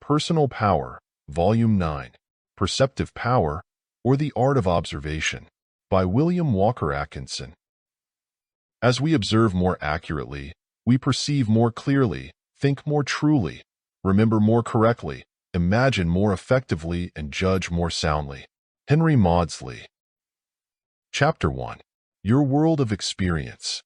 Personal Power, Volume 9, Perceptive Power, or the Art of Observation, by William Walker Atkinson. As we observe more accurately, we perceive more clearly, think more truly, remember more correctly, imagine more effectively, and judge more soundly. Henry Maudsley. Chapter 1. Your World of Experience.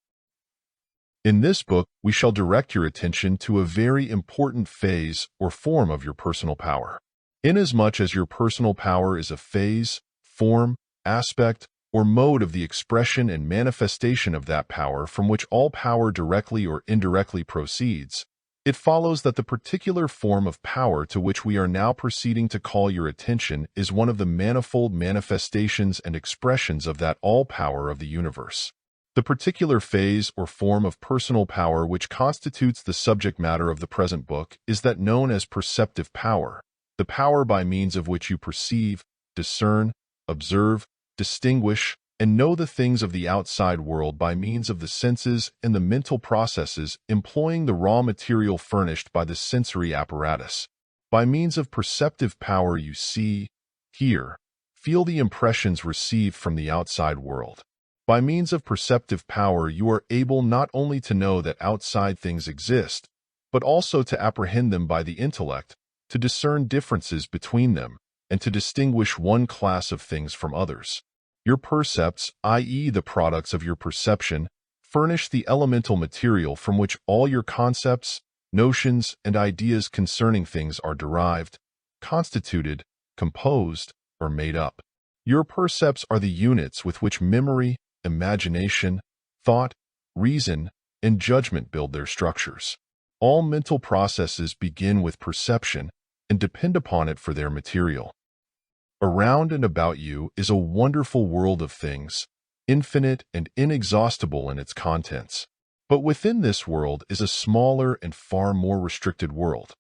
In this book, we shall direct your attention to a very important phase or form of your personal power. Inasmuch as your personal power is a phase, form, aspect, or mode of the expression and manifestation of that power from which all power directly or indirectly proceeds, it follows that the particular form of power to which we are now proceeding to call your attention is one of the manifold manifestations and expressions of that all-power of the universe. The particular phase or form of personal power which constitutes the subject matter of the present book is that known as perceptive power, the power by means of which you perceive, discern, observe, distinguish, and know the things of the outside world by means of the senses and the mental processes employing the raw material furnished by the sensory apparatus. By means of perceptive power you see, hear, feel the impressions received from the outside world. By means of perceptive power you are able not only to know that outside things exist, but also to apprehend them by the intellect, to discern differences between them, and to distinguish one class of things from others. Your percepts, i.e. the products of your perception, furnish the elemental material from which all your concepts, notions, and ideas concerning things are derived, constituted, composed, or made up. Your percepts are the units with which memory, imagination, thought, reason, and judgment build their structures. All mental processes begin with perception and depend upon it for their material. Around and about you is a wonderful world of things, infinite and inexhaustible in its contents. But within this world is a smaller and far more restricted world,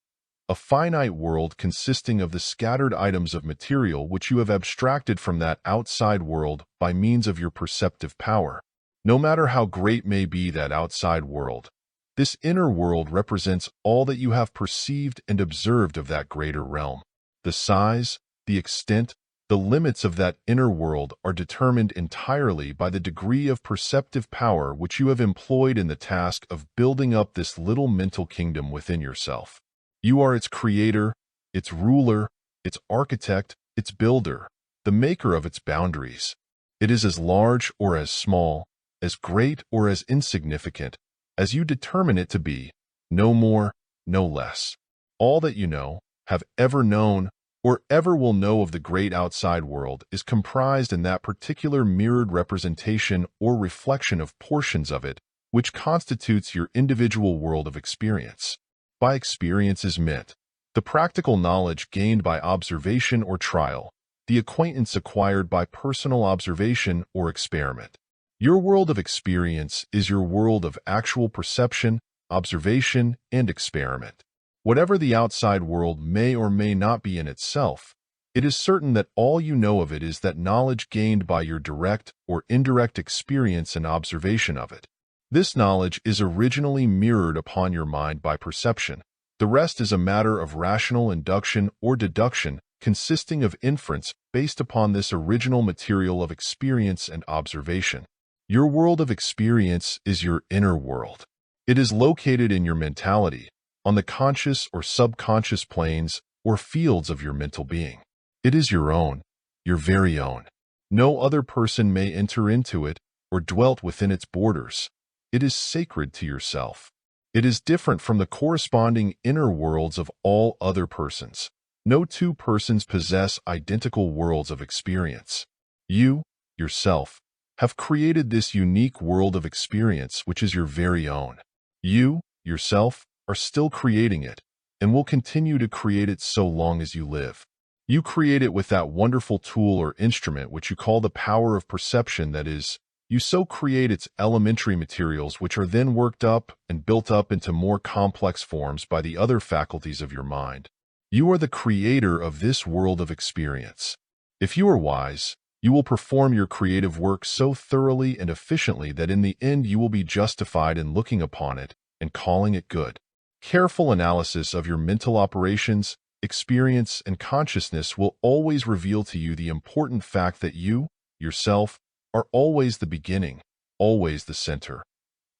a finite world consisting of the scattered items of material which you have abstracted from that outside world by means of your perceptive power. No matter how great may be that outside world, this inner world represents all that you have perceived and observed of that greater realm. The size, the extent, the limits of that inner world are determined entirely by the degree of perceptive power which you have employed in the task of building up this little mental kingdom within yourself. You are its creator, its ruler, its architect, its builder, the maker of its boundaries. It is as large or as small, as great or as insignificant, as you determine it to be, no more, no less. All that you know, have ever known, or ever will know of the great outside world is comprised in that particular mirrored representation or reflection of portions of it, which constitutes your individual world of experience. By experience is meant the practical knowledge gained by observation or trial, the acquaintance acquired by personal observation or experiment. Your world of experience is your world of actual perception, observation, and experiment. Whatever the outside world may or may not be in itself, it is certain that all you know of it is that knowledge gained by your direct or indirect experience and observation of it. This knowledge is originally mirrored upon your mind by perception. The rest is a matter of rational induction or deduction consisting of inference based upon this original material of experience and observation. Your world of experience is your inner world. It is located in your mentality, on the conscious or subconscious planes or fields of your mental being. It is your own, your very own. No other person may enter into it or dwelt within its borders. It is sacred to yourself. It is different from the corresponding inner worlds of all other persons. No two persons possess identical worlds of experience. You, yourself, have created this unique world of experience which is your very own. You, yourself, are still creating it, and will continue to create it so long as you live. You create it with that wonderful tool or instrument which you call the power of perception, that is, you so create its elementary materials which are then worked up and built up into more complex forms by the other faculties of your mind. You are the creator of this world of experience. If you are wise, you will perform your creative work so thoroughly and efficiently that in the end you will be justified in looking upon it and calling it good. Careful analysis of your mental operations, experience, and consciousness will always reveal to you the important fact that you, yourself, are always the beginning, always the center,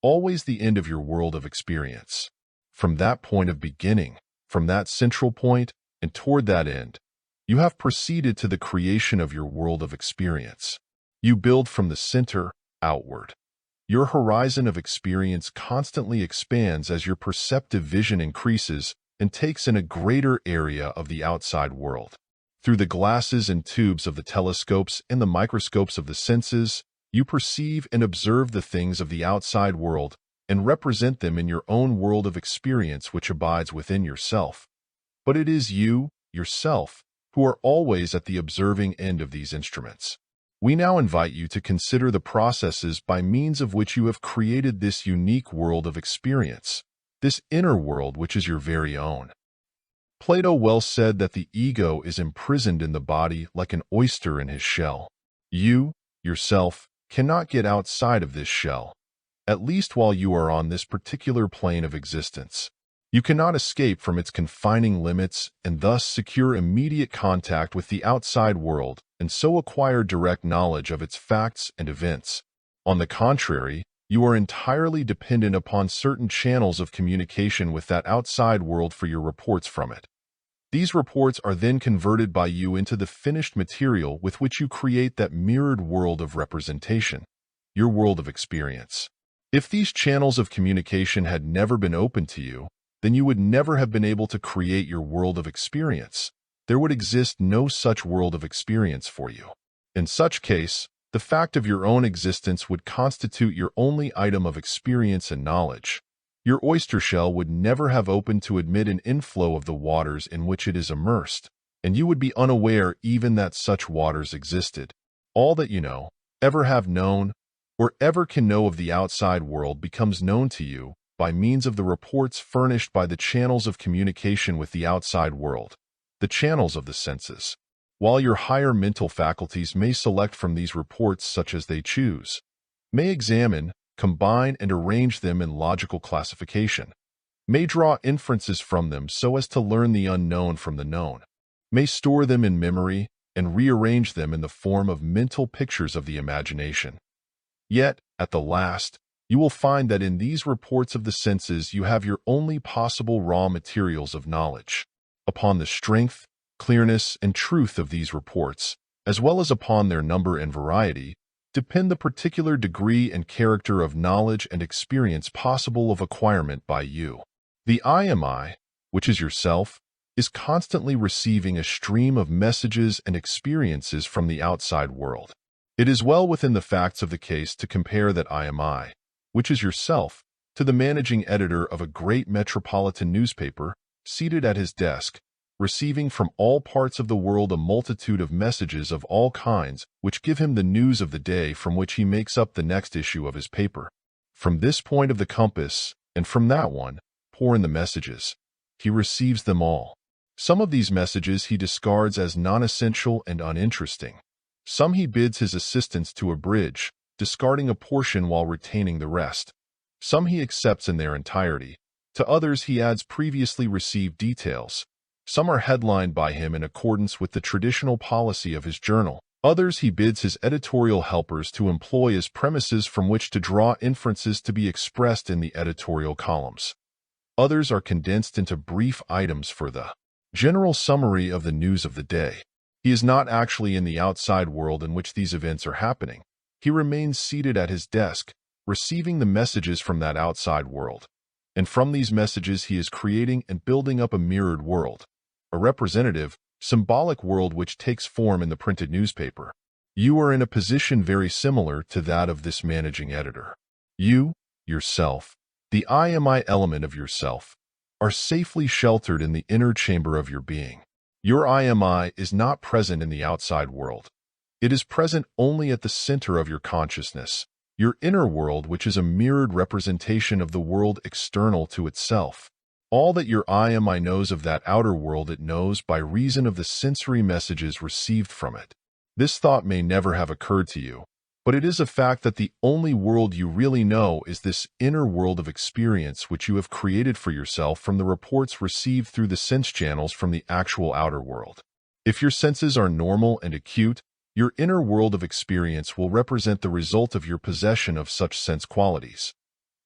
always the end of your world of experience. From that point of beginning, from that central point, and toward that end, you have proceeded to the creation of your world of experience. You build from the center outward. Your horizon of experience constantly expands as your perceptive vision increases and takes in a greater area of the outside world. Through the glasses and tubes of the telescopes and the microscopes of the senses, you perceive and observe the things of the outside world and represent them in your own world of experience which abides within yourself. But it is you, yourself, who are always at the observing end of these instruments. We now invite you to consider the processes by means of which you have created this unique world of experience, this inner world which is your very own. Plato well said that the ego is imprisoned in the body like an oyster in his shell. You, yourself, cannot get outside of this shell, at least while you are on this particular plane of existence. You cannot escape from its confining limits and thus secure immediate contact with the outside world and so acquire direct knowledge of its facts and events. On the contrary, you are entirely dependent upon certain channels of communication with that outside world for your reports from it. These reports are then converted by you into the finished material with which you create that mirrored world of representation, your world of experience. If these channels of communication had never been open to you, then you would never have been able to create your world of experience. There would exist no such world of experience for you. In such case, the fact of your own existence would constitute your only item of experience and knowledge. Your oyster shell would never have opened to admit an inflow of the waters in which it is immersed, and you would be unaware even that such waters existed. All that you know, ever have known, or ever can know of the outside world becomes known to you by means of the reports furnished by the channels of communication with the outside world, the channels of the senses. While your higher mental faculties may select from these reports such as they choose, may examine, combine, and arrange them in logical classification, may draw inferences from them so as to learn the unknown from the known, may store them in memory and rearrange them in the form of mental pictures of the imagination. Yet, at the last, you will find that in these reports of the senses you have your only possible raw materials of knowledge. Upon the strength, clearness, and truth of these reports, as well as upon their number and variety, depend the particular degree and character of knowledge and experience possible of acquirement by you. The I am I, which is yourself, is constantly receiving a stream of messages and experiences from the outside world. It is well within the facts of the case to compare that I am I, which is yourself, to the managing editor of a great metropolitan newspaper, seated at his desk, receiving from all parts of the world a multitude of messages of all kinds which give him the news of the day from which he makes up the next issue of his paper. From this point of the compass, and from that one, pour in the messages. He receives them all. Some of these messages he discards as non-essential and uninteresting. Some he bids his assistants to abridge, discarding a portion while retaining the rest. Some he accepts in their entirety. To others he adds previously received details. Some are headlined by him in accordance with the traditional policy of his journal. Others he bids his editorial helpers to employ as premises from which to draw inferences to be expressed in the editorial columns. Others are condensed into brief items for the general summary of the news of the day. He is not actually in the outside world in which these events are happening. He remains seated at his desk, receiving the messages from that outside world. And from these messages he is creating and building up a mirrored world, a representative, symbolic world which takes form in the printed newspaper. You are in a position very similar to that of this managing editor. You, yourself, the I am I element of yourself, are safely sheltered in the inner chamber of your being. Your I am I is not present in the outside world. It is present only at the center of your consciousness, your inner world, which is a mirrored representation of the world external to itself. All that your I am I knows of that outer world it knows by reason of the sensory messages received from it. This thought may never have occurred to you, But it is a fact that the only world you really know is this inner world of experience which you have created for yourself from the reports received through the sense channels from the actual outer world. If your senses are normal and acute, your inner world of experience will represent the result of your possession of such sense qualities.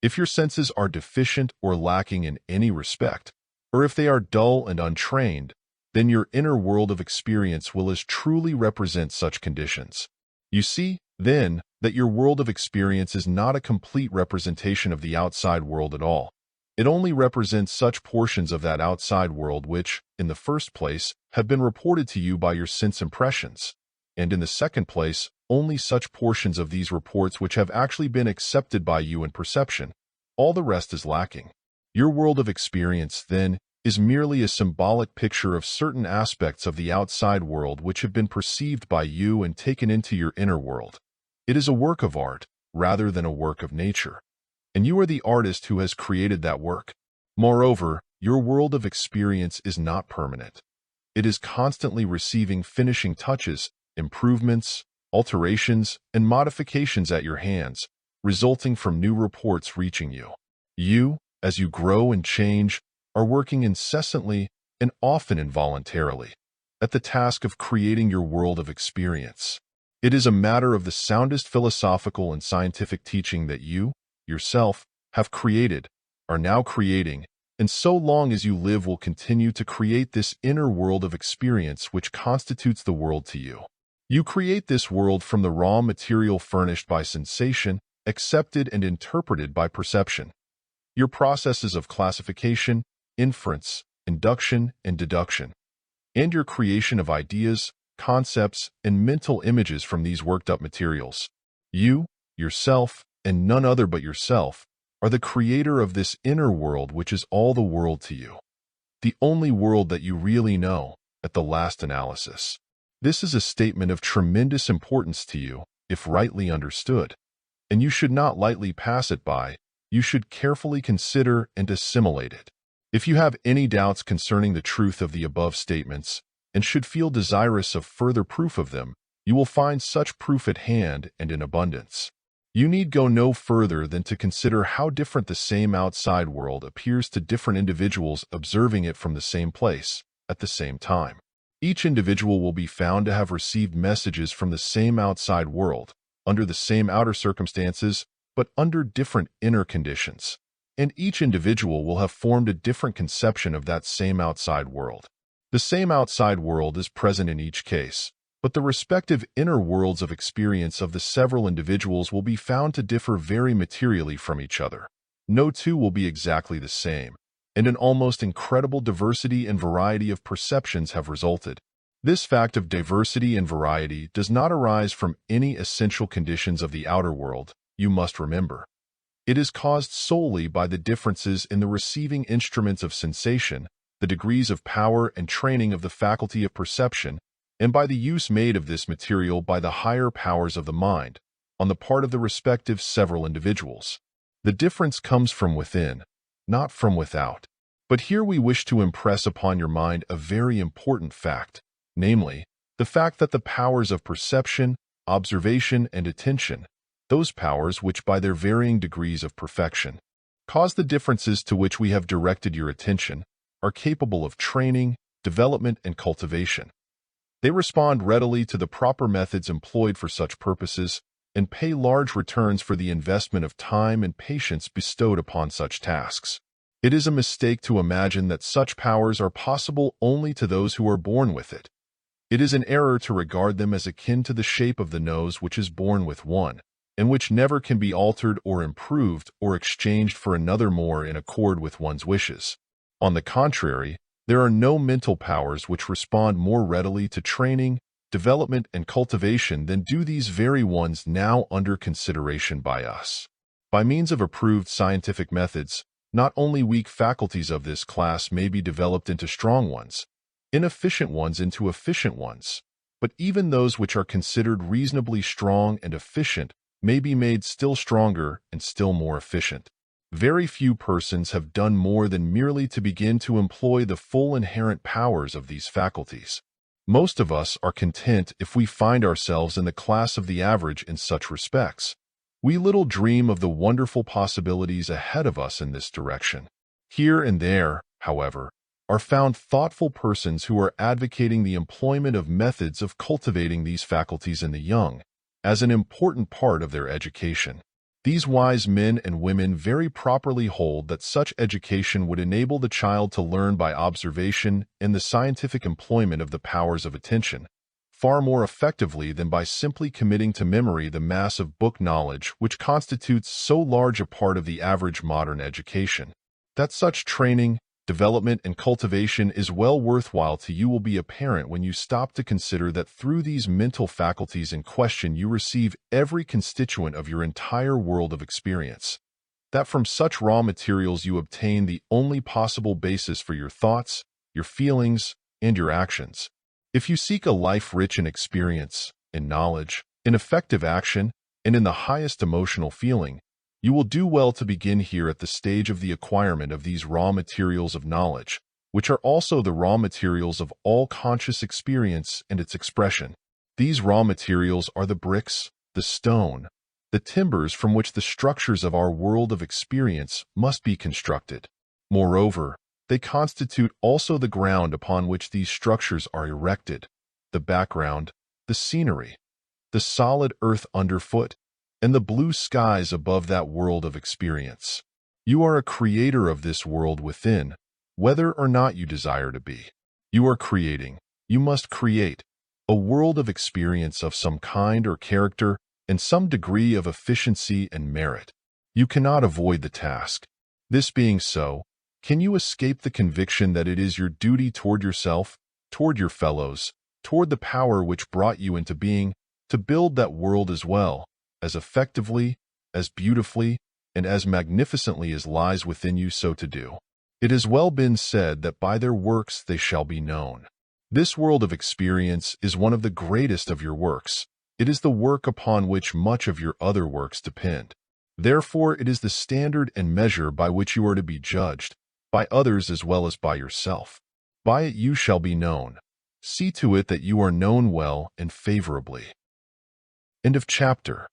If your senses are deficient or lacking in any respect, or if they are dull and untrained, then your inner world of experience will as truly represent such conditions. You see, then, that your world of experience is not a complete representation of the outside world at all. It only represents such portions of that outside world which, in the first place, have been reported to you by your sense impressions, and in the second place, only such portions of these reports which have actually been accepted by you in perception. All the rest is lacking. Your world of experience, then, is merely a symbolic picture of certain aspects of the outside world which have been perceived by you and taken into your inner world. It is a work of art, rather than a work of nature, and you are the artist who has created that work. Moreover, your world of experience is not permanent. It is constantly receiving finishing touches, improvements, alterations, and modifications at your hands, resulting from new reports reaching you. You, as you grow and change, are working incessantly and often involuntarily at the task of creating your world of experience. It is a matter of the soundest philosophical and scientific teaching that you, yourself, have created, are now creating, and so long as you live will continue to create this inner world of experience which constitutes the world to you. You create this world from the raw material furnished by sensation, accepted and interpreted by perception. Your processes of classification, inference, induction, and deduction, and your creation of ideas, concepts, and mental images from these worked-up materials. You, yourself, and none other but yourself, are the creator of this inner world which is all the world to you. The only world that you really know, at the last analysis. This is a statement of tremendous importance to you, if rightly understood, and you should not lightly pass it by. You should carefully consider and assimilate it. If you have any doubts concerning the truth of the above statements, and should feel desirous of further proof of them, you will find such proof at hand and in abundance. You need go no further than to consider how different the same outside world appears to different individuals observing it from the same place, at the same time. Each individual will be found to have received messages from the same outside world, under the same outer circumstances, but under different inner conditions. And each individual will have formed a different conception of that same outside world. The same outside world is present in each case, but the respective inner worlds of experience of the several individuals will be found to differ very materially from each other. No two will be exactly the same, and an almost incredible diversity and variety of perceptions have resulted. This fact of diversity and variety does not arise from any essential conditions of the outer world, you must remember. It is caused solely by the differences in the receiving instruments of sensation, the degrees of power and training of the faculty of perception, and by the use made of this material by the higher powers of the mind, on the part of the respective several individuals. The difference comes from within, not from without. But here we wish to impress upon your mind a very important fact, namely, the fact that the powers of perception, observation, and attention, those powers which by their varying degrees of perfection cause the differences to which we have directed your attention, are capable of training, development, and cultivation. They respond readily to the proper methods employed for such purposes and pay large returns for the investment of time and patience bestowed upon such tasks. It is a mistake to imagine that such powers are possible only to those who are born with it. It is an error to regard them as akin to the shape of the nose which is born with one, and which never can be altered or improved or exchanged for another more in accord with one's wishes. On the contrary, there are no mental powers which respond more readily to training, development, and cultivation than do these very ones now under consideration by us. By means of approved scientific methods, not only weak faculties of this class may be developed into strong ones, inefficient ones into efficient ones, but even those which are considered reasonably strong and efficient may be made still stronger and still more efficient. Very few persons have done more than merely to begin to employ the full inherent powers of these faculties. Most of us are content if we find ourselves in the class of the average in such respects. We little dream of the wonderful possibilities ahead of us in this direction. Here and there, however, are found thoughtful persons who are advocating the employment of methods of cultivating these faculties in the young as an important part of their education. These wise men and women very properly hold that such education would enable the child to learn by observation and the scientific employment of the powers of attention, far more effectively than by simply committing to memory the mass of book knowledge which constitutes so large a part of the average modern education. That such training, development, and cultivation is well worthwhile to you will be apparent when you stop to consider that through these mental faculties in question you receive every constituent of your entire world of experience. That from such raw materials you obtain the only possible basis for your thoughts, your feelings, and your actions. If you seek a life rich in experience, in knowledge, in effective action, and in the highest emotional feeling, you will do well to begin here at the stage of the acquirement of these raw materials of knowledge, which are also the raw materials of all conscious experience and its expression. These raw materials are the bricks, the stone, the timbers from which the structures of our world of experience must be constructed. Moreover, they constitute also the ground upon which these structures are erected, the background, the scenery, the solid earth underfoot, and the blue skies above that world of experience. You are a creator of this world within, whether or not you desire to be. You are creating, you must create, a world of experience of some kind or character and some degree of efficiency and merit. You cannot avoid the task. This being so, can you escape the conviction that it is your duty toward yourself, toward your fellows, toward the power which brought you into being, to build that world as well, as effectively, as beautifully, and as magnificently as lies within you so to do? It has well been said that by their works they shall be known. This world of experience is one of the greatest of your works. It is the work upon which much of your other works depend. Therefore, it is the standard and measure by which you are to be judged, by others as well as by yourself. By it you shall be known. See to it that you are known well and favorably. End of chapter.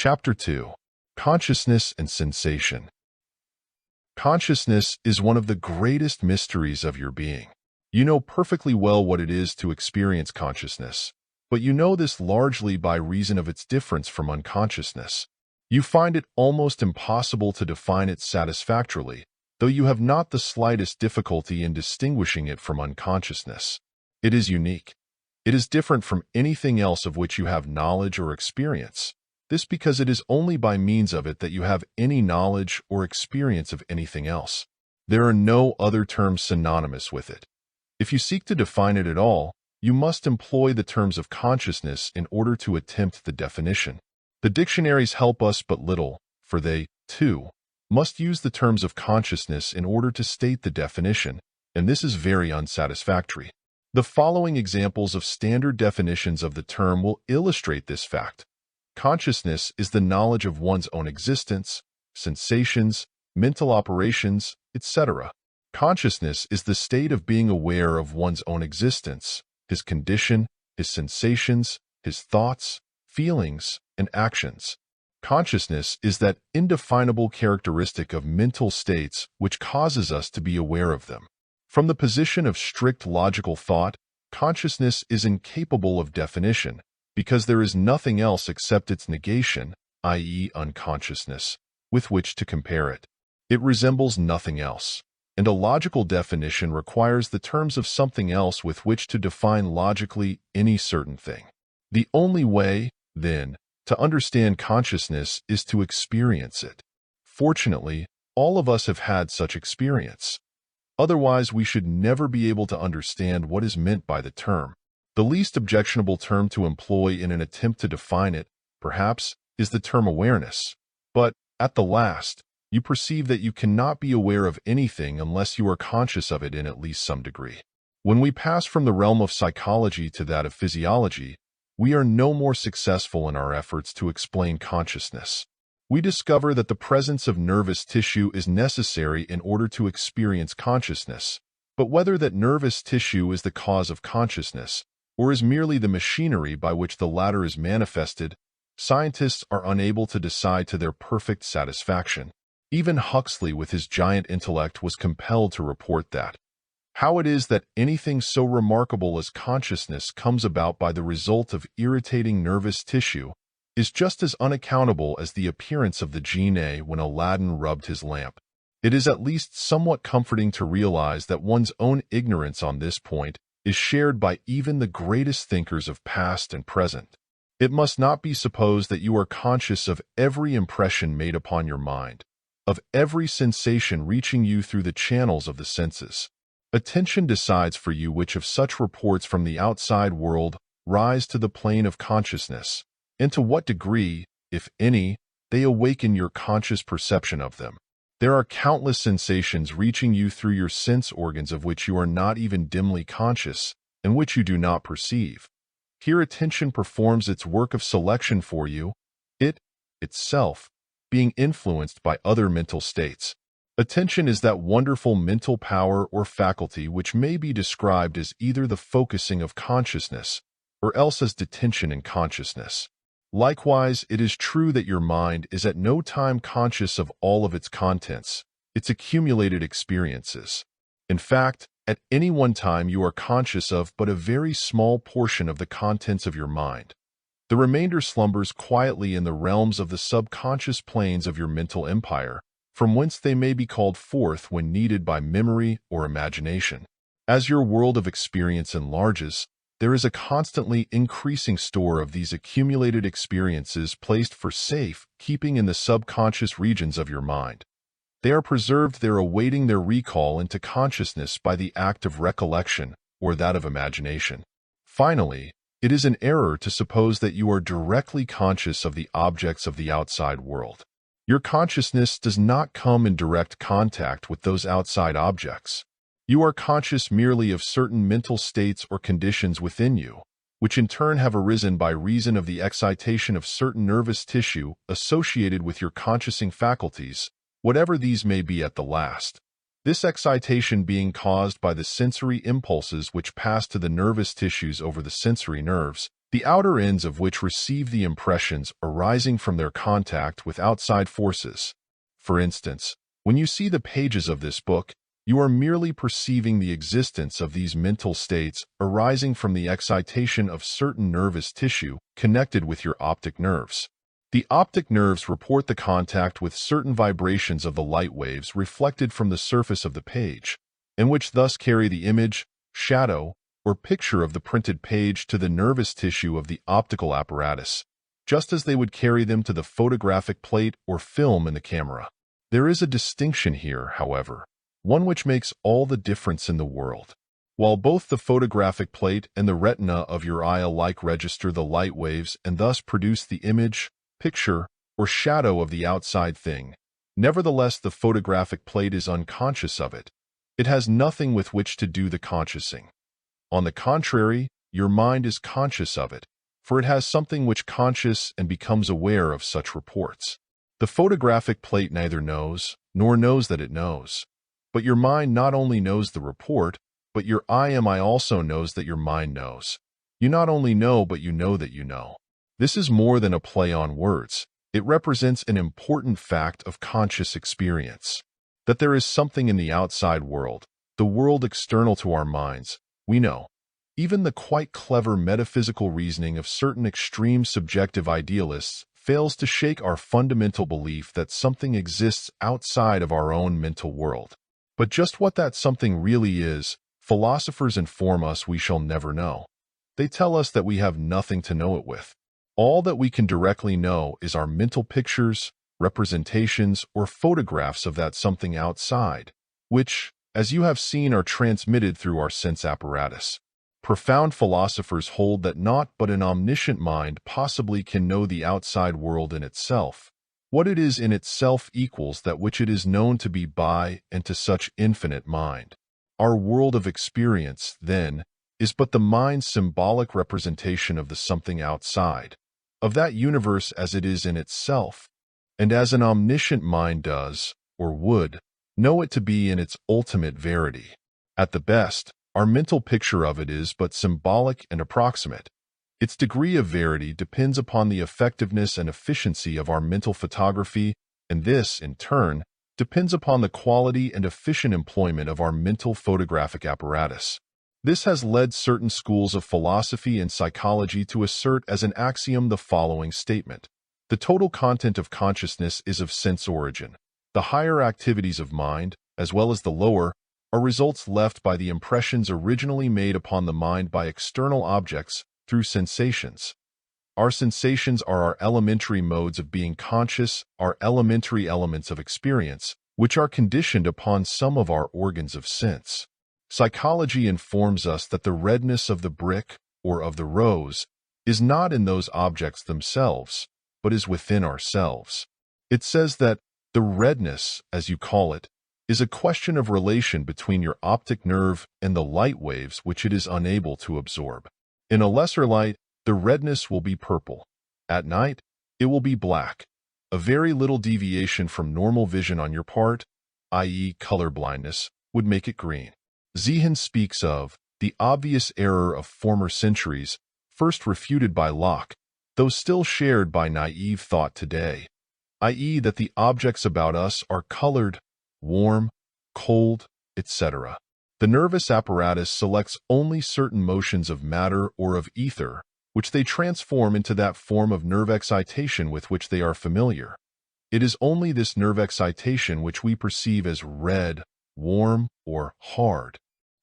Chapter 2. Consciousness and Sensation. Consciousness is one of the greatest mysteries of your being. You know perfectly well what it is to experience consciousness, but you know this largely by reason of its difference from unconsciousness. You find it almost impossible to define it satisfactorily, though you have not the slightest difficulty in distinguishing it from unconsciousness. It is unique. It is different from anything else of which you have knowledge or experience. This because it is only by means of it that you have any knowledge or experience of anything else. There are no other terms synonymous with it. If you seek to define it at all, you must employ the terms of consciousness in order to attempt the definition. The dictionaries help us but little, for they, too, must use the terms of consciousness in order to state the definition, and this is very unsatisfactory. The following examples of standard definitions of the term will illustrate this fact. Consciousness is the knowledge of one's own existence, sensations, mental operations, etc. Consciousness is the state of being aware of one's own existence, his condition, his sensations, his thoughts, feelings, and actions. Consciousness is that indefinable characteristic of mental states which causes us to be aware of them. From the position of strict logical thought, consciousness is incapable of definition, because there is nothing else except its negation, i.e. unconsciousness, with which to compare it. It resembles nothing else, and a logical definition requires the terms of something else with which to define logically any certain thing. The only way, then, to understand consciousness is to experience it. Fortunately, all of us have had such experience. Otherwise, we should never be able to understand what is meant by the term. The least objectionable term to employ in an attempt to define it, perhaps, is the term awareness. But, at the last, you perceive that you cannot be aware of anything unless you are conscious of it in at least some degree. When we pass from the realm of psychology to that of physiology, we are no more successful in our efforts to explain consciousness. We discover that the presence of nervous tissue is necessary in order to experience consciousness, But whether that nervous tissue is the cause of consciousness, or is merely the machinery by which the latter is manifested, scientists are unable to decide to their perfect satisfaction. Even Huxley, with his giant intellect, was compelled to report that how it is that anything so remarkable as consciousness comes about by the result of irritating nervous tissue is just as unaccountable as the appearance of the genie when Aladdin rubbed his lamp. It is at least somewhat comforting to realize that one's own ignorance on this point is shared by even the greatest thinkers of past and present. It must not be supposed that you are conscious of every impression made upon your mind, of every sensation reaching you through the channels of the senses. Attention decides for you which of such reports from the outside world rise to the plane of consciousness, and to what degree, if any, they awaken your conscious perception of them. There are countless sensations reaching you through your sense organs of which you are not even dimly conscious, and which you do not perceive. Here attention performs its work of selection for you, it, itself, being influenced by other mental states. Attention is that wonderful mental power or faculty which may be described as either the focusing of consciousness, or else as detention in consciousness. Likewise, it is true that your mind is at no time conscious of all of its contents, its accumulated experiences. In fact, at any one time you are conscious of but a very small portion of the contents of your mind. The remainder slumbers quietly in the realms of the subconscious planes of your mental empire, from whence they may be called forth when needed by memory or imagination. As your world of experience enlarges, there is a constantly increasing store of these accumulated experiences placed for safe keeping in the subconscious regions of your mind. They are preserved there awaiting their recall into consciousness by the act of recollection or that of imagination. Finally, it is an error to suppose that you are directly conscious of the objects of the outside world. Your consciousness does not come in direct contact with those outside objects. You are conscious merely of certain mental states or conditions within you, which in turn have arisen by reason of the excitation of certain nervous tissue associated with your consciousing faculties, whatever these may be at the last. This excitation being caused by the sensory impulses which pass to the nervous tissues over the sensory nerves, the outer ends of which receive the impressions arising from their contact with outside forces. For instance, when you see the pages of this book, you are merely perceiving the existence of these mental states arising from the excitation of certain nervous tissue connected with your optic nerves. The optic nerves report the contact with certain vibrations of the light waves reflected from the surface of the page, and which thus carry the image, shadow, or picture of the printed page to the nervous tissue of the optical apparatus, just as they would carry them to the photographic plate or film in the camera. There is a distinction here, however, one which makes all the difference in the world. While both the photographic plate and the retina of your eye alike register the light waves and thus produce the image, picture, or shadow of the outside thing, nevertheless the photographic plate is unconscious of it. It has nothing with which to do the consciousing. On the contrary, your mind is conscious of it, for it has something which conscious and becomes aware of such reports. The photographic plate neither knows, nor knows that it knows. But your mind not only knows the report, but your I also knows that your mind knows. You not only know, but you know that you know. This is more than a play on words. It represents an important fact of conscious experience. That there is something in the outside world, the world external to our minds, we know. Even the quite clever metaphysical reasoning of certain extreme subjective idealists fails to shake our fundamental belief that something exists outside of our own mental world. But just what that something really is, philosophers inform us we shall never know. They tell us that we have nothing to know it with. All that we can directly know is our mental pictures, representations, or photographs of that something outside, which, as you have seen, are transmitted through our sense apparatus. Profound philosophers hold that not but an omniscient mind possibly can know the outside world in itself. What it is in itself equals that which it is known to be by and to such infinite mind. Our world of experience, then, is but the mind's symbolic representation of the something outside, of that universe as it is in itself, and as an omniscient mind does, or would, know it to be in its ultimate verity. At the best, our mental picture of it is but symbolic and approximate. Its degree of verity depends upon the effectiveness and efficiency of our mental photography, and this, in turn, depends upon the quality and efficient employment of our mental photographic apparatus. This has led certain schools of philosophy and psychology to assert as an axiom the following statement: the total content of consciousness is of sense origin. The higher activities of mind, as well as the lower, are results left by the impressions originally made upon the mind by external objects through sensations. Our sensations are our elementary modes of being conscious, our elementary elements of experience, which are conditioned upon some of our organs of sense. Psychology informs us that the redness of the brick, or of the rose, is not in those objects themselves, but is within ourselves. It says that the redness, as you call it, is a question of relation between your optic nerve and the light waves which it is unable to absorb. In a lesser light, the redness will be purple. At night, it will be black. A very little deviation from normal vision on your part, i.e. color blindness, would make it green. Ziehen speaks of the obvious error of former centuries, first refuted by Locke, though still shared by naive thought today, i.e. that the objects about us are colored, warm, cold, etc. The nervous apparatus selects only certain motions of matter or of ether, which they transform into that form of nerve excitation with which they are familiar. It is only this nerve excitation which we perceive as red, warm, or hard.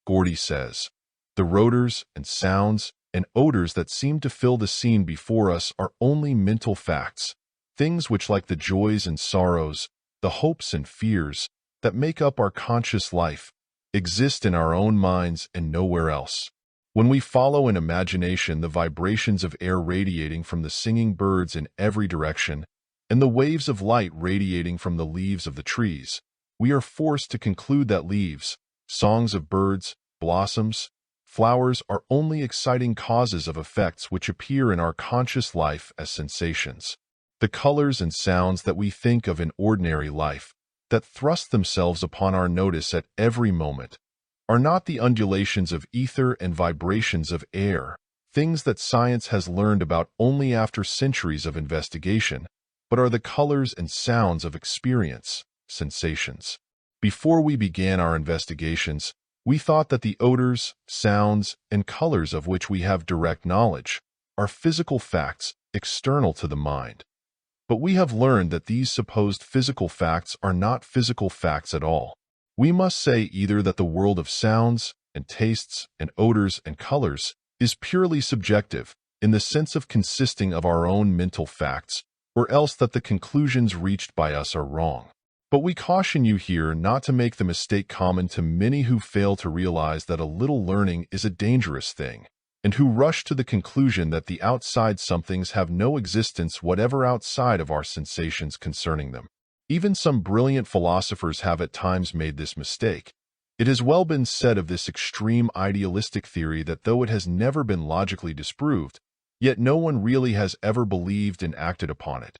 Gordy says, the rotors and sounds and odors that seem to fill the scene before us are only mental facts, things which, like the joys and sorrows, the hopes and fears that make up our conscious life, exist in our own minds and nowhere else. When we follow in imagination the vibrations of air radiating from the singing birds in every direction, and the waves of light radiating from the leaves of the trees, we are forced to conclude that leaves, songs of birds, blossoms, flowers are only exciting causes of effects which appear in our conscious life as sensations. The colors and sounds that we think of in ordinary life, that thrust themselves upon our notice at every moment, are not the undulations of ether and vibrations of air, things that science has learned about only after centuries of investigation, but are the colors and sounds of experience, sensations. Before we began our investigations, we thought that the odors, sounds, and colors of which we have direct knowledge are physical facts external to the mind. But we have learned that these supposed physical facts are not physical facts at all. We must say either that the world of sounds and tastes and odors and colors is purely subjective in the sense of consisting of our own mental facts, or else that the conclusions reached by us are wrong. But we caution you here not to make the mistake common to many who fail to realize that a little learning is a dangerous thing, and who rush to the conclusion that the outside somethings have no existence whatever outside of our sensations concerning them. Even some brilliant philosophers have at times made this mistake. It has well been said of this extreme idealistic theory that though it has never been logically disproved, yet no one really has ever believed and acted upon it.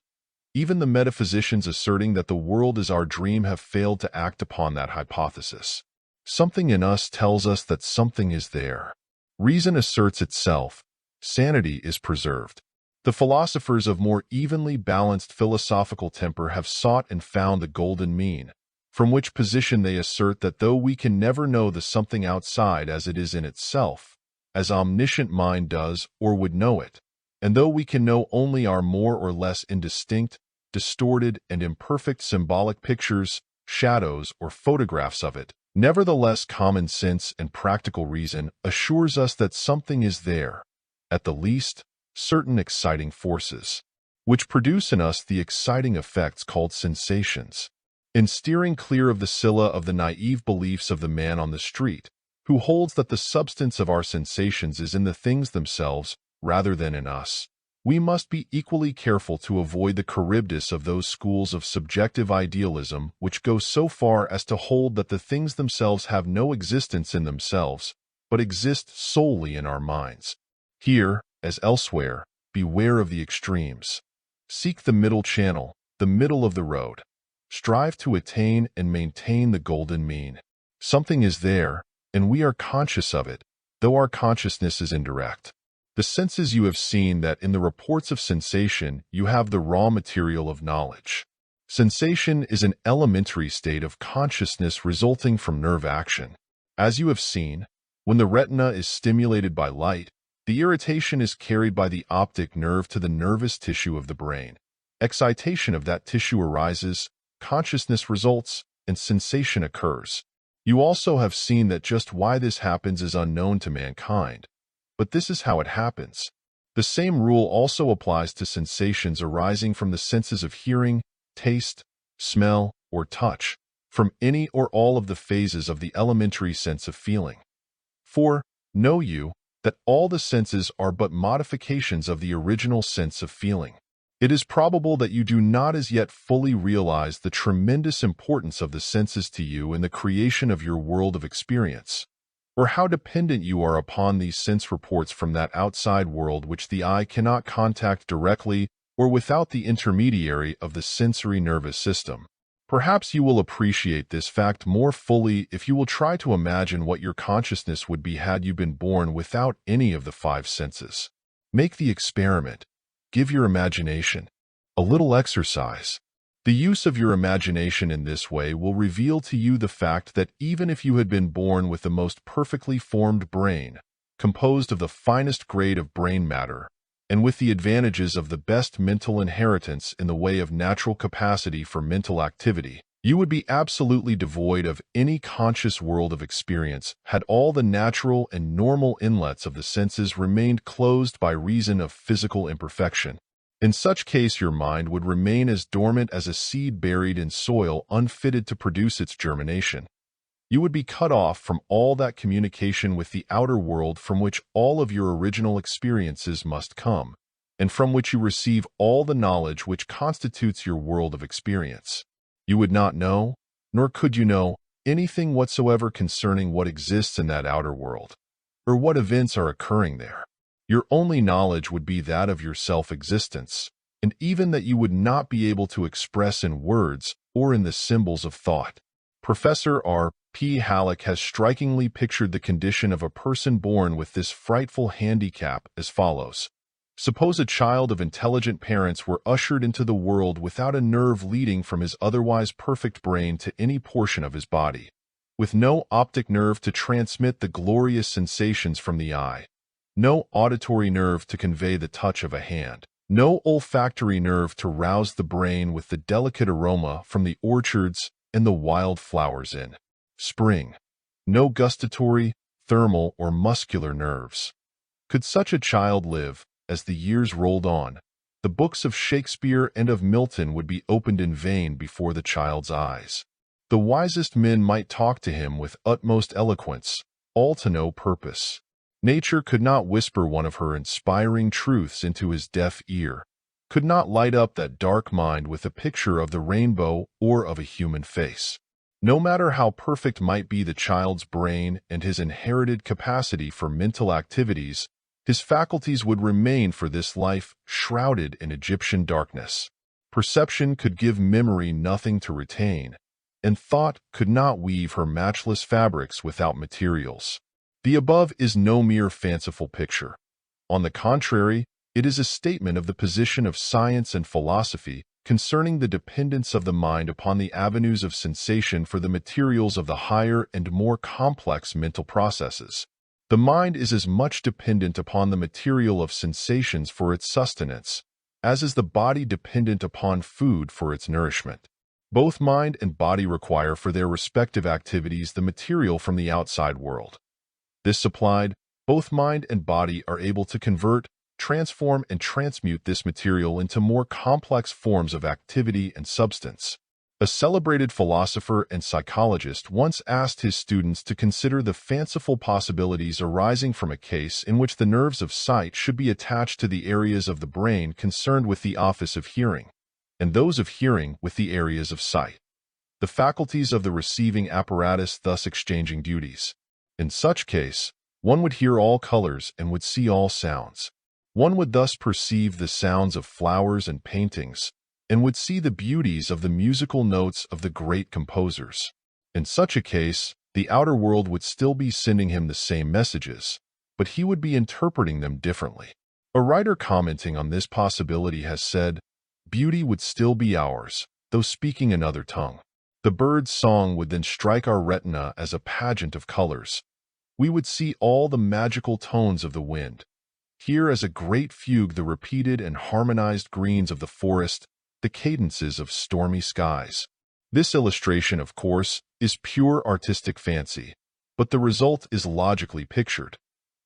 Even the metaphysicians asserting that the world is our dream have failed to act upon that hypothesis. Something in us tells us that something is there. Reason asserts itself. Sanity is preserved. The philosophers of more evenly balanced philosophical temper have sought and found the golden mean, from which position they assert that though we can never know the something outside as it is in itself, as omniscient mind does or would know it, and though we can know only our more or less indistinct, distorted, and imperfect symbolic pictures, shadows, or photographs of it, nevertheless common sense and practical reason assures us that something is there, at the least, certain exciting forces, which produce in us the exciting effects called sensations. In steering clear of the Scylla of the naive beliefs of the man on the street, who holds that the substance of our sensations is in the things themselves rather than in us, we must be equally careful to avoid the Charybdis of those schools of subjective idealism which go so far as to hold that the things themselves have no existence in themselves, but exist solely in our minds. Here, as elsewhere, beware of the extremes. Seek the middle channel, the middle of the road. Strive to attain and maintain the golden mean. Something is there, and we are conscious of it, though our consciousness is indirect. The senses you have seen that in the reports of sensation you have the raw material of knowledge. Sensation is an elementary state of consciousness resulting from nerve action. As you have seen, when the retina is stimulated by light, the irritation is carried by the optic nerve to the nervous tissue of the brain. Excitation of that tissue arises, consciousness results, and sensation occurs. You also have seen that just why this happens is unknown to mankind. But this is how it happens. The same rule also applies to sensations arising from the senses of hearing, taste, smell, or touch, from any or all of the phases of the elementary sense of feeling. For, know you, that all the senses are but modifications of the original sense of feeling. It is probable that you do not as yet fully realize the tremendous importance of the senses to you in the creation of your world of experience, or how dependent you are upon these sense reports from that outside world which the eye cannot contact directly or without the intermediary of the sensory nervous system. Perhaps you will appreciate this fact more fully if you will try to imagine what your consciousness would be had you been born without any of the five senses. Make the experiment. Give your imagination a little exercise. The use of your imagination in this way will reveal to you the fact that even if you had been born with the most perfectly formed brain, composed of the finest grade of brain matter, and with the advantages of the best mental inheritance in the way of natural capacity for mental activity, you would be absolutely devoid of any conscious world of experience had all the natural and normal inlets of the senses remained closed by reason of physical imperfection. In such case, your mind would remain as dormant as a seed buried in soil unfitted to produce its germination. You would be cut off from all that communication with the outer world from which all of your original experiences must come, and from which you receive all the knowledge which constitutes your world of experience. You would not know, nor could you know, anything whatsoever concerning what exists in that outer world, or what events are occurring there. Your only knowledge would be that of your self-existence, and even that you would not be able to express in words or in the symbols of thought. Professor R. P. Halleck has strikingly pictured the condition of a person born with this frightful handicap as follows. Suppose a child of intelligent parents were ushered into the world without a nerve leading from his otherwise perfect brain to any portion of his body, with no optic nerve to transmit the glorious sensations from the eye, no auditory nerve to convey the touch of a hand, no olfactory nerve to rouse the brain with the delicate aroma from the orchards and the wild flowers in spring, no gustatory, thermal, or muscular nerves. Could such a child live? As the years rolled on, the books of Shakespeare and of Milton would be opened in vain before the child's eyes. The wisest men might talk to him with utmost eloquence, all to no purpose. Nature could not whisper one of her inspiring truths into his deaf ear, could not light up that dark mind with a picture of the rainbow or of a human face. No matter how perfect might be the child's brain and his inherited capacity for mental activities, his faculties would remain for this life shrouded in Egyptian darkness. Perception could give memory nothing to retain, and thought could not weave her matchless fabrics without materials. The above is no mere fanciful picture. On the contrary, it is a statement of the position of science and philosophy concerning the dependence of the mind upon the avenues of sensation for the materials of the higher and more complex mental processes. The mind is as much dependent upon the material of sensations for its sustenance, as is the body dependent upon food for its nourishment. Both mind and body require for their respective activities the material from the outside world. This supplied, both mind and body are able to convert, transform, and transmute this material into more complex forms of activity and substance. A celebrated philosopher and psychologist once asked his students to consider the fanciful possibilities arising from a case in which the nerves of sight should be attached to the areas of the brain concerned with the office of hearing, and those of hearing with the areas of sight, the faculties of the receiving apparatus thus exchanging duties. In such case, one would hear all colors and would see all sounds. One would thus perceive the sounds of flowers and paintings, and would see the beauties of the musical notes of the great composers. In such a case, The outer world would still be sending him the same messages, but he would be interpreting them differently. A writer commenting on this possibility has said, "Beauty would still be ours, though speaking another tongue. The bird's song would then strike our retina as a pageant of colors. We would see all the magical tones of the wind, hear as a great fugue the repeated and harmonized greens of the forest, the cadences of stormy skies." This illustration, of course, is pure artistic fancy, but the result is logically pictured.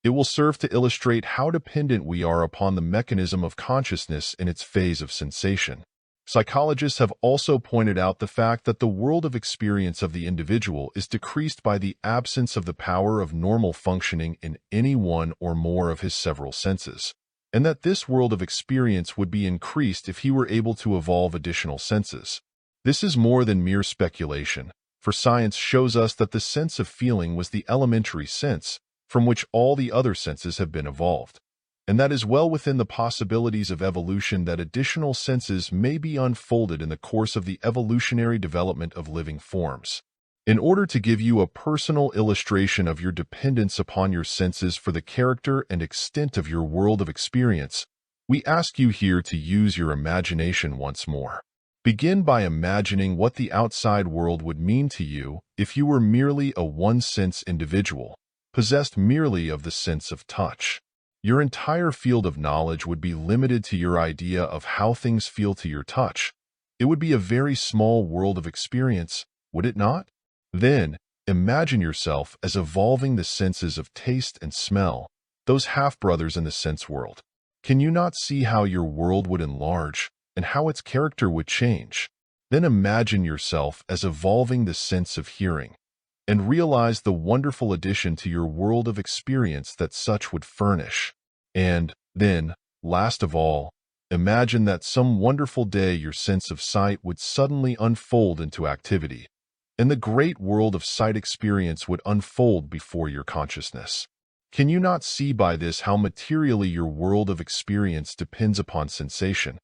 It will serve to illustrate how dependent we are upon the mechanism of consciousness in its phase of sensation. Psychologists have also pointed out the fact that the world of experience of the individual is decreased by the absence of the power of normal functioning in any one or more of his several senses, and that this world of experience would be increased if he were able to evolve additional senses. This is more than mere speculation, for science shows us that the sense of feeling was the elementary sense from which all the other senses have been evolved, and that is well within the possibilities of evolution that additional senses may be unfolded in the course of the evolutionary development of living forms. In order to give you a personal illustration of your dependence upon your senses for the character and extent of your world of experience, we ask you here to use your imagination once more. Begin by imagining what the outside world would mean to you if you were merely a one-sense individual, possessed merely of the sense of touch. Your entire field of knowledge would be limited to your idea of how things feel to your touch. It would be a very small world of experience, would it not? Then, imagine yourself as evolving the senses of taste and smell, those half-brothers in the sense world. Can you not see how your world would enlarge and how its character would change? Then imagine yourself as evolving the sense of hearing, and realize the wonderful addition to your world of experience that such would furnish. And then, last of all, imagine that some wonderful day your sense of sight would suddenly unfold into activity, and the great world of sight experience would unfold before your consciousness. Can you not see by this how materially your world of experience depends upon sensation,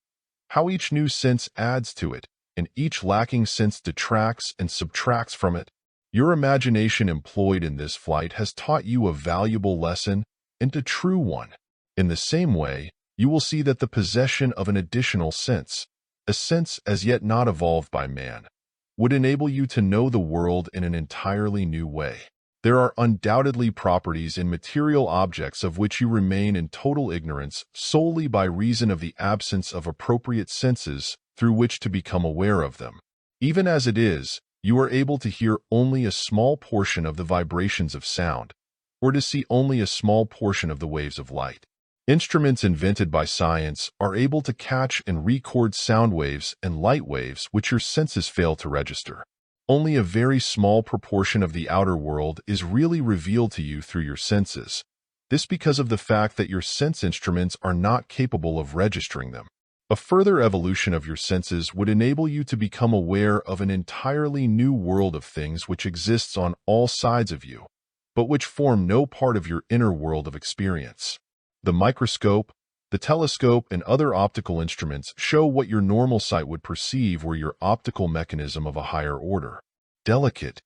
how each new sense adds to it, and each lacking sense detracts and subtracts from it? Your imagination employed in this flight has taught you a valuable lesson and a true one. In the same way, you will see that the possession of an additional sense, a sense as yet not evolved by man, would enable you to know the world in an entirely new way. There are undoubtedly properties in material objects of which you remain in total ignorance solely by reason of the absence of appropriate senses through which to become aware of them. Even as it is, you are able to hear only a small portion of the vibrations of sound, or to see only a small portion of the waves of light. Instruments invented by science are able to catch and record sound waves and light waves which your senses fail to register. Only a very small proportion of the outer world is really revealed to you through your senses. This because of the fact that your sense instruments are not capable of registering them. A further evolution of your senses would enable you to become aware of an entirely new world of things which exists on all sides of you, but which form no part of your inner world of experience. The microscope, the telescope, and other optical instruments show what your normal sight would perceive were your optical mechanism of a higher order. Delicate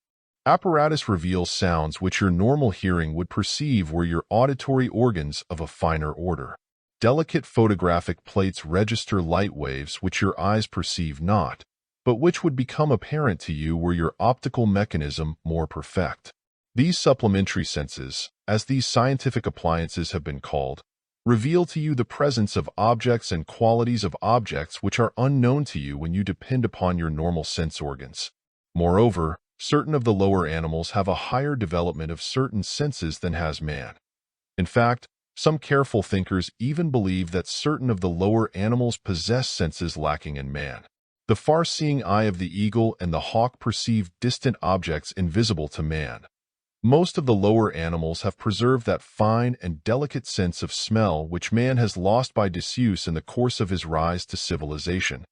apparatus reveals sounds which your normal hearing would perceive were your auditory organs of a finer order. Delicate photographic plates register light waves which your eyes perceive not, but which would become apparent to you were your optical mechanism more perfect. These supplementary senses, as these scientific appliances have been called, reveal to you the presence of objects and qualities of objects which are unknown to you when you depend upon your normal sense organs. Moreover, certain of the lower animals have a higher development of certain senses than has man. In fact, some careful thinkers even believe that certain of the lower animals possess senses lacking in man. The far-seeing eye of the eagle and the hawk perceive distant objects invisible to man. Most of the lower animals have preserved that fine and delicate sense of smell which man has lost by disuse in the course of his rise to civilization,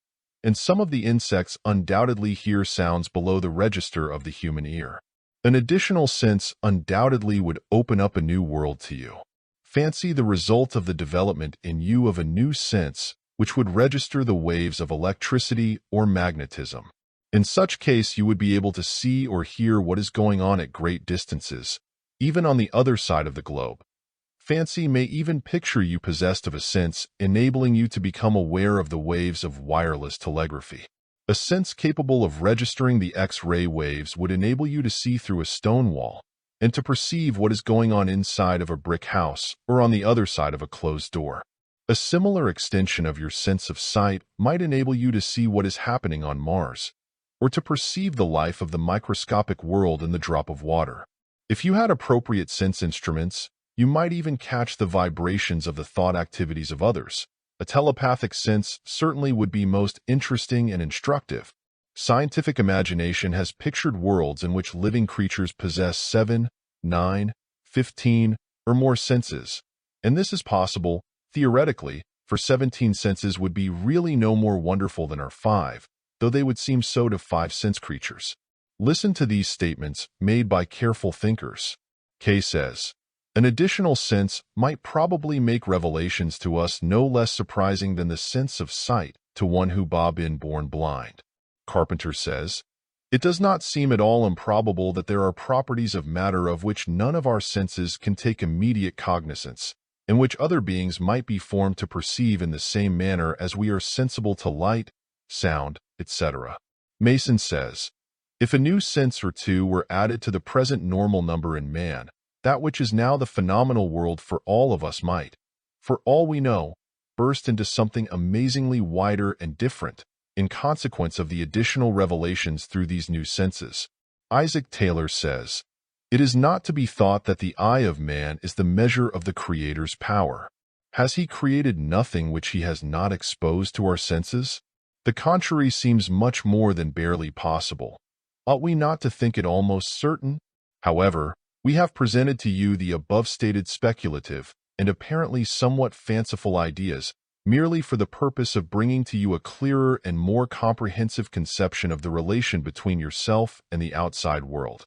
and some of the insects undoubtedly hear sounds below the register of the human ear. An additional sense undoubtedly would open up a new world to you. Fancy the result of the development in you of a new sense which would register the waves of electricity or magnetism. In such case, you would be able to see or hear what is going on at great distances, even on the other side of the globe. Fancy may even picture you possessed of a sense, enabling you to become aware of the waves of wireless telegraphy. A sense capable of registering the X-ray waves would enable you to see through a stone wall and to perceive what is going on inside of a brick house or on the other side of a closed door. A similar extension of your sense of sight might enable you to see what is happening on Mars, or to perceive the life of the microscopic world in the drop of water. If you had appropriate sense instruments, you might even catch the vibrations of the thought activities of others. A telepathic sense certainly would be most interesting and instructive. Scientific imagination has pictured worlds in which living creatures possess 7, 9, 15, or more senses, and this is possible, theoretically, for 17 senses would be really no more wonderful than our 5, though they would seem so to 5-sense creatures. Listen to these statements made by careful thinkers. Kay says, an additional sense might probably make revelations to us no less surprising than the sense of sight to one who been born blind. Carpenter says, it does not seem at all improbable that there are properties of matter of which none of our senses can take immediate cognizance, and which other beings might be formed to perceive in the same manner as we are sensible to light, sound, etc. Mason says, if a new sense or two were added to the present normal number in man, that which is now the phenomenal world for all of us might, for all we know, burst into something amazingly wider and different in consequence of the additional revelations through these new senses. Isaac Taylor says, it is not to be thought that the eye of man is the measure of the Creator's power. Has he created nothing which he has not exposed to our senses? The contrary seems much more than barely possible. Ought we not to think it almost certain? However, we have presented to you the above-stated speculative and apparently somewhat fanciful ideas merely for the purpose of bringing to you a clearer and more comprehensive conception of the relation between yourself and the outside world,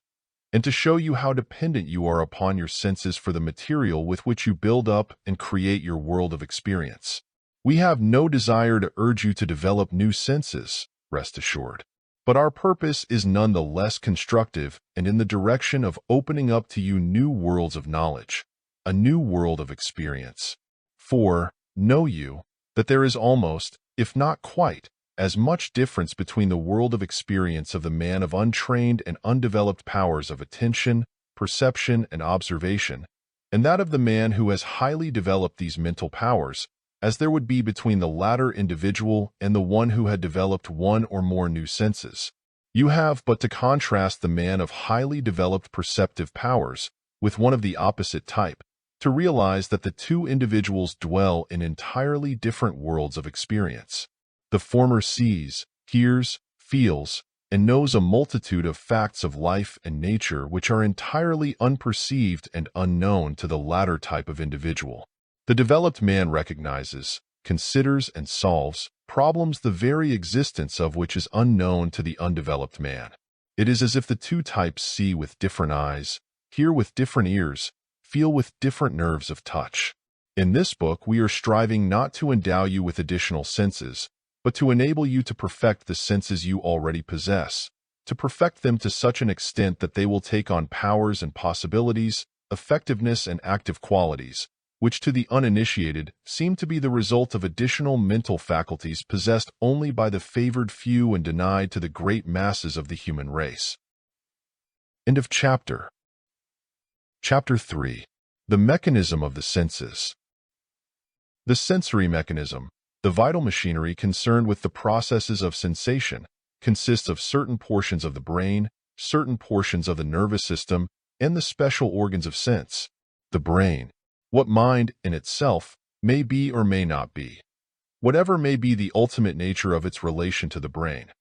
and to show you how dependent you are upon your senses for the material with which you build up and create your world of experience. We have no desire to urge you to develop new senses, rest assured. But our purpose is none the less constructive and in the direction of opening up to you new worlds of knowledge, a new world of experience. For, know you, that there is almost, if not quite, as much difference between the world of experience of the man of untrained and undeveloped powers of attention, perception, and observation, and that of the man who has highly developed these mental powers, as there would be between the latter individual and the one who had developed one or more new senses. You have but to contrast the man of highly developed perceptive powers with one of the opposite type, to realize that the two individuals dwell in entirely different worlds of experience. The former sees, hears, feels, and knows a multitude of facts of life and nature which are entirely unperceived and unknown to the latter type of individual. The developed man recognizes, considers, and solves problems the very existence of which is unknown to the undeveloped man. It is as if the two types see with different eyes, hear with different ears, feel with different nerves of touch. In this book, we are striving not to endow you with additional senses, but to enable you to perfect the senses you already possess, to perfect them to such an extent that they will take on powers and possibilities, effectiveness and active qualities, which to the uninitiated seem to be the result of additional mental faculties possessed only by the favored few and denied to the great masses of the human race. End of chapter. Chapter 3. The Mechanism of the Senses. The sensory mechanism, the vital machinery concerned with the processes of sensation, consists of certain portions of the brain, certain portions of the nervous system, and the special organs of sense. The brain, what mind in itself may be or may not be. Whatever may be the ultimate nature of its relation to the brain,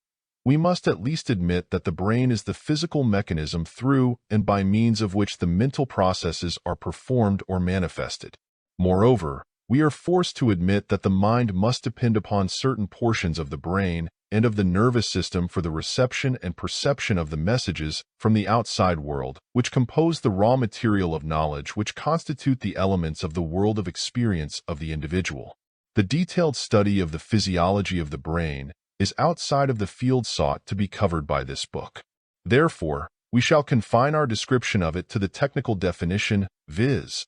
we must at least admit that the brain is the physical mechanism through and by means of which the mental processes are performed or manifested. Moreover, we are forced to admit that the mind must depend upon certain portions of the brain and of the nervous system for the reception and perception of the messages from the outside world, which compose the raw material of knowledge which constitute the elements of the world of experience of the individual. The detailed study of the physiology of the brain is outside of the field sought to be covered by this book. Therefore, we shall confine our description of it to the technical definition, viz.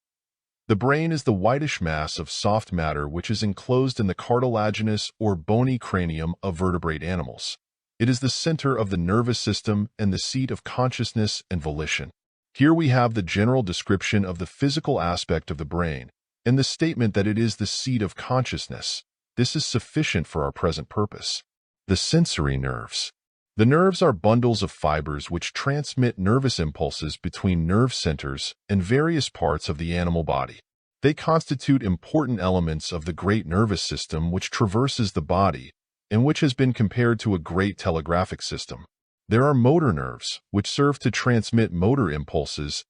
The brain is the whitish mass of soft matter which is enclosed in the cartilaginous or bony cranium of vertebrate animals. It is the center of the nervous system and the seat of consciousness and volition. Here we have the general description of the physical aspect of the brain and the statement that it is the seat of consciousness. This is sufficient for our present purpose. The sensory nerves. The nerves are bundles of fibers which transmit nervous impulses between nerve centers and various parts of the animal body. They constitute important elements of the great nervous system which traverses the body and which has been compared to a great telegraphic system. There are motor nerves, which serve to transmit motor impulses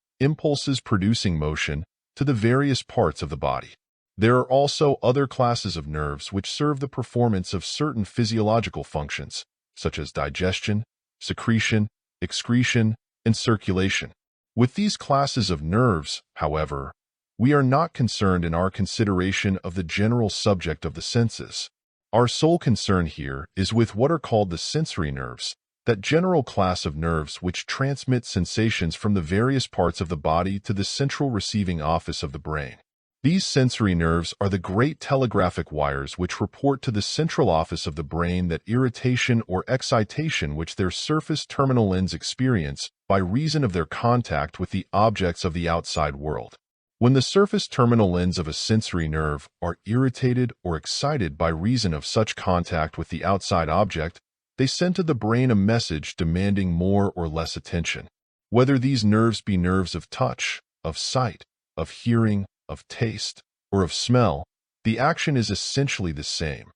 producing motion, to the various parts of the body. There are also other classes of nerves which serve the performance of certain physiological functions, such as digestion, secretion, excretion, and circulation. With these classes of nerves, however, we are not concerned in our consideration of the general subject of the senses. Our sole concern here is with what are called the sensory nerves, that general class of nerves which transmit sensations from the various parts of the body to the central receiving office of the brain. These sensory nerves are the great telegraphic wires which report to the central office of the brain that irritation or excitation which their surface terminal ends experience by reason of their contact with the objects of the outside world. When the surface terminal ends of a sensory nerve are irritated or excited by reason of such contact with the outside object, they send to the brain a message demanding more or less attention. Whether these nerves be nerves of touch, of sight, of hearing, of taste, or of smell, the action is essentially the same.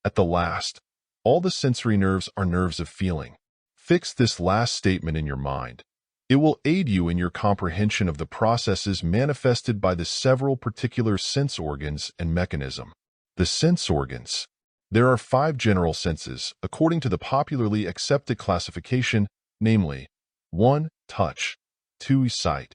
At the last, all the sensory nerves are nerves of feeling. Fix this last statement in your mind. It will aid you in your comprehension of the processes manifested by the several particular sense organs and mechanism. The sense organs. There are 5 general senses, according to the popularly accepted classification, namely 1. Touch, 2. Sight,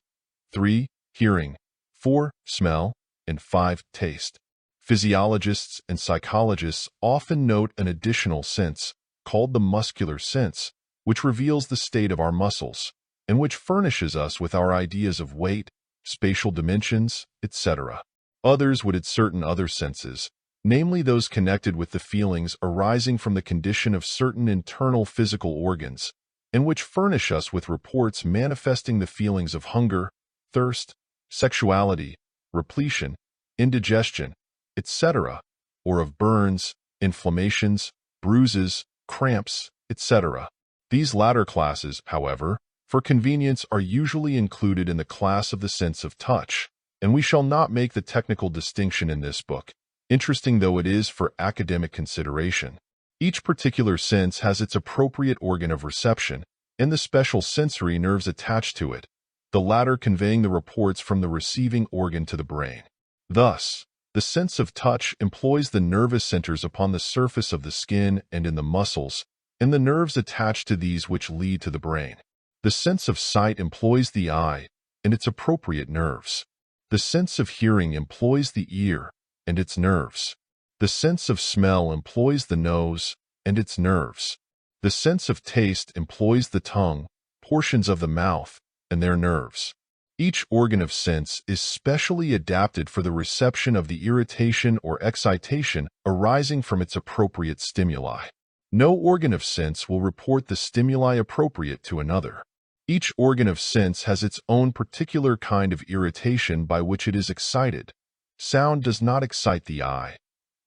3. Hearing, 4. Smell, and 5. Taste. Physiologists and psychologists often note an additional sense, called the muscular sense, which reveals the state of our muscles, and which furnishes us with our ideas of weight, spatial dimensions, etc. Others would add certain other senses, namely those connected with the feelings arising from the condition of certain internal physical organs, and which furnish us with reports manifesting the feelings of hunger, thirst, sexuality, repletion, indigestion, etc., or of burns, inflammations, bruises, cramps, etc. These latter classes, however, for convenience are usually included in the class of the sense of touch, and we shall not make the technical distinction in this book, interesting though it is for academic consideration. Each particular sense has its appropriate organ of reception and the special sensory nerves attached to it, the latter conveying the reports from the receiving organ to the brain. Thus, the sense of touch employs the nervous centers upon the surface of the skin and in the muscles, and the nerves attached to these which lead to the brain. The sense of sight employs the eye and its appropriate nerves. The sense of hearing employs the ear and its nerves. The sense of smell employs the nose and its nerves. The sense of taste employs the tongue, portions of the mouth, and their nerves. Each organ of sense is specially adapted for the reception of the irritation or excitation arising from its appropriate stimuli. No organ of sense will report the stimuli appropriate to another. Each organ of sense has its own particular kind of irritation by which it is excited. Sound does not excite the eye,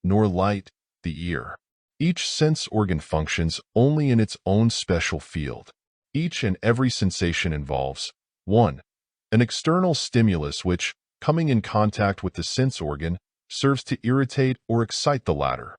nor light the ear. Each sense organ functions only in its own special field. Each and every sensation involves 1. An external stimulus which, coming in contact with the sense organ, serves to irritate or excite the latter.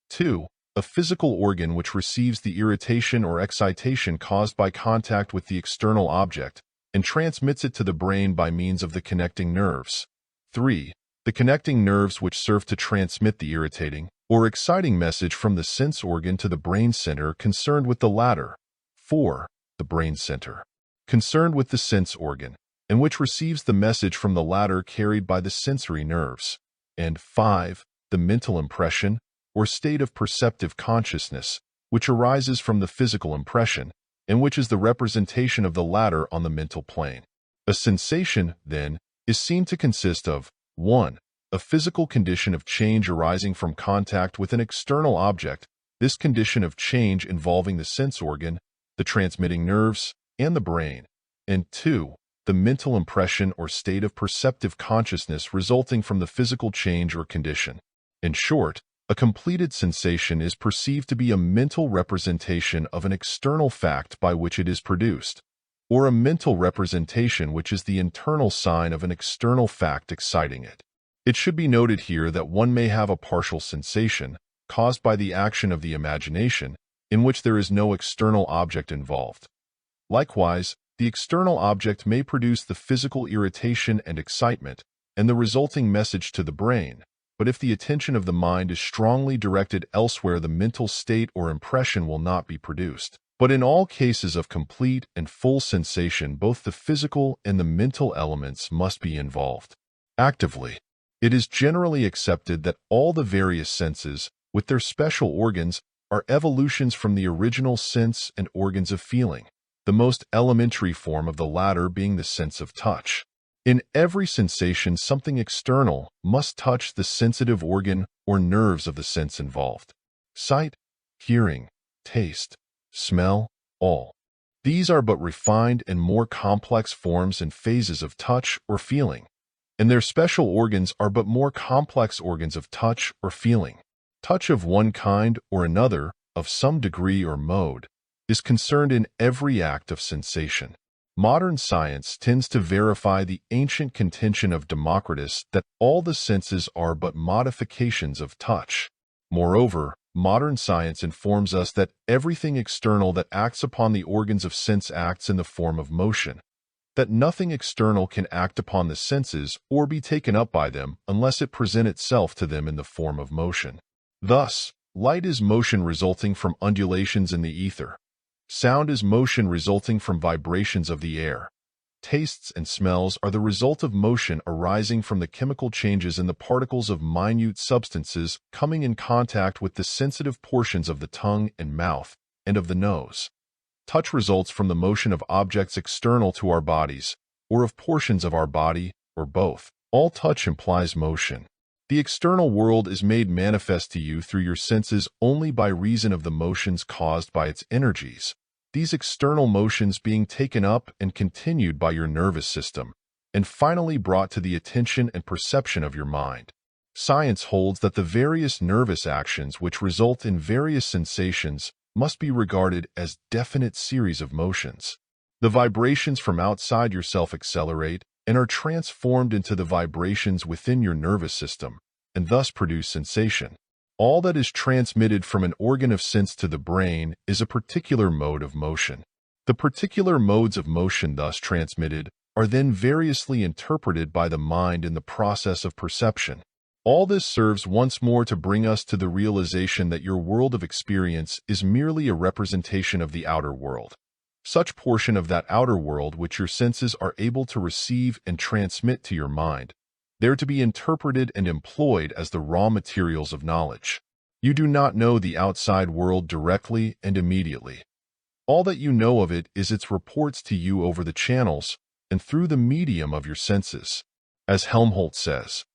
2. A physical organ which receives the irritation or excitation caused by contact with the external object and transmits it to the brain by means of the connecting nerves. 3. The connecting nerves which serve to transmit the irritating or exciting message from the sense organ to the brain center concerned with the latter. 4. The brain center, concerned with the sense organ, and which receives the message from the latter carried by the sensory nerves. And 5. The mental impression, or state of perceptive consciousness, which arises from the physical impression, and which is the representation of the latter on the mental plane. A sensation, then, is seen to consist of 1. A physical condition of change arising from contact with an external object, this condition of change involving the sense organ, the transmitting nerves, and the brain, and 2. The mental impression or state of perceptive consciousness resulting from the physical change or condition. In short, a completed sensation is perceived to be a mental representation of an external fact by which it is produced, or a mental representation which is the internal sign of an external fact exciting it. It should be noted here that one may have a partial sensation, caused by the action of the imagination, in which there is no external object involved. Likewise, the external object may produce the physical irritation and excitement, and the resulting message to the brain, but if the attention of the mind is strongly directed elsewhere, the mental state or impression will not be produced. But in all cases of complete and full sensation, both the physical and the mental elements must be involved. Actively, it is generally accepted that all the various senses, with their special organs, are evolutions from the original sense and organs of feeling, the most elementary form of the latter being the sense of touch. In every sensation, something external must touch the sensitive organ or nerves of the sense involved. Sight, hearing, taste, smell, all. These are but refined and more complex forms and phases of touch or feeling, and their special organs are but more complex organs of touch or feeling. Touch of one kind or another, of some degree or mode, is concerned in every act of sensation. Modern science tends to verify the ancient contention of Democritus that all the senses are but modifications of touch. Moreover, modern science informs us that everything external that acts upon the organs of sense acts in the form of motion, that nothing external can act upon the senses or be taken up by them unless it present itself to them in the form of motion. Thus, light is motion resulting from undulations in the ether. Sound is motion resulting from vibrations of the air. Tastes and smells are the result of motion arising from the chemical changes in the particles of minute substances coming in contact with the sensitive portions of the tongue and mouth and of the nose. Touch results from the motion of objects external to our bodies, or of portions of our body, or both. All touch implies motion. The external world is made manifest to you through your senses only by reason of the motions caused by its energies, these external motions being taken up and continued by your nervous system, and finally brought to the attention and perception of your mind. Science holds that the various nervous actions which result in various sensations must be regarded as definite series of motions. The vibrations from outside yourself accelerate and are transformed into the vibrations within your nervous system, and thus produce sensation. All that is transmitted from an organ of sense to the brain is a particular mode of motion. The particular modes of motion thus transmitted are then variously interpreted by the mind in the process of perception. All this serves once more to bring us to the realization that your world of experience is merely a representation of the outer world. Such portion of that outer world which your senses are able to receive and transmit to your mind, they're to be interpreted and employed as the raw materials of knowledge. You do not know the outside world directly and immediately. All that you know of it is its reports to you over the channels and through the medium of your senses. As Helmholtz says,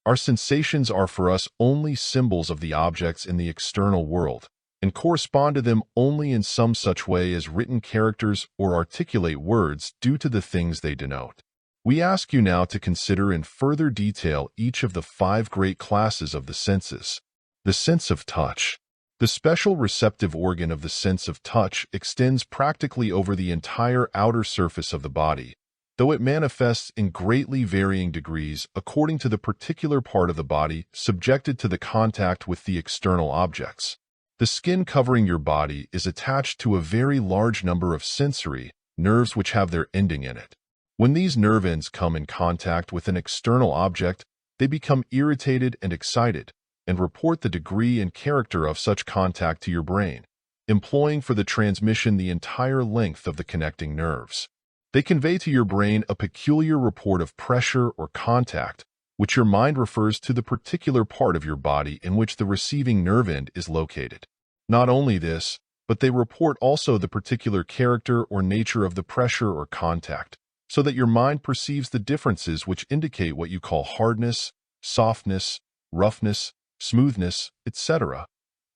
our sensations are for us only symbols of the objects in the external world, and correspond to them only in some such way as written characters or articulate words due to the things they denote. We ask you now to consider in further detail each of the 5 great classes of the senses. The sense of touch. The special receptive organ of the sense of touch extends practically over the entire outer surface of the body, though it manifests in greatly varying degrees according to the particular part of the body subjected to the contact with the external objects. The skin covering your body is attached to a very large number of sensory nerves which have their ending in it. When these nerve ends come in contact with an external object, they become irritated and excited, and report the degree and character of such contact to your brain, employing for the transmission the entire length of the connecting nerves. They convey to your brain a peculiar report of pressure or contact, which your mind refers to the particular part of your body in which the receiving nerve end is located. Not only this, but they report also the particular character or nature of the pressure or contact, so that your mind perceives the differences which indicate what you call hardness, softness, roughness, smoothness, etc.,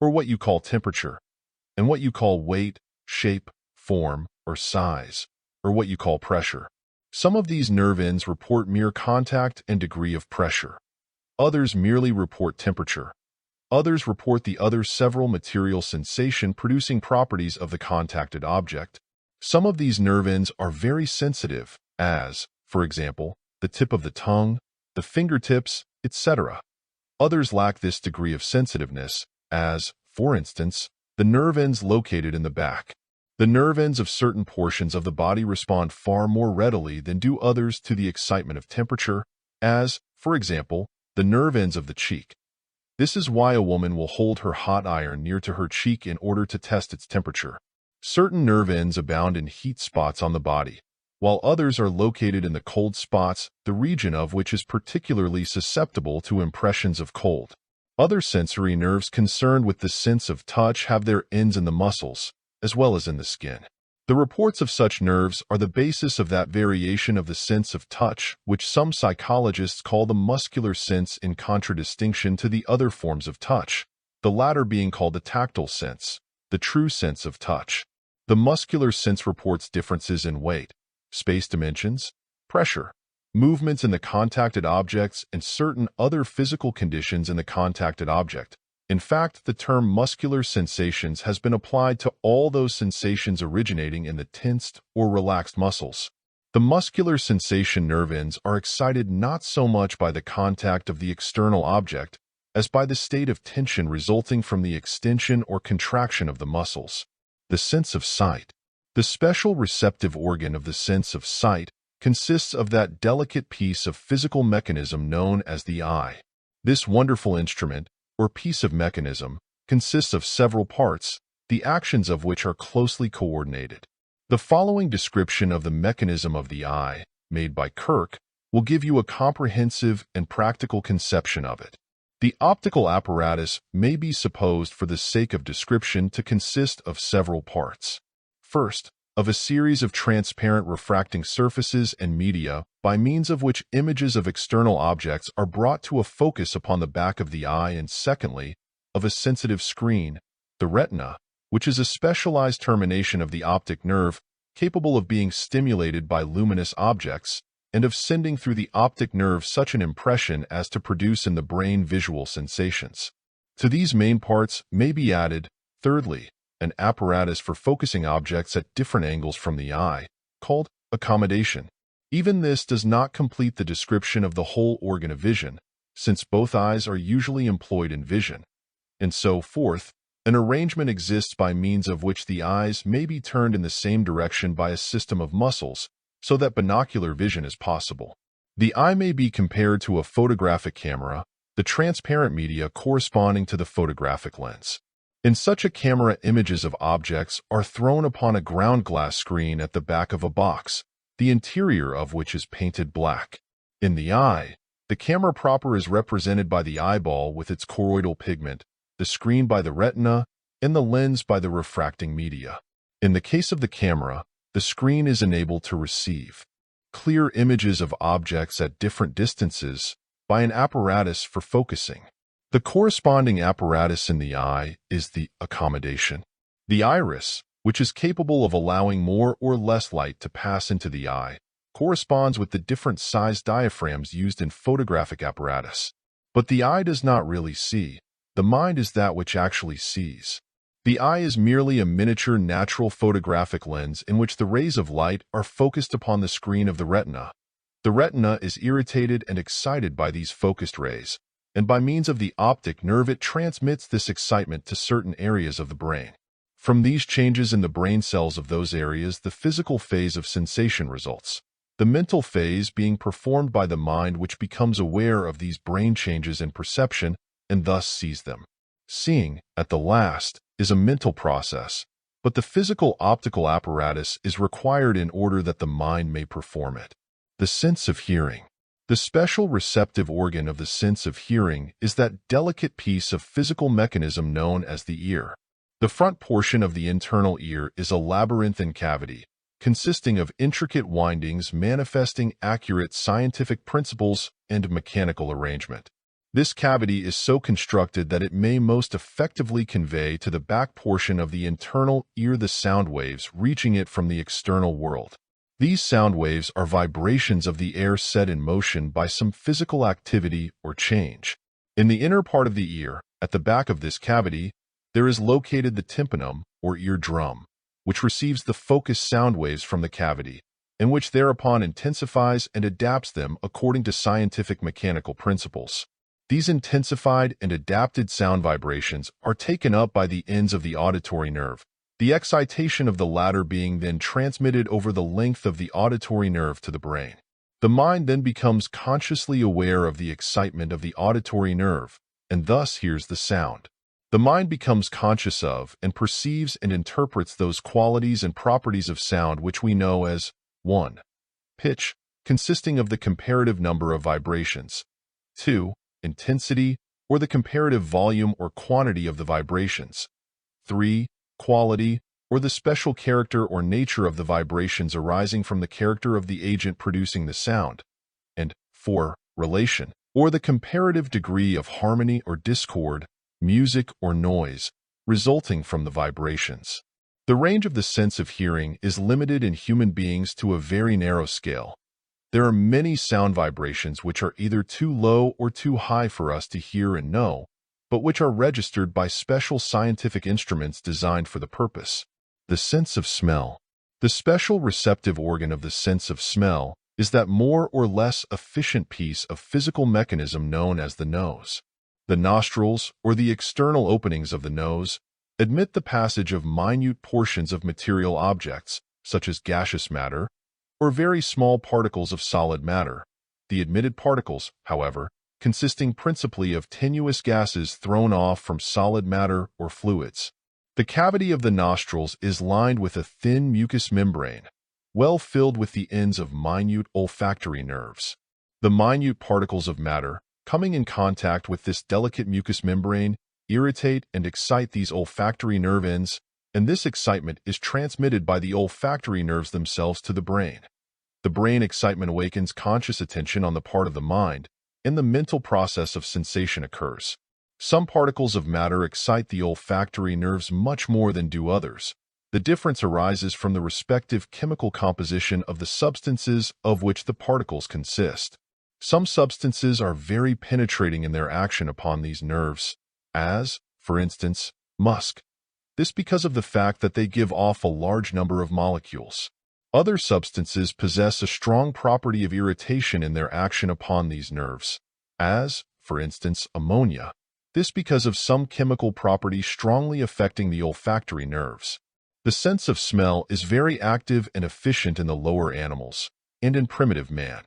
or what you call temperature, and what you call weight, shape, form, or size, or what you call pressure. Some of these nerve ends report mere contact and degree of pressure. Others merely report temperature. Others report the other several material sensation-producing properties of the contacted object. Some of these nerve ends are very sensitive, as, for example, the tip of the tongue, the fingertips, etc. Others lack this degree of sensitiveness, as, for instance, the nerve ends located in the back. The nerve ends of certain portions of the body respond far more readily than do others to the excitement of temperature, as, for example, the nerve ends of the cheek. This is why a woman will hold her hot iron near to her cheek in order to test its temperature. Certain nerve ends abound in heat spots on the body, while others are located in the cold spots, the region of which is particularly susceptible to impressions of cold. Other sensory nerves concerned with the sense of touch have their ends in the muscles, as well as in the skin. The reports of such nerves are the basis of that variation of the sense of touch which some psychologists call the muscular sense in contradistinction to the other forms of touch, the latter being called the tactile sense, the true sense of touch. The muscular sense reports differences in weight, space dimensions, pressure, movements in the contacted objects, and certain other physical conditions in the contacted object. In fact, the term muscular sensations has been applied to all those sensations originating in the tensed or relaxed muscles. The muscular sensation nerve ends are excited not so much by the contact of the external object as by the state of tension resulting from the extension or contraction of the muscles. The sense of sight. The special receptive organ of the sense of sight consists of that delicate piece of physical mechanism known as the eye. This wonderful instrument, or piece of mechanism, consists of several parts, the actions of which are closely coordinated. The following description of the mechanism of the eye, made by Kirk, will give you a comprehensive and practical conception of it. The optical apparatus may be supposed for the sake of description to consist of several parts. First, of a series of transparent refracting surfaces and media by means of which images of external objects are brought to a focus upon the back of the eye, and secondly, of a sensitive screen, the retina, which is a specialized termination of the optic nerve capable of being stimulated by luminous objects and of sending through the optic nerve such an impression as to produce in the brain visual sensations. To these main parts may be added, thirdly, an apparatus for focusing objects at different angles from the eye, called accommodation. Even this does not complete the description of the whole organ of vision, since both eyes are usually employed in vision. And so forth, an arrangement exists by means of which the eyes may be turned in the same direction by a system of muscles, so that binocular vision is possible. The eye may be compared to a photographic camera, the transparent media corresponding to the photographic lens. In such a camera, images of objects are thrown upon a ground glass screen at the back of a box, the interior of which is painted black. In the eye, the camera proper is represented by the eyeball with its choroidal pigment, the screen by the retina, and the lens by the refracting media. In the case of the camera, the screen is enabled to receive clear images of objects at different distances by an apparatus for focusing. The corresponding apparatus in the eye is the accommodation. The iris, which is capable of allowing more or less light to pass into the eye, corresponds with the different sized diaphragms used in photographic apparatus. But the eye does not really see. The mind is that which actually sees. The eye is merely a miniature natural photographic lens in which the rays of light are focused upon the screen of the retina. The retina is irritated and excited by these focused rays, and by means of the optic nerve it transmits this excitement to certain areas of the brain. From these changes in the brain cells of those areas, the physical phase of sensation results, the mental phase being performed by the mind, which becomes aware of these brain changes in perception and thus sees them. Seeing, at the last, is a mental process, but the physical optical apparatus is required in order that the mind may perform it. The sense of hearing. The special receptive organ of the sense of hearing is that delicate piece of physical mechanism known as the ear. The front portion of the internal ear is a labyrinthine cavity, consisting of intricate windings manifesting accurate scientific principles and mechanical arrangement. This cavity is so constructed that it may most effectively convey to the back portion of the internal ear the sound waves reaching it from the external world. These sound waves are vibrations of the air set in motion by some physical activity or change. In the inner part of the ear, at the back of this cavity, there is located the tympanum, or eardrum, which receives the focused sound waves from the cavity, and which thereupon intensifies and adapts them according to scientific mechanical principles. These intensified and adapted sound vibrations are taken up by the ends of the auditory nerve, the excitation of the latter being then transmitted over the length of the auditory nerve to the brain. The mind then becomes consciously aware of the excitement of the auditory nerve, and thus hears the sound. The mind becomes conscious of and perceives and interprets those qualities and properties of sound which we know as 1. Pitch, consisting of the comparative number of vibrations. 2. Intensity, or the comparative volume or quantity of the vibrations. 3. Quality, or the special character or nature of the vibrations arising from the character of the agent producing the sound. And 4. Relation, or the comparative degree of harmony or discord, music or noise, resulting from the vibrations. The range of the sense of hearing is limited in human beings to a very narrow scale. There are many sound vibrations which are either too low or too high for us to hear and know, but which are registered by special scientific instruments designed for the purpose. The sense of smell. The special receptive organ of the sense of smell is that more or less efficient piece of physical mechanism known as the nose. The nostrils, or the external openings of the nose, admit the passage of minute portions of material objects, such as gaseous matter, or very small particles of solid matter. The admitted particles, however, consisting principally of tenuous gases thrown off from solid matter or fluids. The cavity of the nostrils is lined with a thin mucous membrane, well filled with the ends of minute olfactory nerves. The minute particles of matter, coming in contact with this delicate mucous membrane, irritate and excite these olfactory nerve ends, and this excitement is transmitted by the olfactory nerves themselves to the brain. The brain excitement awakens conscious attention on the part of the mind, and the mental process of sensation occurs. Some particles of matter excite the olfactory nerves much more than do others. The difference arises from the respective chemical composition of the substances of which the particles consist. Some substances are very penetrating in their action upon these nerves, as, for instance, musk. This because of the fact that they give off a large number of molecules. Other substances possess a strong property of irritation in their action upon these nerves, as, for instance, ammonia. This because of some chemical property strongly affecting the olfactory nerves. The sense of smell is very active and efficient in the lower animals, and in primitive man.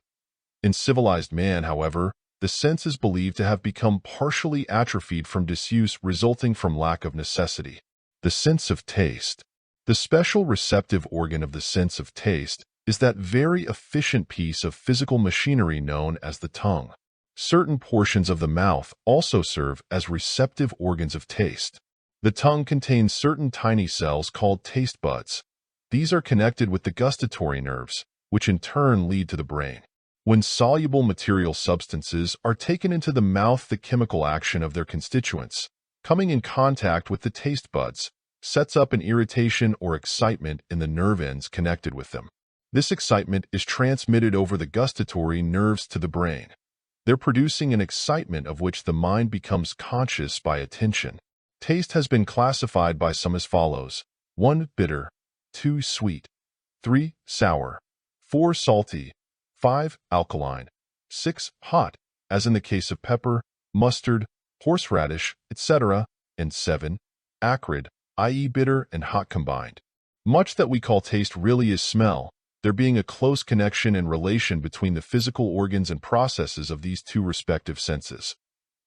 In civilized man, however, the sense is believed to have become partially atrophied from disuse resulting from lack of necessity. The sense of taste. The special receptive organ of the sense of taste is that very efficient piece of physical machinery known as the tongue. Certain portions of the mouth also serve as receptive organs of taste. The tongue contains certain tiny cells called taste buds. These are connected with the gustatory nerves, which in turn lead to the brain. When soluble material substances are taken into the mouth, the chemical action of their constituents, coming in contact with the taste buds, sets up an irritation or excitement in the nerve ends connected with them. This excitement is transmitted over the gustatory nerves to the brain. They're producing an excitement of which the mind becomes conscious by attention. Taste has been classified by some as follows: 1. Bitter, 2. Sweet, 3. Sour, 4. Salty, 5. Alkaline, 6. Hot, as in the case of pepper, mustard, horseradish, etc., and 7. Acrid, i.e. bitter and hot combined. Much that we call taste really is smell, there being a close connection and relation between the physical organs and processes of these two respective senses.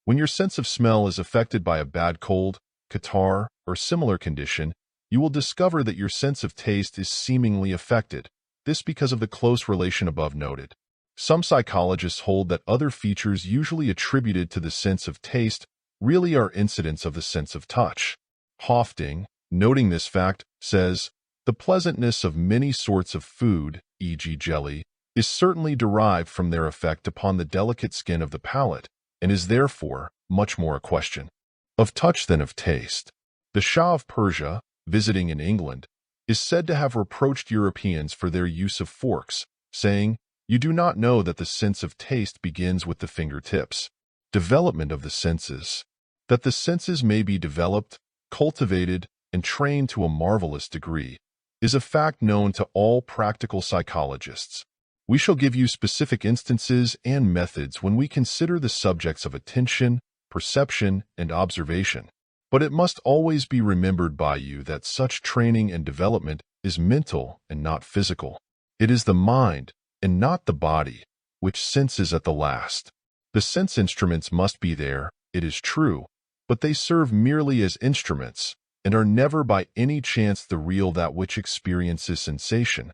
When your sense of smell is affected by a bad cold, catarrh, or similar condition, you will discover that your sense of taste is seemingly affected. This because of the close relation above noted. Some psychologists hold that other features usually attributed to the sense of taste really are incidents of the sense of touch. Hofting, noting this fact, says, "The pleasantness of many sorts of food, e.g. jelly, is certainly derived from their effect upon the delicate skin of the palate, and is therefore much more a question of touch than of taste." The Shah of Persia, visiting in England, is said to have reproached Europeans for their use of forks, saying, "You do not know that the sense of taste begins with the fingertips." Development of the senses. That the senses may be developed, cultivated, and trained to a marvelous degree is a fact known to all practical psychologists. We shall give you specific instances and methods when we consider the subjects of attention, perception, and observation. But it must always be remembered by you that such training and development is mental and not physical. It is the mind, and not the body, which senses at the last. The sense instruments must be there, it is true, but they serve merely as instruments, and are never by any chance the real that which experiences sensation,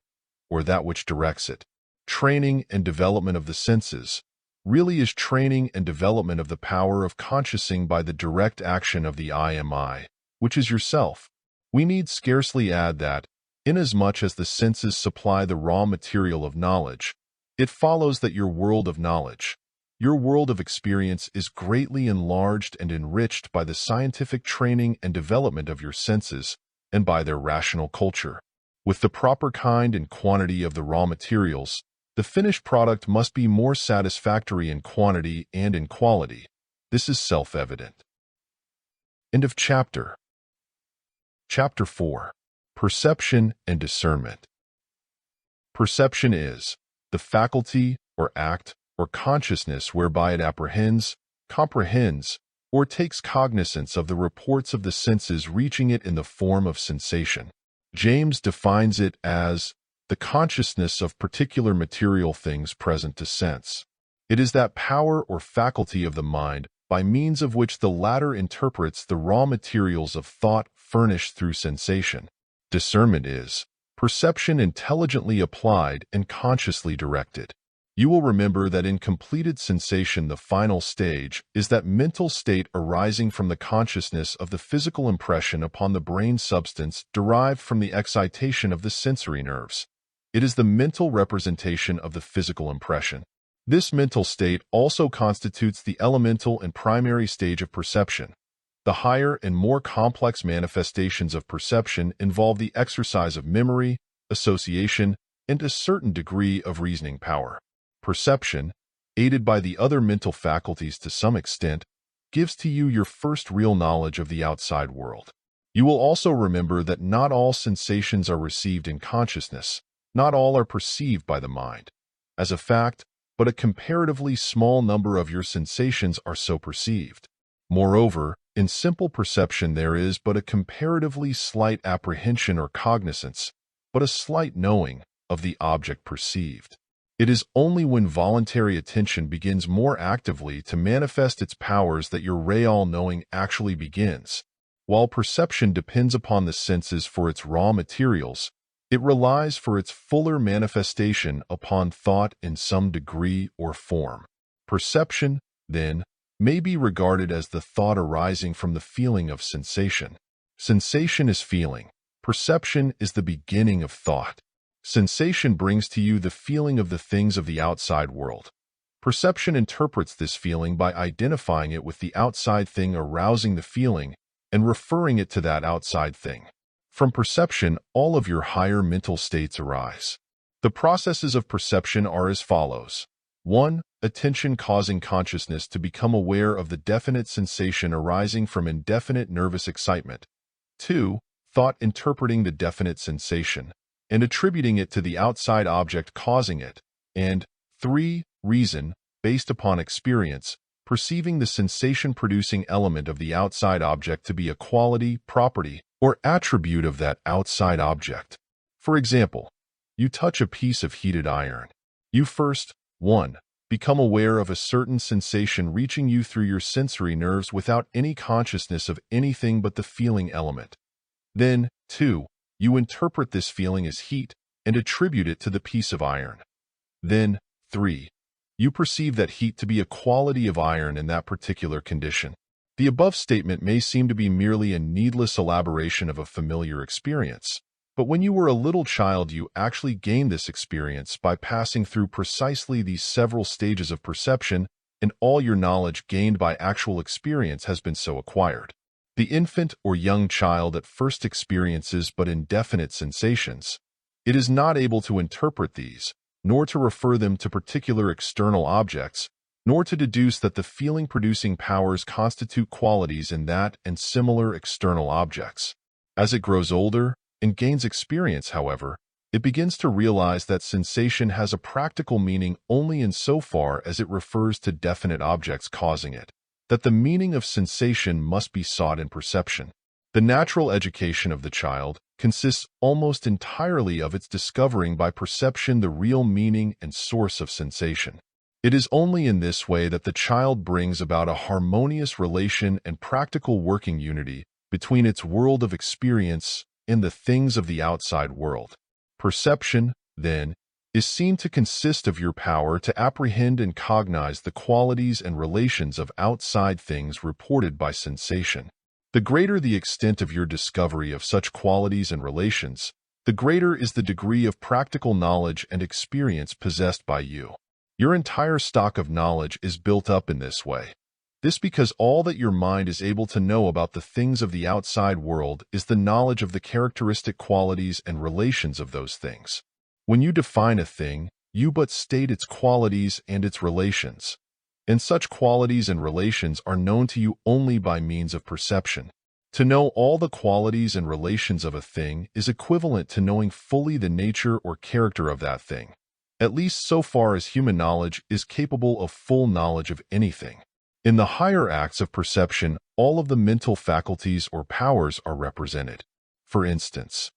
or that which directs it. Training and development of the senses really is training and development of the power of consciousing by the direct action of the I am I, which is yourself. We need scarcely add that, inasmuch as the senses supply the raw material of knowledge, it follows that your world of knowledge, your world of experience, is greatly enlarged and enriched by the scientific training and development of your senses and by their rational culture. With the proper kind and quantity of the raw materials, the finished product must be more satisfactory in quantity and in quality. This is self-evident. End of chapter. Chapter 4. Perception and Discernment. Perception is the faculty or act or consciousness whereby it apprehends, comprehends, or takes cognizance of the reports of the senses reaching it in the form of sensation. James defines it as the consciousness of particular material things present to sense. It is that power or faculty of the mind by means of which the latter interprets the raw materials of thought furnished through sensation. Discernment is perception intelligently applied and consciously directed. You will remember that in completed sensation the final stage is that mental state arising from the consciousness of the physical impression upon the brain substance derived from the excitation of the sensory nerves. It is the mental representation of the physical impression. This mental state also constitutes the elemental and primary stage of perception. The higher and more complex manifestations of perception involve the exercise of memory, association, and a certain degree of reasoning power. Perception, aided by the other mental faculties to some extent, gives to you your first real knowledge of the outside world. You will also remember that not all sensations are received in consciousness. Not all are perceived by the mind. As a fact, but a comparatively small number of your sensations are so perceived. Moreover, in simple perception there is but a comparatively slight apprehension or cognizance, but a slight knowing of the object perceived. It is only when voluntary attention begins more actively to manifest its powers that your real knowing actually begins. While perception depends upon the senses for its raw materials, it relies for its fuller manifestation upon thought in some degree or form. Perception, then, may be regarded as the thought arising from the feeling of sensation. Sensation is feeling. Perception is the beginning of thought. Sensation brings to you the feeling of the things of the outside world. Perception interprets this feeling by identifying it with the outside thing arousing the feeling and referring it to that outside thing. From perception, all of your higher mental states arise. The processes of perception are as follows. 1. Attention causing consciousness to become aware of the definite sensation arising from indefinite nervous excitement. 2. Thought interpreting the definite sensation and attributing it to the outside object causing it. And 3. Reason, based upon experience, perceiving the sensation-producing element of the outside object to be a quality, property, or attribute of that outside object. For example, you touch a piece of heated iron. You first, 1. Become aware of a certain sensation reaching you through your sensory nerves without any consciousness of anything but the feeling element. Then, 2. You interpret this feeling as heat and attribute it to the piece of iron. Then, 3. You perceive that heat to be a quality of iron in that particular condition. The above statement may seem to be merely a needless elaboration of a familiar experience, but when you were a little child, you actually gained this experience by passing through precisely these several stages of perception, and all your knowledge gained by actual experience has been so acquired. The infant or young child at first experiences but indefinite sensations. It is not able to interpret these, nor to refer them to particular external objects, nor to deduce that the feeling-producing powers constitute qualities in that and similar external objects. As it grows older and gains experience, however, it begins to realize that sensation has a practical meaning only insofar as it refers to definite objects causing it, that the meaning of sensation must be sought in perception. The natural education of the child consists almost entirely of its discovering by perception the real meaning and source of sensation. It is only in this way that the child brings about a harmonious relation and practical working unity between its world of experience and the things of the outside world. Perception, then, is seen to consist of your power to apprehend and cognize the qualities and relations of outside things reported by sensation. The greater the extent of your discovery of such qualities and relations, the greater is the degree of practical knowledge and experience possessed by you. Your entire stock of knowledge is built up in this way. This because all that your mind is able to know about the things of the outside world is the knowledge of the characteristic qualities and relations of those things. When you define a thing, you but state its qualities and its relations, and such qualities and relations are known to you only by means of perception. To know all the qualities and relations of a thing is equivalent to knowing fully the nature or character of that thing, at least so far as human knowledge is capable of full knowledge of anything. In the higher acts of perception, all of the mental faculties or powers are represented. For instance,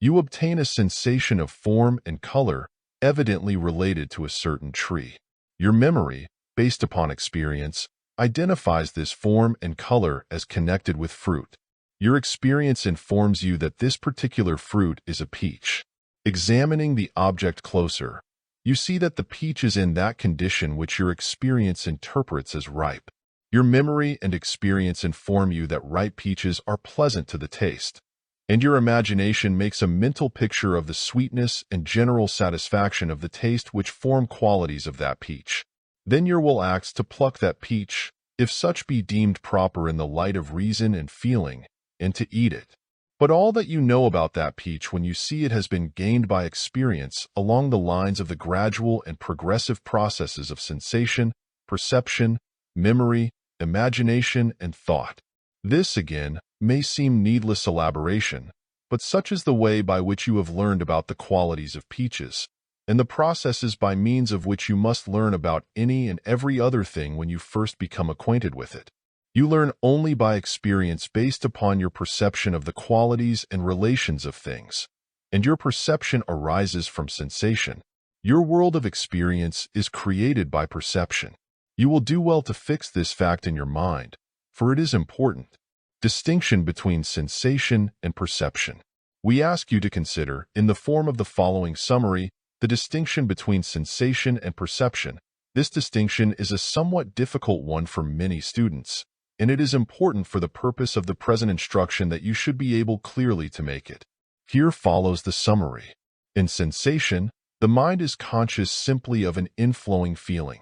you obtain a sensation of form and color evidently related to a certain tree. Your memory, based upon experience, identifies this form and color as connected with fruit. Your experience informs you that this particular fruit is a peach. Examining the object closer, you see that the peach is in that condition which your experience interprets as ripe. Your memory and experience inform you that ripe peaches are pleasant to the taste, and your imagination makes a mental picture of the sweetness and general satisfaction of the taste which form qualities of that peach. Then your will acts to pluck that peach, if such be deemed proper in the light of reason and feeling, and to eat it. But all that you know about that peach when you see it has been gained by experience along the lines of the gradual and progressive processes of sensation, perception, memory, imagination, and thought. This, again, may seem needless elaboration, but such is the way by which you have learned about the qualities of peaches, and the processes by means of which you must learn about any and every other thing when you first become acquainted with it. You learn only by experience based upon your perception of the qualities and relations of things, and your perception arises from sensation. Your world of experience is created by perception. You will do well to fix this fact in your mind, for it is important. Distinction between sensation and perception. We ask you to consider, in the form of the following summary, the distinction between sensation and perception. This distinction is a somewhat difficult one for many students, and it is important for the purpose of the present instruction that you should be able clearly to make it. Here follows the summary. In sensation, the mind is conscious simply of an inflowing feeling.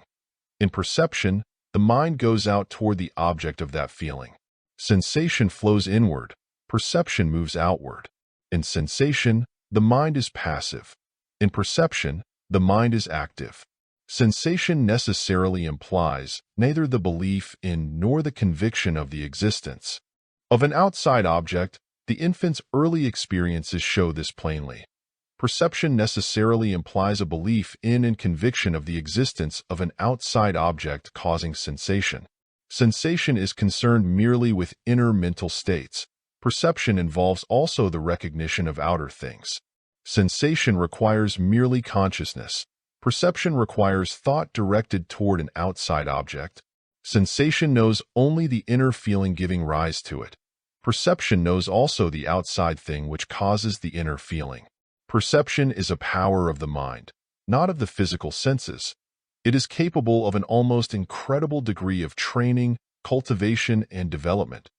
In perception, the mind goes out toward the object of that feeling. Sensation flows inward, perception moves outward. In sensation, the mind is passive. In perception, the mind is active. Sensation necessarily implies neither the belief in nor the conviction of the existence of an outside object. The infant's early experiences show this plainly. Perception necessarily implies a belief in and conviction of the existence of an outside object causing sensation. Sensation is concerned merely with inner mental states. Perception involves also the recognition of outer things. Sensation requires merely consciousness. Perception requires thought directed toward an outside object. Sensation knows only the inner feeling giving rise to it. Perception knows also the outside thing which causes the inner feeling. Perception is a power of the mind, not of the physical senses. It is capable of an almost incredible degree of training, cultivation, and development.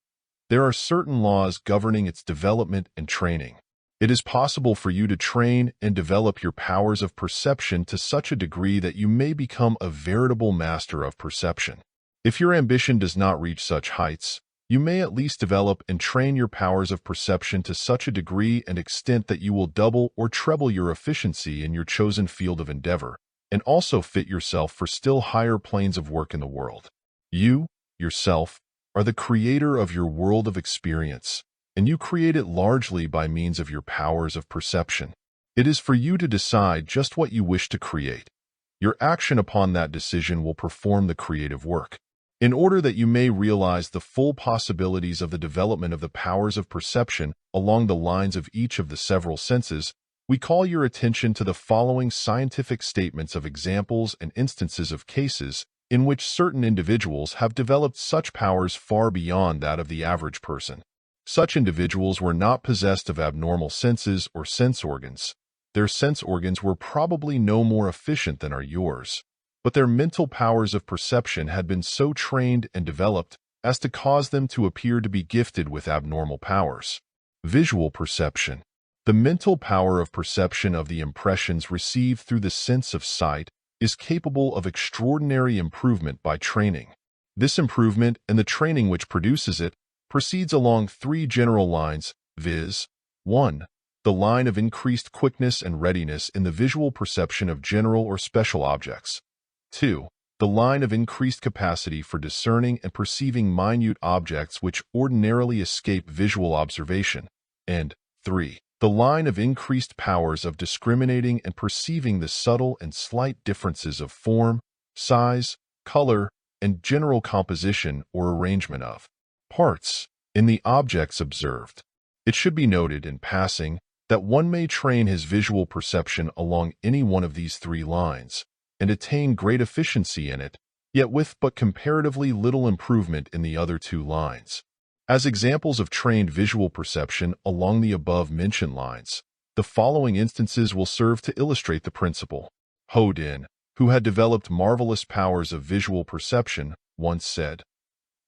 There are certain laws governing its development and training. It is possible for you to train and develop your powers of perception to such a degree that you may become a veritable master of perception. If your ambition does not reach such heights, you may at least develop and train your powers of perception to such a degree and extent that you will double or treble your efficiency in your chosen field of endeavor, and also fit yourself for still higher planes of work in the world. You, yourself, are the creator of your world of experience, and you create it largely by means of your powers of perception. It is for you to decide just what you wish to create. Your action upon that decision will perform the creative work. In order that you may realize the full possibilities of the development of the powers of perception along the lines of each of the several senses, we call your attention to the following scientific statements of examples and instances of cases in which certain individuals have developed such powers far beyond that of the average person. Such individuals were not possessed of abnormal senses or sense organs. Their sense organs were probably no more efficient than are yours, but their mental powers of perception had been so trained and developed as to cause them to appear to be gifted with abnormal powers. Visual perception. The mental power of perception of the impressions received through the sense of sight is capable of extraordinary improvement by training. This improvement and the training which produces it proceeds along three general lines, viz. 1. The line of increased quickness and readiness in the visual perception of general or special objects. 2. The line of increased capacity for discerning and perceiving minute objects which ordinarily escape visual observation. And 3. The line of increased powers of discriminating and perceiving the subtle and slight differences of form, size, color, and general composition or arrangement of parts in the objects observed. It should be noted in passing that one may train his visual perception along any one of these three lines and attain great efficiency in it, yet with but comparatively little improvement in the other two lines. As examples of trained visual perception along the above-mentioned lines, the following instances will serve to illustrate the principle. Ho Din, who had developed marvelous powers of visual perception, once said,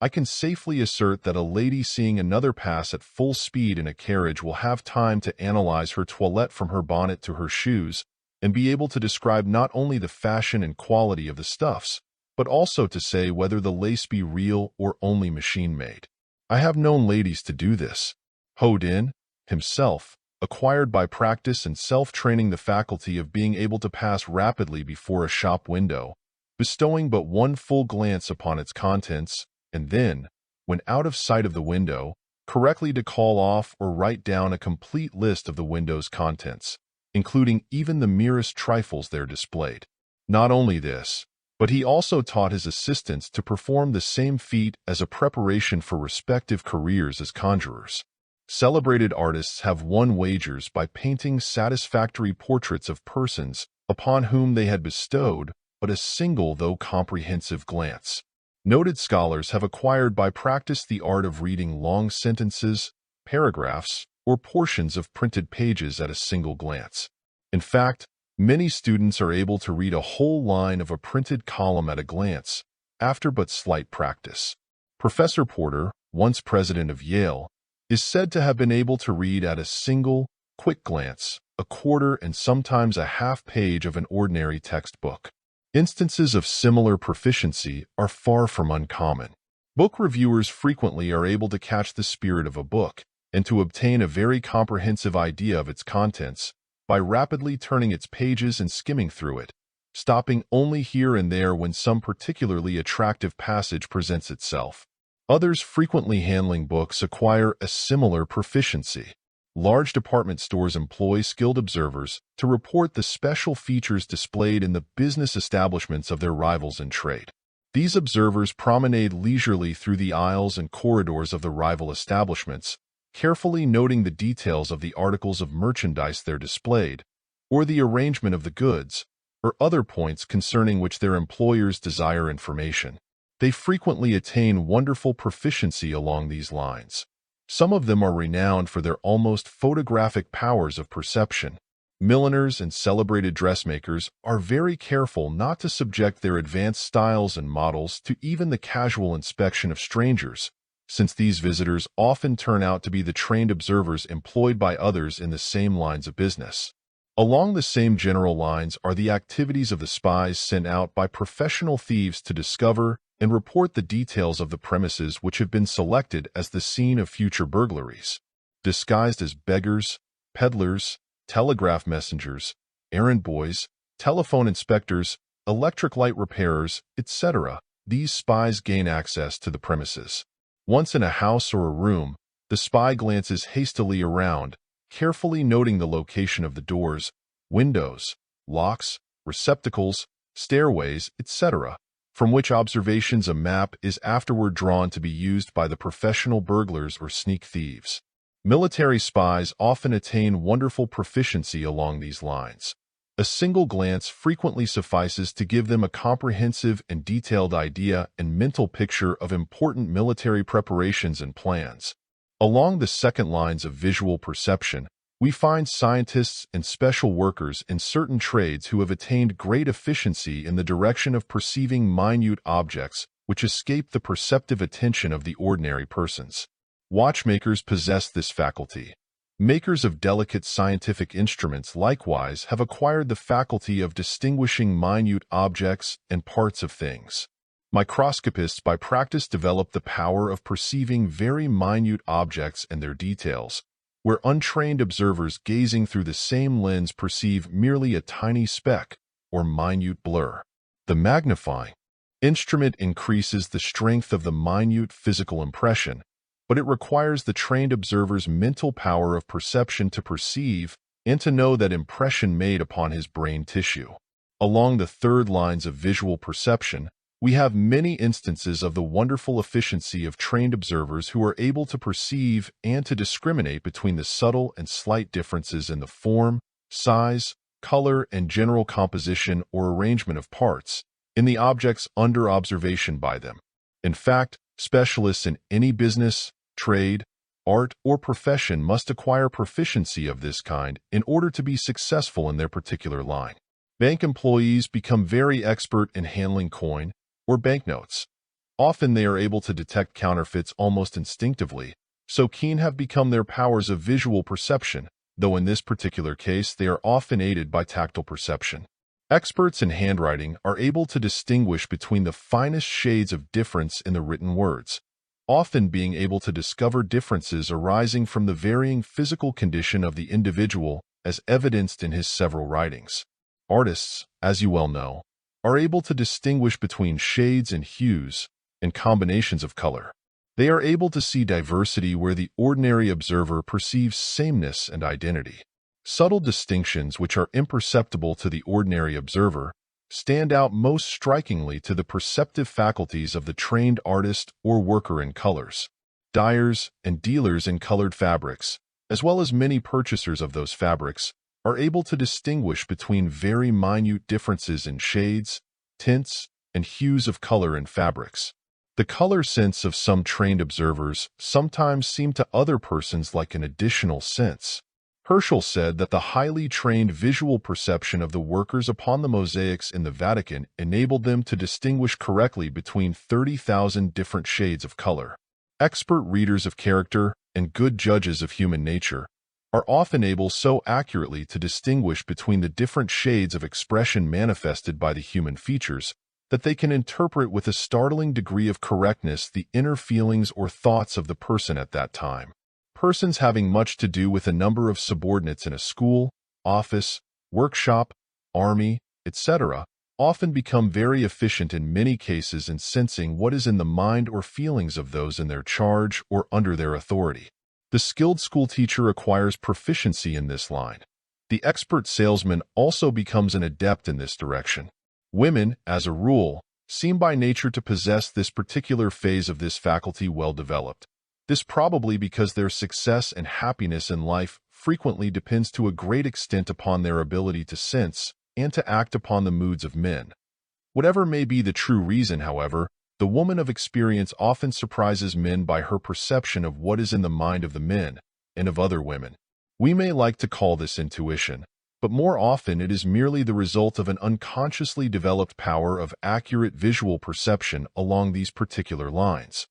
"I can safely assert that a lady seeing another pass at full speed in a carriage will have time to analyze her toilette from her bonnet to her shoes and be able to describe not only the fashion and quality of the stuffs, but also to say whether the lace be real or only machine-made. I have known ladies to do this." Ho Din, himself, acquired by practice and self-training the faculty of being able to pass rapidly before a shop window, bestowing but one full glance upon its contents, and then, when out of sight of the window, correctly to call off or write down a complete list of the window's contents, including even the merest trifles there displayed. Not only this, but he also taught his assistants to perform the same feat as a preparation for respective careers as conjurers. Celebrated artists have won wagers by painting satisfactory portraits of persons upon whom they had bestowed but a single though comprehensive glance. Noted scholars have acquired by practice the art of reading long sentences, paragraphs, or portions of printed pages at a single glance. In fact, many students are able to read a whole line of a printed column at a glance, after but slight practice. Professor Porter, once president of Yale, is said to have been able to read at a single, quick glance, a quarter and sometimes a half page of an ordinary textbook. Instances of similar proficiency are far from uncommon. Book reviewers frequently are able to catch the spirit of a book and to obtain a very comprehensive idea of its contents by rapidly turning its pages and skimming through it, stopping only here and there when some particularly attractive passage presents itself. Others frequently handling books acquire a similar proficiency. Large department stores employ skilled observers to report the special features displayed in the business establishments of their rivals in trade. These observers promenade leisurely through the aisles and corridors of the rival establishments, carefully noting the details of the articles of merchandise there displayed, or the arrangement of the goods, or other points concerning which their employers desire information. They frequently attain wonderful proficiency along these lines. Some of them are renowned for their almost photographic powers of perception. Milliners and celebrated dressmakers are very careful not to subject their advanced styles and models to even the casual inspection of strangers, since these visitors often turn out to be the trained observers employed by others in the same lines of business. Along the same general lines are the activities of the spies sent out by professional thieves to discover and report the details of the premises which have been selected as the scene of future burglaries. Disguised as beggars, peddlers, telegraph messengers, errand boys, telephone inspectors, electric light repairers, etc., these spies gain access to the premises. Once in a house or a room, the spy glances hastily around, carefully noting the location of the doors, windows, locks, receptacles, stairways, etc., from which observations a map is afterward drawn to be used by the professional burglars or sneak thieves. Military spies often attain wonderful proficiency along these lines. A single glance frequently suffices to give them a comprehensive and detailed idea and mental picture of important military preparations and plans. Along the second lines of visual perception, we find scientists and special workers in certain trades who have attained great efficiency in the direction of perceiving minute objects which escape the perceptive attention of the ordinary persons. Watchmakers possess this faculty. Makers of delicate scientific instruments likewise have acquired the faculty of distinguishing minute objects and parts of things. Microscopists by practice develop the power of perceiving very minute objects and their details, where untrained observers gazing through the same lens perceive merely a tiny speck or minute blur. The magnifying instrument increases the strength of the minute physical impression, but it requires the trained observer's mental power of perception to perceive and to know that impression made upon his brain tissue. Along the third lines of visual perception, we have many instances of the wonderful efficiency of trained observers who are able to perceive and to discriminate between the subtle and slight differences in the form, size, color, and general composition or arrangement of parts in the objects under observation by them. In fact, specialists in any business, trade, art, or profession must acquire proficiency of this kind in order to be successful in their particular line. Bank employees become very expert in handling coin or banknotes. Often they are able to detect counterfeits almost instinctively, so keen have become their powers of visual perception, though in this particular case they are often aided by tactile perception. Experts in handwriting are able to distinguish between the finest shades of difference in the written words, often being able to discover differences arising from the varying physical condition of the individual as evidenced in his several writings. Artists, as you well know, are able to distinguish between shades and hues and combinations of color. They are able to see diversity where the ordinary observer perceives sameness and identity. Subtle distinctions which are imperceptible to the ordinary observer stand out most strikingly to the perceptive faculties of the trained artist or worker in colors. Dyers and dealers in colored fabrics, as well as many purchasers of those fabrics, are able to distinguish between very minute differences in shades, tints, and hues of color in fabrics. The color sense of some trained observers sometimes seem to other persons like an additional sense. Herschel said that the highly trained visual perception of the workers upon the mosaics in the Vatican enabled them to distinguish correctly between 30,000 different shades of color. Expert readers of character and good judges of human nature are often able so accurately to distinguish between the different shades of expression manifested by the human features that they can interpret with a startling degree of correctness the inner feelings or thoughts of the person at that time. Persons having much to do with a number of subordinates in a school, office, workshop, army, etc., often become very efficient in many cases in sensing what is in the mind or feelings of those in their charge or under their authority. The skilled schoolteacher acquires proficiency in this line. The expert salesman also becomes an adept in this direction. Women, as a rule, seem by nature to possess this particular phase of this faculty well developed. This probably because their success and happiness in life frequently depends to a great extent upon their ability to sense and to act upon the moods of men. Whatever may be the true reason, however, the woman of experience often surprises men by her perception of what is in the mind of the men and of other women. We may like to call this intuition, but more often it is merely the result of an unconsciously developed power of accurate visual perception along these particular lines.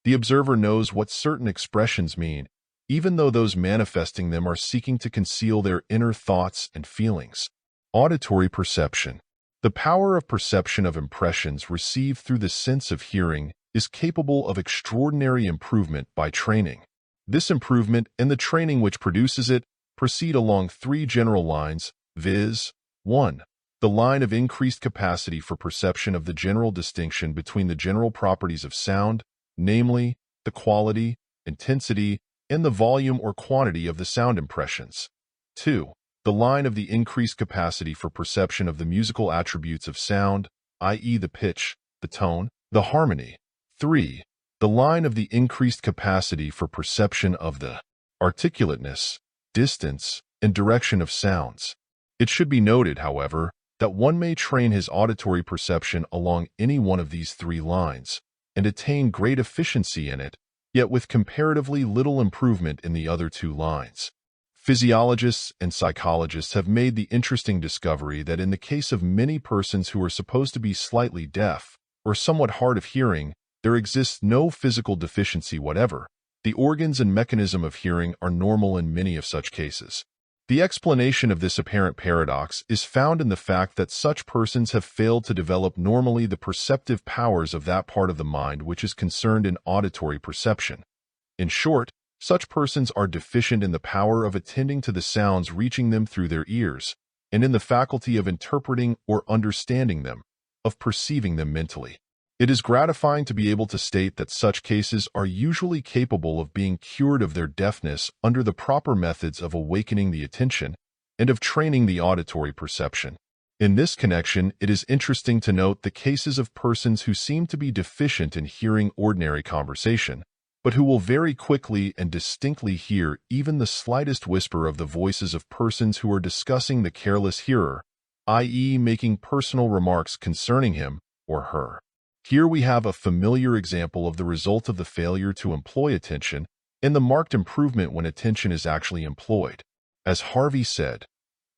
The observer knows what certain expressions mean, even though those manifesting them are seeking to conceal their inner thoughts and feelings. Auditory perception. The power of perception of impressions received through the sense of hearing is capable of extraordinary improvement by training. This improvement and the training which produces it proceed along three general lines, viz. 1. The line of increased capacity for perception of the general distinction between the general properties of sound, namely, the quality, intensity, and the volume or quantity of the sound impressions. 2. The line of the increased capacity for perception of the musical attributes of sound, i.e. the pitch, the tone, the harmony. 3. The line of the increased capacity for perception of the articulateness, distance, and direction of sounds. It should be noted, however, that one may train his auditory perception along any one of these three lines and attain great efficiency in it, yet with comparatively little improvement in the other two lines. Physiologists and psychologists have made the interesting discovery that in the case of many persons who are supposed to be slightly deaf or somewhat hard of hearing, there exists no physical deficiency whatever. The organs and mechanism of hearing are normal in many of such cases. The explanation of this apparent paradox is found in the fact that such persons have failed to develop normally the perceptive powers of that part of the mind which is concerned in auditory perception. In short, such persons are deficient in the power of attending to the sounds reaching them through their ears, and in the faculty of interpreting or understanding them, of perceiving them mentally. It is gratifying to be able to state that such cases are usually capable of being cured of their deafness under the proper methods of awakening the attention and of training the auditory perception. In this connection, it is interesting to note the cases of persons who seem to be deficient in hearing ordinary conversation, but who will very quickly and distinctly hear even the slightest whisper of the voices of persons who are discussing the careless hearer, i.e. making personal remarks concerning him or her. Here we have a familiar example of the result of the failure to employ attention and the marked improvement when attention is actually employed. As Harvey said,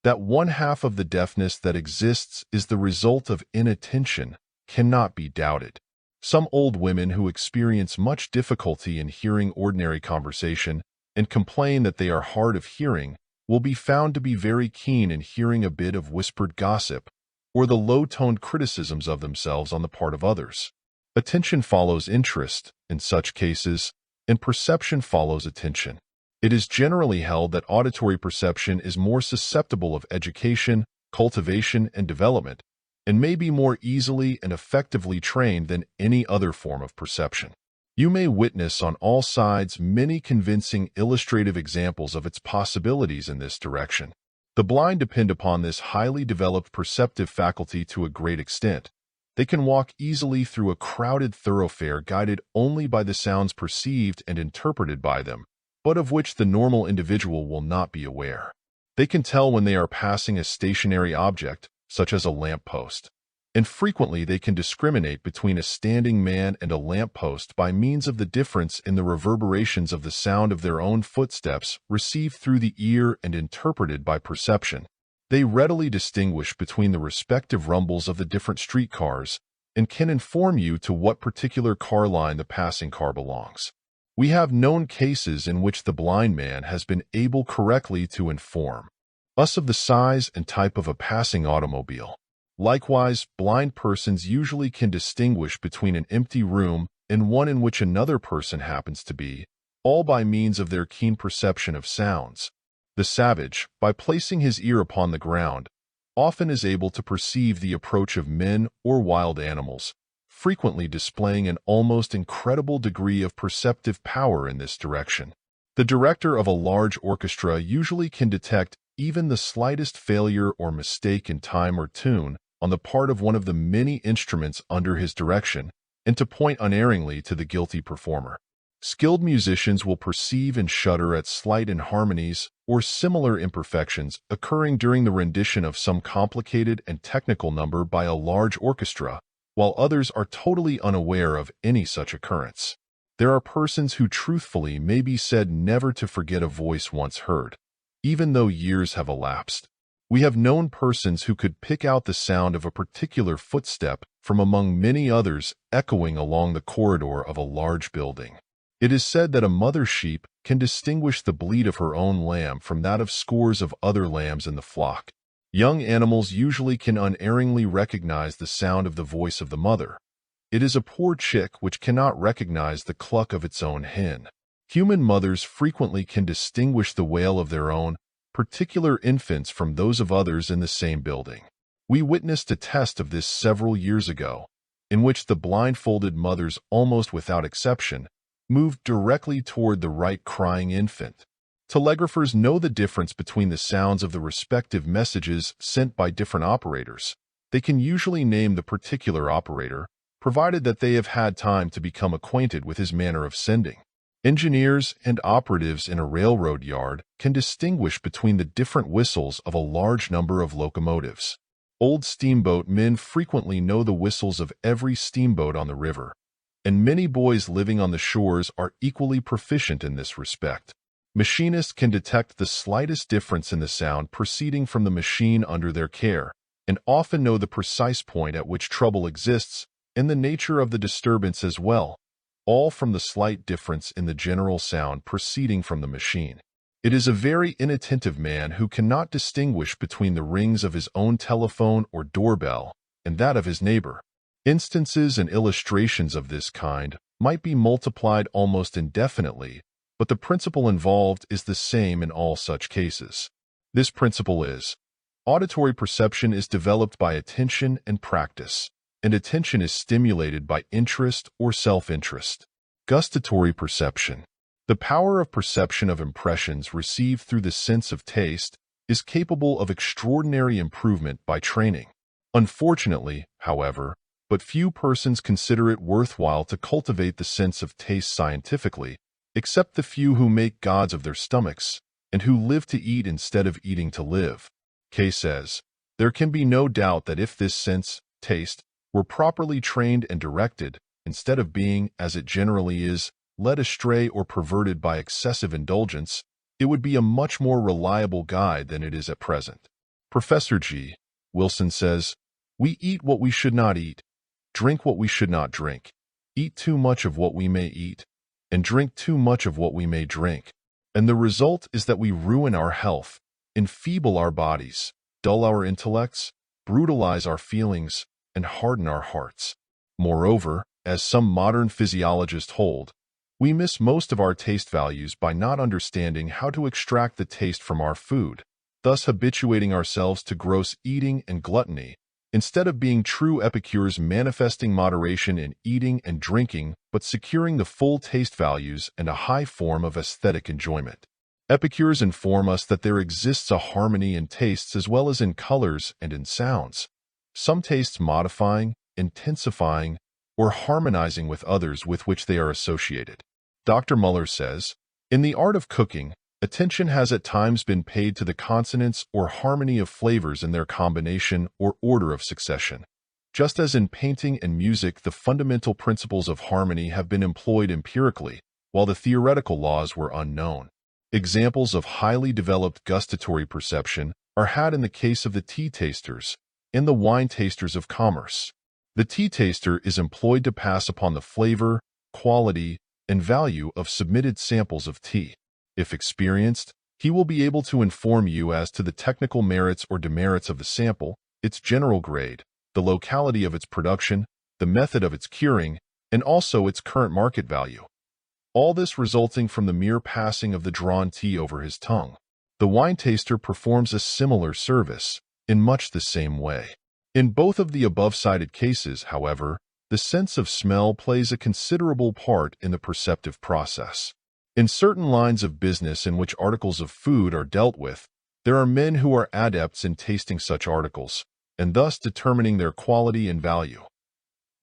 that one half of the deafness that exists is the result of inattention cannot be doubted. Some old women who experience much difficulty in hearing ordinary conversation and complain that they are hard of hearing will be found to be very keen in hearing a bit of whispered gossip or the low-toned criticisms of themselves on the part of others. Attention follows interest in such cases, and perception follows attention. It is generally held that auditory perception is more susceptible of education, cultivation, and development, and may be more easily and effectively trained than any other form of perception. You may witness on all sides many convincing illustrative examples of its possibilities in this direction. The blind depend upon this highly developed perceptive faculty to a great extent. They can walk easily through a crowded thoroughfare guided only by the sounds perceived and interpreted by them, but of which the normal individual will not be aware. They can tell when they are passing a stationary object, such as a lamppost, and frequently they can discriminate between a standing man and a lamppost by means of the difference in the reverberations of the sound of their own footsteps received through the ear and interpreted by perception. They readily distinguish between the respective rumbles of the different streetcars and can inform you to what particular car line the passing car belongs. We have known cases in which the blind man has been able correctly to inform us of the size and type of a passing automobile. Likewise, blind persons usually can distinguish between an empty room and one in which another person happens to be, all by means of their keen perception of sounds. The savage, by placing his ear upon the ground, often is able to perceive the approach of men or wild animals, frequently displaying an almost incredible degree of perceptive power in this direction. The director of a large orchestra usually can detect even the slightest failure or mistake in time or tune on the part of one of the many instruments under his direction, and to point unerringly to the guilty performer. Skilled musicians will perceive and shudder at slight inharmonies or similar imperfections occurring during the rendition of some complicated and technical number by a large orchestra, while others are totally unaware of any such occurrence. There are persons who truthfully may be said never to forget a voice once heard, even though years have elapsed. We have known persons who could pick out the sound of a particular footstep from among many others echoing along the corridor of a large building. It is said that a mother sheep can distinguish the bleat of her own lamb from that of scores of other lambs in the flock. Young animals usually can unerringly recognize the sound of the voice of the mother. It is a poor chick which cannot recognize the cluck of its own hen. Human mothers frequently can distinguish the wail of their own particular infants from those of others in the same building. We witnessed a test of this several years ago, in which the blindfolded mothers, almost without exception, moved directly toward the right crying infant. Telegraphers know the difference between the sounds of the respective messages sent by different operators. They can usually name the particular operator, provided that they have had time to become acquainted with his manner of sending. Engineers and operatives in a railroad yard can distinguish between the different whistles of a large number of locomotives. Old steamboat men frequently know the whistles of every steamboat on the river, and many boys living on the shores are equally proficient in this respect. Machinists can detect the slightest difference in the sound proceeding from the machine under their care, and often know the precise point at which trouble exists and the nature of the disturbance as well, all from the slight difference in the general sound proceeding from the machine. It is a very inattentive man who cannot distinguish between the rings of his own telephone or doorbell and that of his neighbor. Instances and illustrations of this kind might be multiplied almost indefinitely, but the principle involved is the same in all such cases. This principle is: auditory perception is developed by attention and practice, and attention is stimulated by interest or self-interest. Gustatory perception. The power of perception of impressions received through the sense of taste is capable of extraordinary improvement by training. Unfortunately, however, but few persons consider it worthwhile to cultivate the sense of taste scientifically, except the few who make gods of their stomachs, and who live to eat instead of eating to live. Kay says, there can be no doubt that if this sense, taste, were properly trained and directed, instead of being, as it generally is, led astray or perverted by excessive indulgence, it would be a much more reliable guide than it is at present. Professor G. Wilson says, we eat what we should not eat, drink what we should not drink, eat too much of what we may eat, and drink too much of what we may drink. And the result is that we ruin our health, enfeeble our bodies, dull our intellects, brutalize our feelings, and harden our hearts. Moreover, as some modern physiologists hold, we miss most of our taste values by not understanding how to extract the taste from our food, thus habituating ourselves to gross eating and gluttony, instead of being true epicures manifesting moderation in eating and drinking, but securing the full taste values and a high form of aesthetic enjoyment. Epicures inform us that there exists a harmony in tastes as well as in colors and in sounds, some tastes modifying, intensifying, or harmonizing with others with which they are associated. Dr. Muller says, in the art of cooking, attention has at times been paid to the consonance or harmony of flavors in their combination or order of succession. Just as in painting and music the fundamental principles of harmony have been employed empirically, while the theoretical laws were unknown. Examples of highly developed gustatory perception are had in the case of the tea tasters and the wine tasters of commerce. The tea taster is employed to pass upon the flavor, quality, and value of submitted samples of tea. If experienced, he will be able to inform you as to the technical merits or demerits of the sample, its general grade, the locality of its production, the method of its curing, and also its current market value. All this resulting from the mere passing of the drawn tea over his tongue. The wine taster performs a similar service, in much the same way. In both of the above-cited cases, however, the sense of smell plays a considerable part in the perceptive process. In certain lines of business in which articles of food are dealt with, there are men who are adepts in tasting such articles, and thus determining their quality and value.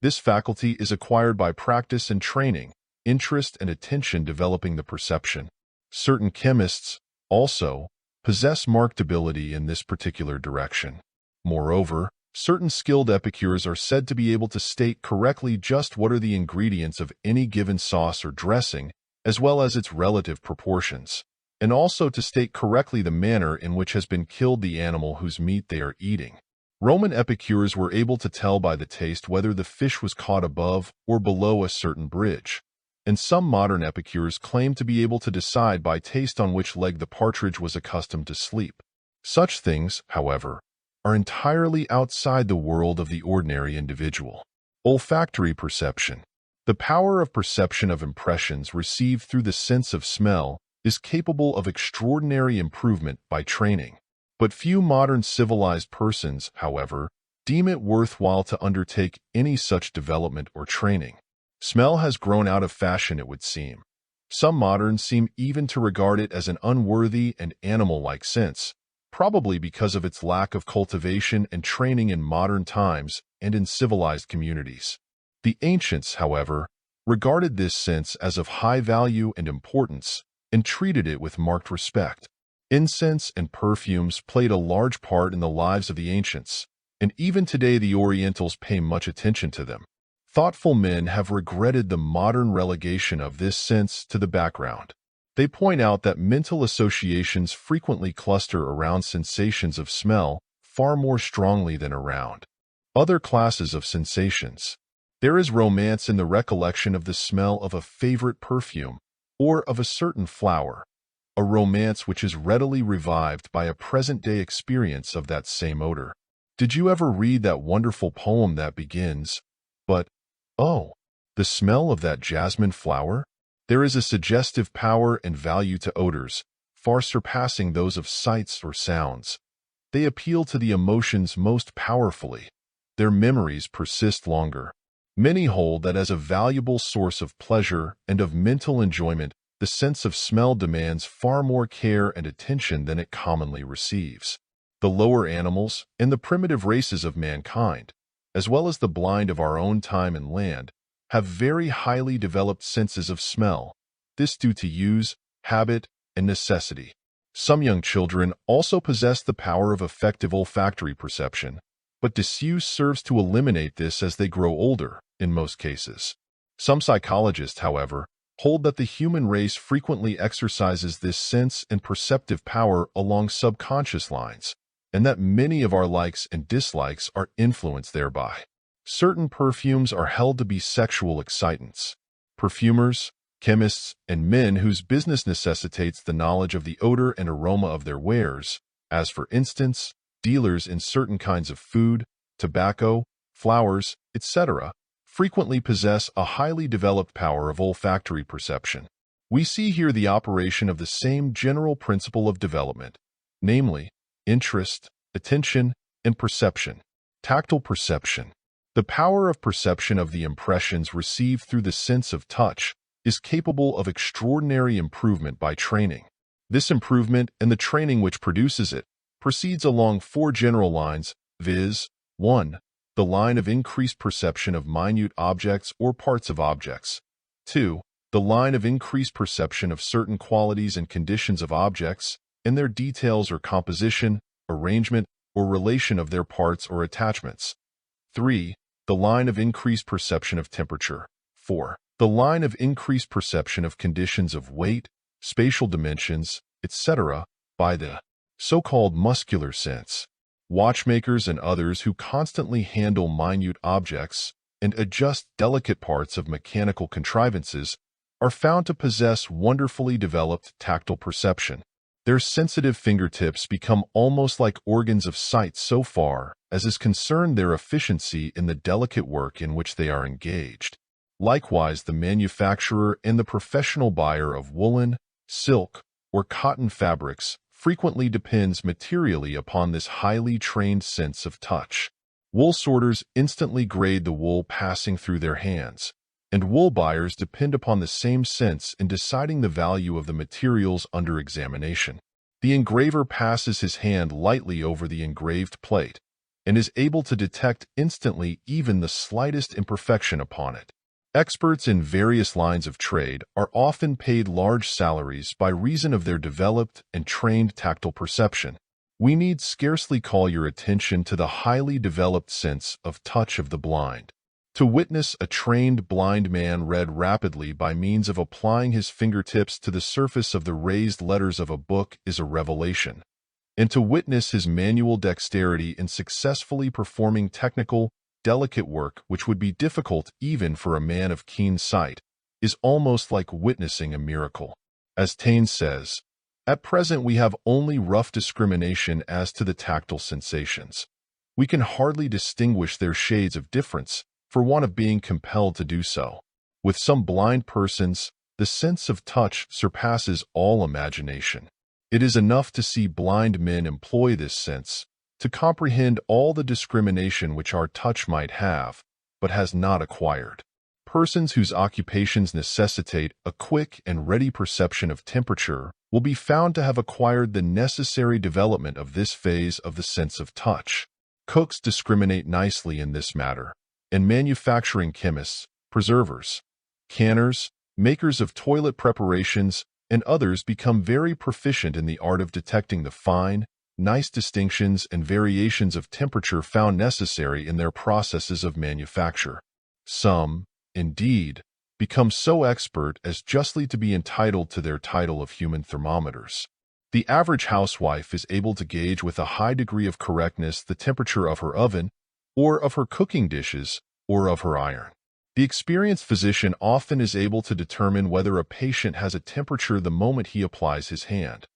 This faculty is acquired by practice and training, interest and attention developing the perception. Certain chemists, also, possess marked ability in this particular direction. Moreover, certain skilled epicures are said to be able to state correctly just what are the ingredients of any given sauce or dressing, as well as its relative proportions. and also to state correctly the manner in which has been killed the animal whose meat they are eating. Roman epicures were able to tell by the taste whether the fish was caught above or below a certain bridge, and some modern epicures claim to be able to decide by taste on which leg the partridge was accustomed to sleep. Such things, however, are entirely outside the world of the ordinary individual. Olfactory perception. The power of perception of impressions received through the sense of smell is capable of extraordinary improvement by training. But few modern civilized persons, however, deem it worthwhile to undertake any such development or training. Smell has grown out of fashion, it would seem. Some moderns seem even to regard it as an unworthy and animal-like sense, probably because of its lack of cultivation and training in modern times and in civilized communities. The ancients, however, regarded this sense as of high value and importance and treated it with marked respect. Incense and perfumes played a large part in the lives of the ancients, and even today the Orientals pay much attention to them. Thoughtful men have regretted the modern relegation of this sense to the background. They point out that mental associations frequently cluster around sensations of smell far more strongly than around other classes of sensations. There is romance in the recollection of the smell of a favorite perfume or of a certain flower, a romance which is readily revived by a present-day experience of that same odor. Did you ever read that wonderful poem that begins, "But, oh, the smell of that jasmine flower"? There is a suggestive power and value to odors, far surpassing those of sights or sounds. They appeal to the emotions most powerfully. Their memories persist longer. Many hold that as a valuable source of pleasure and of mental enjoyment, the sense of smell demands far more care and attention than it commonly receives. The lower animals and the primitive races of mankind, as well as the blind of our own time and land, have very highly developed senses of smell, this due to use, habit, and necessity. Some young children also possess the power of effective olfactory perception, but disuse serves to eliminate this as they grow older, in most cases. Some psychologists, however, hold that the human race frequently exercises this sense and perceptive power along subconscious lines, and that many of our likes and dislikes are influenced thereby. Certain perfumes are held to be sexual excitants. Perfumers, chemists, and men whose business necessitates the knowledge of the odor and aroma of their wares, as for instance, dealers in certain kinds of food, tobacco, flowers, etc., frequently possess a highly developed power of olfactory perception. We see here the operation of the same general principle of development, namely, interest, attention, and perception. Tactile perception. The power of perception of the impressions received through the sense of touch is capable of extraordinary improvement by training. This improvement and the training which produces it proceeds along four general lines, viz. 1. The line of increased perception of minute objects or parts of objects. 2. The line of increased perception of certain qualities and conditions of objects, and their details or composition, arrangement, or relation of their parts or attachments. 3. The line of increased perception of temperature. 4. The line of increased perception of conditions of weight, spatial dimensions, etc., by the so-called muscular sense. Watchmakers and others who constantly handle minute objects and adjust delicate parts of mechanical contrivances are found to possess wonderfully developed tactile perception. Their sensitive fingertips become almost like organs of sight so far as is concerned their efficiency in the delicate work in which they are engaged. Likewise, the manufacturer and the professional buyer of woolen, silk, or cotton fabrics frequently depends materially upon this highly trained sense of touch. Wool sorters instantly grade the wool passing through their hands, and wool buyers depend upon the same sense in deciding the value of the materials under examination. The engraver passes his hand lightly over the engraved plate and is able to detect instantly even the slightest imperfection upon it. Experts in various lines of trade are often paid large salaries by reason of their developed and trained tactile perception. We need scarcely call your attention to the highly developed sense of touch of the blind. To witness a trained blind man read rapidly by means of applying his fingertips to the surface of the raised letters of a book is a revelation. And to witness his manual dexterity in successfully performing technical, delicate work which would be difficult even for a man of keen sight is almost like witnessing a miracle. As Taine says, "At present we have only rough discrimination as to the tactile sensations. We can hardly distinguish their shades of difference for want of being compelled to do so. With some blind persons, the sense of touch surpasses all imagination. It is enough to see blind men employ this sense, to comprehend all the discrimination which our touch might have, but has not acquired. Persons whose occupations necessitate a quick and ready perception of temperature will be found to have acquired the necessary development of this phase of the sense of touch. Cooks discriminate nicely in this matter, and manufacturing chemists, preservers, canners, makers of toilet preparations, and others become very proficient in the art of detecting the fine, nice distinctions and variations of temperature found necessary in their processes of manufacture. Some, indeed, become so expert as justly to be entitled to their title of human thermometers. The average housewife is able to gauge with a high degree of correctness the temperature of her oven, or of her cooking dishes, or of her iron. The experienced physician often is able to determine whether a patient has a temperature the moment he applies his hand.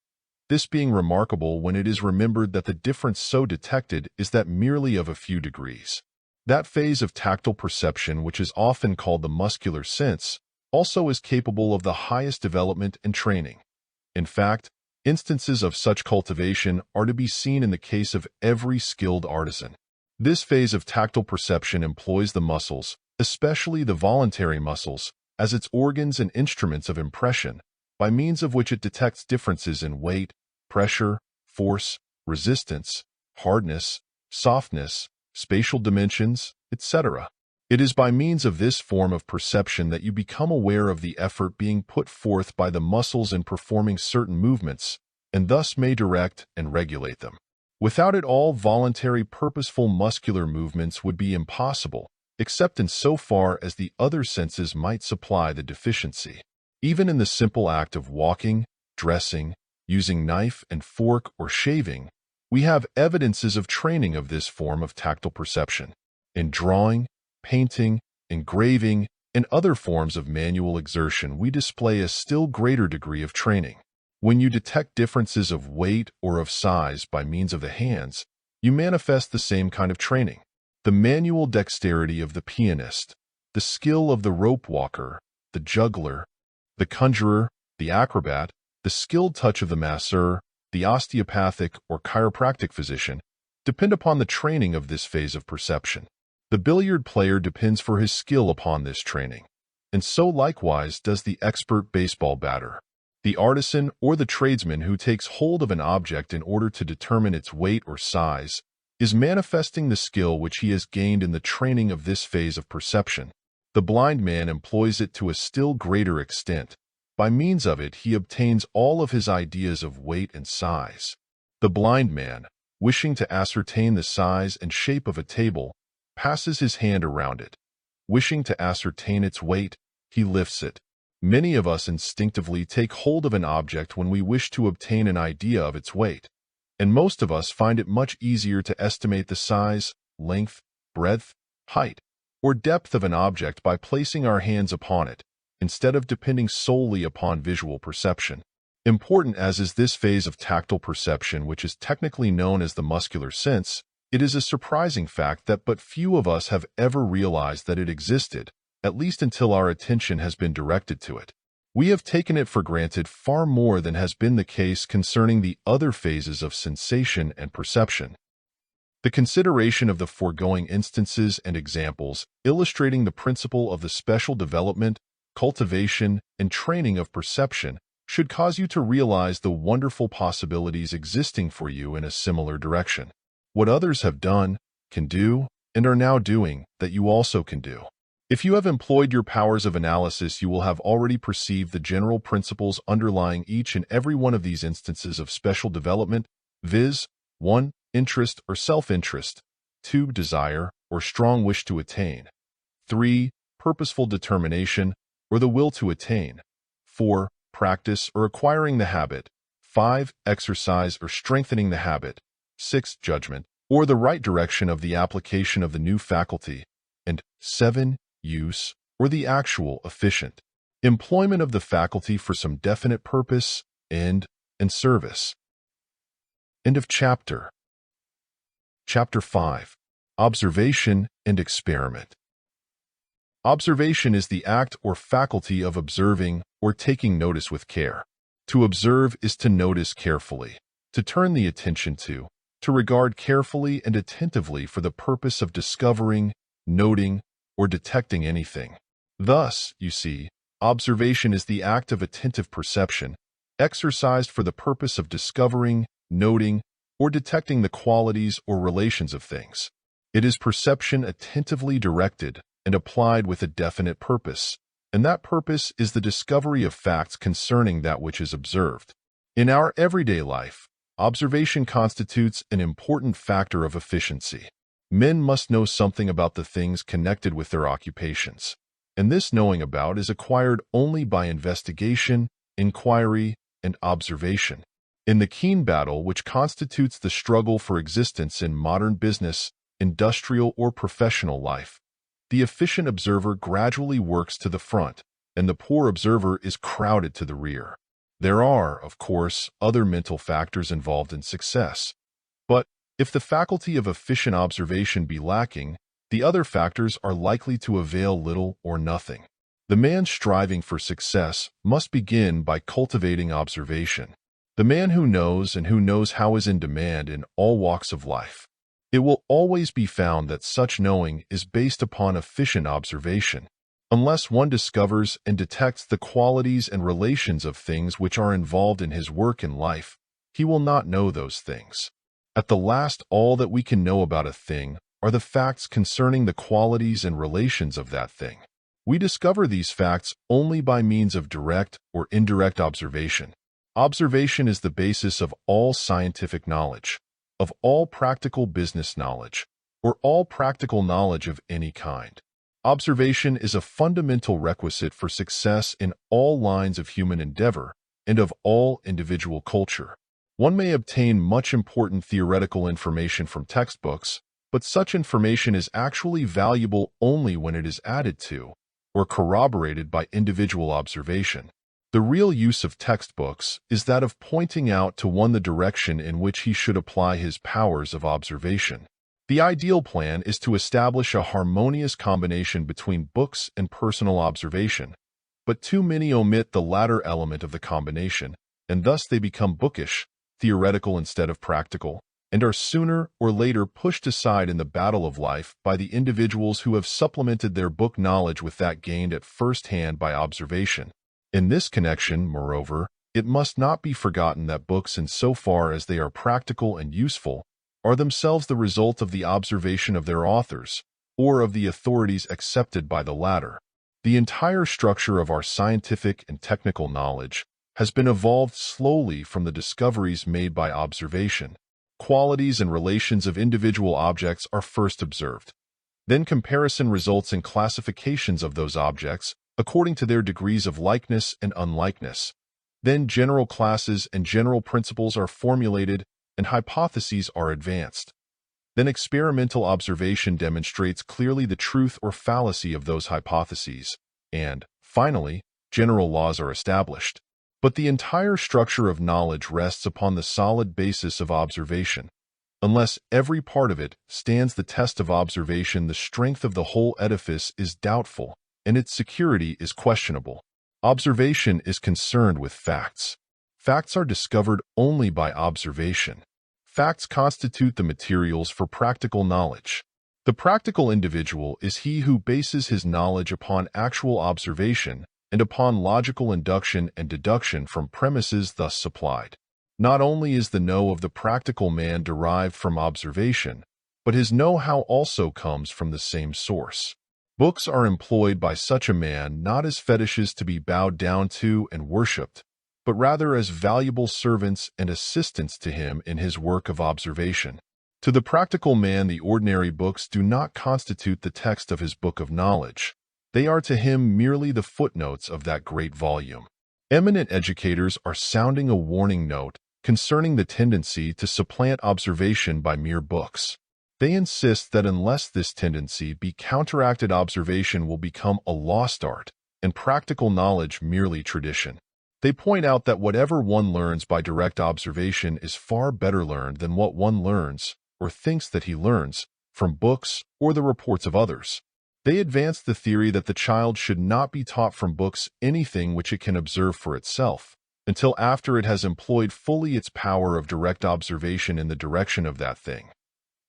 This being remarkable when it is remembered that the difference so detected is that merely of a few degrees. That phase of tactile perception which is often called the muscular sense also is capable of the highest development and training. In fact, instances of such cultivation are to be seen in the case of every skilled artisan. This phase of tactile perception employs the muscles, especially the voluntary muscles, as its organs and instruments of impression, by means of which it detects differences in weight, pressure, force, resistance, hardness, softness, spatial dimensions, etc. It is by means of this form of perception that you become aware of the effort being put forth by the muscles in performing certain movements, and thus may direct and regulate them. Without it, all voluntary purposeful muscular movements would be impossible, except in so far as the other senses might supply the deficiency. Even in the simple act of walking, dressing, using knife and fork, or shaving, we have evidences of training of this form of tactile perception. In drawing, painting, engraving, and other forms of manual exertion, we display a still greater degree of training. When you detect differences of weight or of size by means of the hands, you manifest the same kind of training. The manual dexterity of the pianist, the skill of the rope walker, the juggler, the conjurer, the acrobat, the skilled touch of the masseur, the osteopathic or chiropractic physician, depend upon the training of this phase of perception. The billiard player depends for his skill upon this training, and so likewise does the expert baseball batter. The artisan or the tradesman who takes hold of an object in order to determine its weight or size is manifesting the skill which he has gained in the training of this phase of perception. The blind man employs it to a still greater extent. By means of it, he obtains all of his ideas of weight and size. The blind man, wishing to ascertain the size and shape of a table, passes his hand around it. Wishing to ascertain its weight, he lifts it. Many of us instinctively take hold of an object when we wish to obtain an idea of its weight, and most of us find it much easier to estimate the size, length, breadth, height, or depth of an object by placing our hands upon it, instead of depending solely upon visual perception. Important as is this phase of tactile perception, which is technically known as the muscular sense, it is a surprising fact that but few of us have ever realized that it existed, at least until our attention has been directed to it. We have taken it for granted far more than has been the case concerning the other phases of sensation and perception. The consideration of the foregoing instances and examples illustrating the principle of the special development, cultivation, and training of perception should cause you to realize the wonderful possibilities existing for you in a similar direction. What others have done, can do, and are now doing, that you also can do. If you have employed your powers of analysis, you will have already perceived the general principles underlying each and every one of these instances of special development, viz. 1. Interest or self-interest, 2. Desire or strong wish to attain, 3. Purposeful determination, or the will to attain. 4. Practice or acquiring the habit. 5. Exercise or strengthening the habit. 6. Judgment, or the right direction of the application of the new faculty. And 7. Use, or the actual, efficient employment of the faculty for some definite purpose, end, and service. End of chapter. Chapter 5. Observation and Experiment. Observation is the act or faculty of observing or taking notice with care. To observe is to notice carefully, to turn the attention to regard carefully and attentively for the purpose of discovering, noting, or detecting anything. Thus, you see, observation is the act of attentive perception, exercised for the purpose of discovering, noting, or detecting the qualities or relations of things. It is perception attentively directed and applied with a definite purpose, and that purpose is the discovery of facts concerning that which is observed. In our everyday life, observation constitutes an important factor of efficiency. Men must know something about the things connected with their occupations, and this knowing about is acquired only by investigation, inquiry, and observation. In the keen battle which constitutes the struggle for existence in modern business, industrial, or professional life, the efficient observer gradually works to the front, and the poor observer is crowded to the rear. There are, of course, other mental factors involved in success, but if the faculty of efficient observation be lacking, the other factors are likely to avail little or nothing. The man striving for success must begin by cultivating observation. The man who knows and who knows how is in demand in all walks of life. It will always be found that such knowing is based upon efficient observation. Unless one discovers and detects the qualities and relations of things which are involved in his work in life, he will not know those things. At the last, all that we can know about a thing are the facts concerning the qualities and relations of that thing. We discover these facts only by means of direct or indirect observation. Observation is the basis of all scientific knowledge, of all practical business knowledge, or all practical knowledge of any kind. Observation is a fundamental requisite for success in all lines of human endeavor and of all individual culture. One may obtain much important theoretical information from textbooks, but such information is actually valuable only when it is added to or corroborated by individual observation. The real use of textbooks is that of pointing out to one the direction in which he should apply his powers of observation. The ideal plan is to establish a harmonious combination between books and personal observation, but too many omit the latter element of the combination, and thus they become bookish, theoretical instead of practical, and are sooner or later pushed aside in the battle of life by the individuals who have supplemented their book knowledge with that gained at first hand by observation. In this connection, moreover, it must not be forgotten that books, in so far as they are practical and useful, are themselves the result of the observation of their authors, or of the authorities accepted by the latter. The entire structure of our scientific and technical knowledge has been evolved slowly from the discoveries made by observation. Qualities and relations of individual objects are first observed. Then comparison results in classifications of those objects according to their degrees of likeness and unlikeness. Then general classes and general principles are formulated and hypotheses are advanced. Then experimental observation demonstrates clearly the truth or fallacy of those hypotheses, and, finally, general laws are established. But the entire structure of knowledge rests upon the solid basis of observation. Unless every part of it stands the test of observation, the strength of the whole edifice is doubtful, and its security is questionable. Observation is concerned with facts. Facts are discovered only by observation. Facts constitute the materials for practical knowledge. The practical individual is he who bases his knowledge upon actual observation and upon logical induction and deduction from premises thus supplied. Not only is the know of the practical man derived from observation, but his know-how also comes from the same source. Books are employed by such a man not as fetishes to be bowed down to and worshipped, but rather as valuable servants and assistants to him in his work of observation. To the practical man, the ordinary books do not constitute the text of his book of knowledge. They are to him merely the footnotes of that great volume. Eminent educators are sounding a warning note concerning the tendency to supplant observation by mere books. They insist that unless this tendency be counteracted, observation will become a lost art, and practical knowledge merely tradition. They point out that whatever one learns by direct observation is far better learned than what one learns, or thinks that he learns, from books or the reports of others. They advance the theory that the child should not be taught from books anything which it can observe for itself, until after it has employed fully its power of direct observation in the direction of that thing.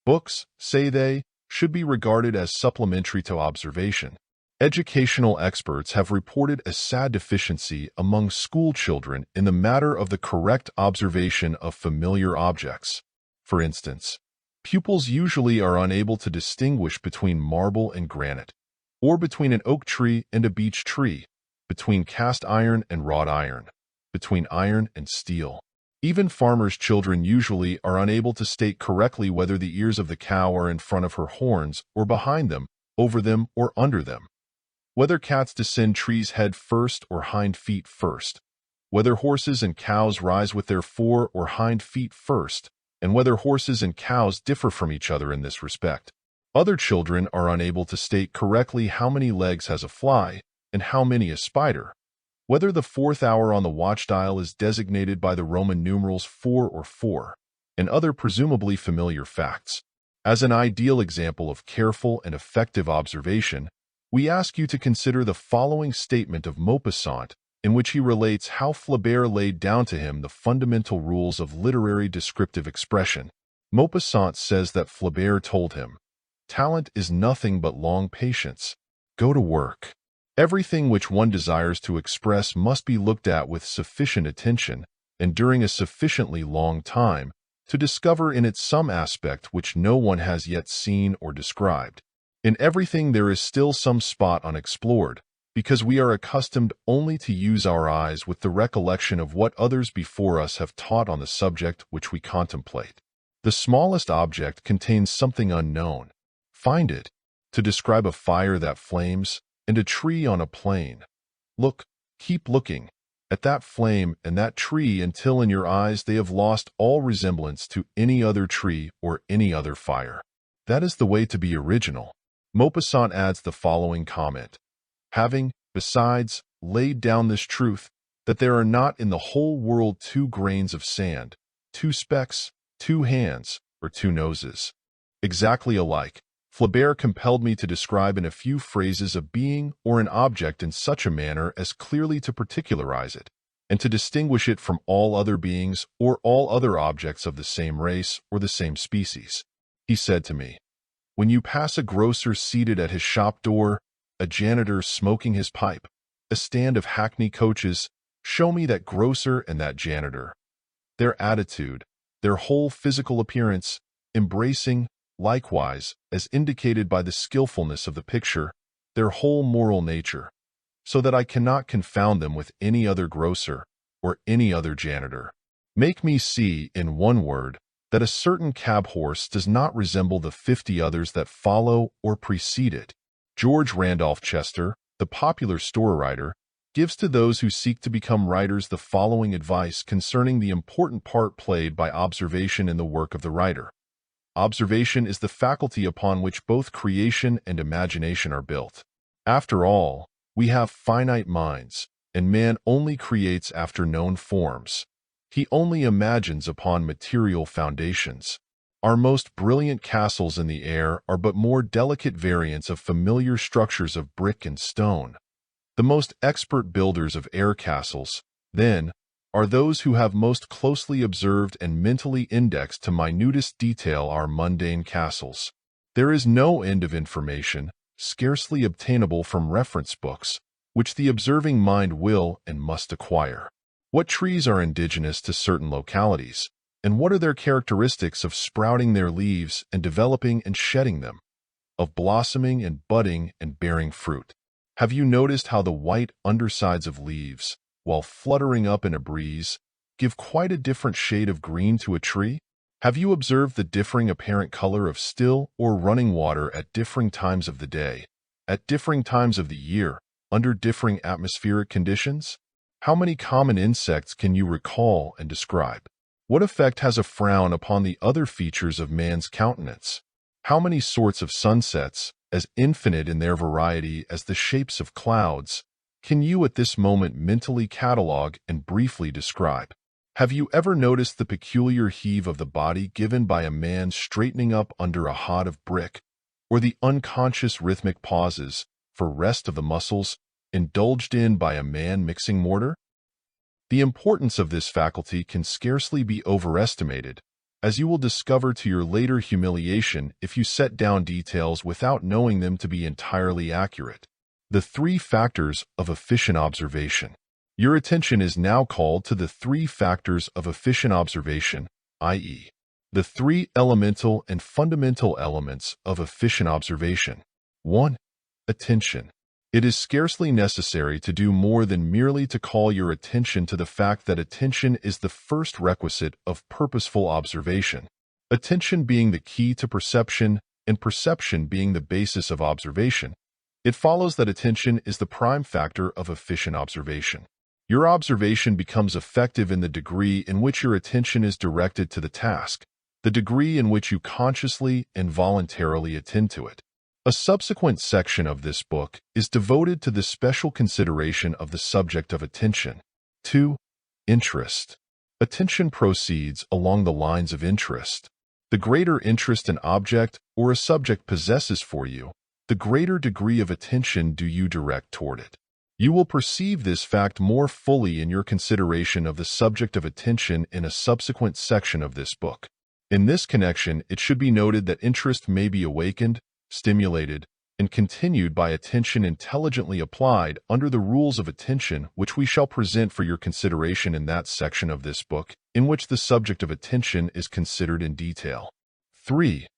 Books, say they, should be regarded as supplementary to observation. Educational experts have reported a sad deficiency among school children in the matter of the correct observation of familiar objects. For instance, pupils usually are unable to distinguish between marble and granite, or between an oak tree and a beech tree, between cast iron and wrought iron, between iron and steel. Even farmers' children usually are unable to state correctly whether the ears of the cow are in front of her horns or behind them, over them or under them, whether cats descend trees head first or hind feet first, whether horses and cows rise with their fore or hind feet first, and whether horses and cows differ from each other in this respect. Other children are unable to state correctly how many legs has a fly and how many a spider, whether the fourth hour on the watch dial is designated by the Roman numerals 4 or 4, and other presumably familiar facts. As an ideal example of careful and effective observation, we ask you to consider the following statement of Maupassant, in which he relates how Flaubert laid down to him the fundamental rules of literary descriptive expression. Maupassant says that Flaubert told him, "Talent is nothing but long patience. Go to work. Everything which one desires to express must be looked at with sufficient attention, and during a sufficiently long time, to discover in it some aspect which no one has yet seen or described. In everything there is still some spot unexplored, because we are accustomed only to use our eyes with the recollection of what others before us have taught on the subject which we contemplate. The smallest object contains something unknown. Find it. To describe a fire that flames, and a tree on a plain. Look, keep looking, at that flame and that tree until in your eyes they have lost all resemblance to any other tree or any other fire. That is the way to be original." Maupassant adds the following comment: "Having, besides, laid down this truth, that there are not in the whole world 2 grains of sand, 2 specks, 2 hands, or 2 noses, exactly alike, Flaubert compelled me to describe in a few phrases a being or an object in such a manner as clearly to particularize it, and to distinguish it from all other beings or all other objects of the same race or the same species. He said to me, 'When you pass a grocer seated at his shop door, a janitor smoking his pipe, a stand of hackney coaches, show me that grocer and that janitor. Their attitude, their whole physical appearance, embracing, likewise, as indicated by the skillfulness of the picture, their whole moral nature, so that I cannot confound them with any other grocer or any other janitor. Make me see, in one word, that a certain cab horse does not resemble the 50 others that follow or precede it.'" George Randolph Chester, the popular story writer, gives to those who seek to become writers the following advice concerning the important part played by observation in the work of the writer. Observation is the faculty upon which both creation and imagination are built. After all, we have finite minds, and man only creates after known forms. He only imagines upon material foundations. Our most brilliant castles in the air are but more delicate variants of familiar structures of brick and stone. The most expert builders of air castles, then, are those who have most closely observed and mentally indexed to minutest detail our mundane castles. There is no end of information, scarcely obtainable from reference books, which the observing mind will and must acquire. What trees are indigenous to certain localities, and what are their characteristics of sprouting their leaves and developing and shedding them, of blossoming and budding and bearing fruit? Have you noticed how the white undersides of leaves, while fluttering up in a breeze, give quite a different shade of green to a tree? Have you observed the differing apparent color of still or running water at differing times of the day, at differing times of the year, under differing atmospheric conditions? How many common insects can you recall and describe? What effect has a frown upon the other features of man's countenance? How many sorts of sunsets, as infinite in their variety as the shapes of clouds, can you at this moment mentally catalog and briefly describe? Have you ever noticed the peculiar heave of the body given by a man straightening up under a hod of brick, or the unconscious rhythmic pauses for rest of the muscles indulged in by a man mixing mortar? The importance of this faculty can scarcely be overestimated, as you will discover to your later humiliation if you set down details without knowing them to be entirely accurate. The 3 factors of efficient observation. Your attention is now called to the 3 factors of efficient observation, i.e., the 3 elemental and fundamental elements of efficient observation. 1. Attention. It is scarcely necessary to do more than merely to call your attention to the fact that attention is the first requisite of purposeful observation. Attention being the key to perception and perception being the basis of observation, it follows that attention is the prime factor of efficient observation. Your observation becomes effective in the degree in which your attention is directed to the task, the degree in which you consciously and voluntarily attend to it. A subsequent section of this book is devoted to the special consideration of the subject of attention. 2. Interest. Attention proceeds along the lines of interest. The greater interest an object or a subject possesses for you, the greater degree of attention do you direct toward it. You will perceive this fact more fully in your consideration of the subject of attention in a subsequent section of this book. In this connection, it should be noted that interest may be awakened, stimulated, and continued by attention intelligently applied under the rules of attention which we shall present for your consideration in that section of this book in which the subject of attention is considered in detail. 3.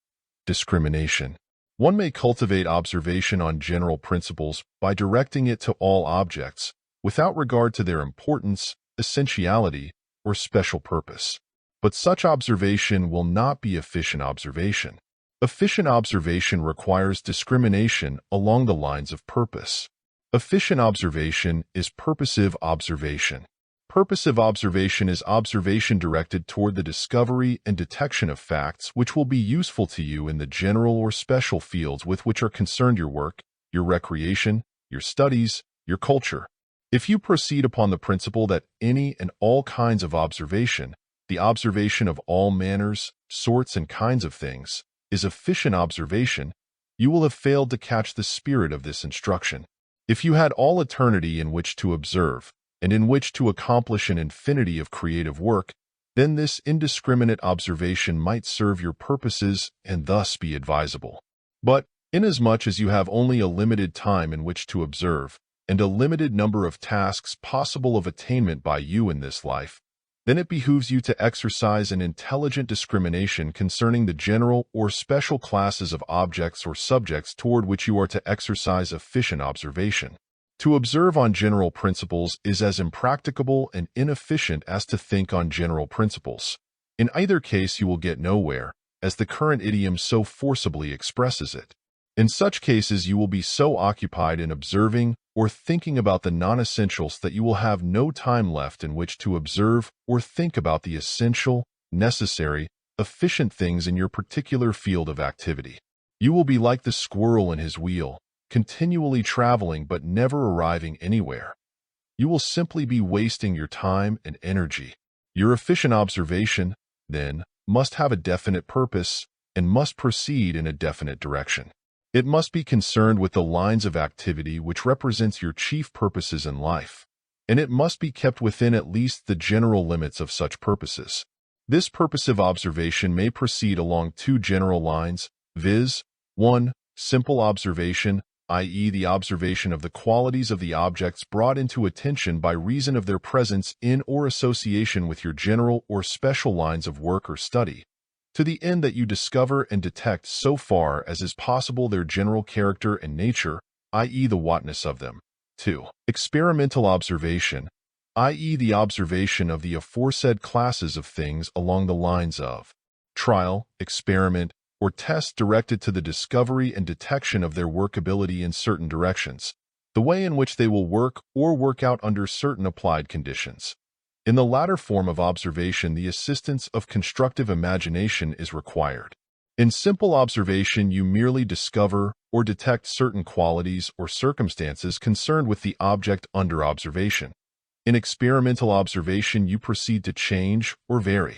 Discrimination. One may cultivate observation on general principles by directing it to all objects, without regard to their importance, essentiality, or special purpose. But such observation will not be efficient observation. Efficient observation requires discrimination along the lines of purpose. Efficient observation is purposive observation. Purposive observation is observation directed toward the discovery and detection of facts which will be useful to you in the general or special fields with which are concerned your work, your recreation, your studies, your culture. If you proceed upon the principle that any and all kinds of observation, the observation of all manners, sorts, and kinds of things, is efficient observation, you will have failed to catch the spirit of this instruction. If you had all eternity in which to observe, and in which to accomplish an infinity of creative work, then this indiscriminate observation might serve your purposes and thus be advisable. But, inasmuch as you have only a limited time in which to observe, and a limited number of tasks possible of attainment by you in this life, then it behooves you to exercise an intelligent discrimination concerning the general or special classes of objects or subjects toward which you are to exercise efficient observation. To observe on general principles is as impracticable and inefficient as to think on general principles. In either case you will get nowhere, as the current idiom so forcibly expresses it. In such cases you will be so occupied in observing or thinking about the non-essentials that you will have no time left in which to observe or think about the essential, necessary, efficient things in your particular field of activity. You will be like the squirrel in his wheel, continually traveling but never arriving anywhere. You will simply be wasting your time and energy. Your efficient observation, then, must have a definite purpose and must proceed in a definite direction. It must be concerned with the lines of activity which represents your chief purposes in life, and it must be kept within at least the general limits of such purposes. This purposive observation may proceed along 2 general lines, viz. 1. Simple observation, i.e. the observation of the qualities of the objects brought into attention by reason of their presence in or association with your general or special lines of work or study, to the end that you discover and detect so far as is possible their general character and nature, i.e. the whatness of them. 2. Experimental observation, i.e. the observation of the aforesaid classes of things along the lines of trial, experiment, or test directed to the discovery and detection of their workability in certain directions, the way in which they will work or work out under certain applied conditions. In the latter form of observation, the assistance of constructive imagination is required. In simple observation, you merely discover or detect certain qualities or circumstances concerned with the object under observation. In experimental observation, you proceed to change or vary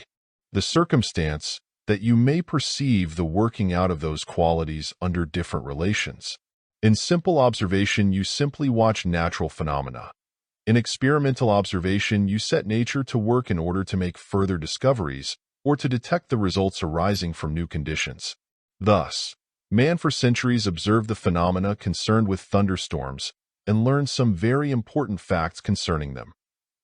the circumstance that you may perceive the working out of those qualities under different relations. In simple observation, you simply watch natural phenomena. In experimental observation, you set nature to work in order to make further discoveries or to detect the results arising from new conditions. Thus, man for centuries observed the phenomena concerned with thunderstorms and learned some very important facts concerning them.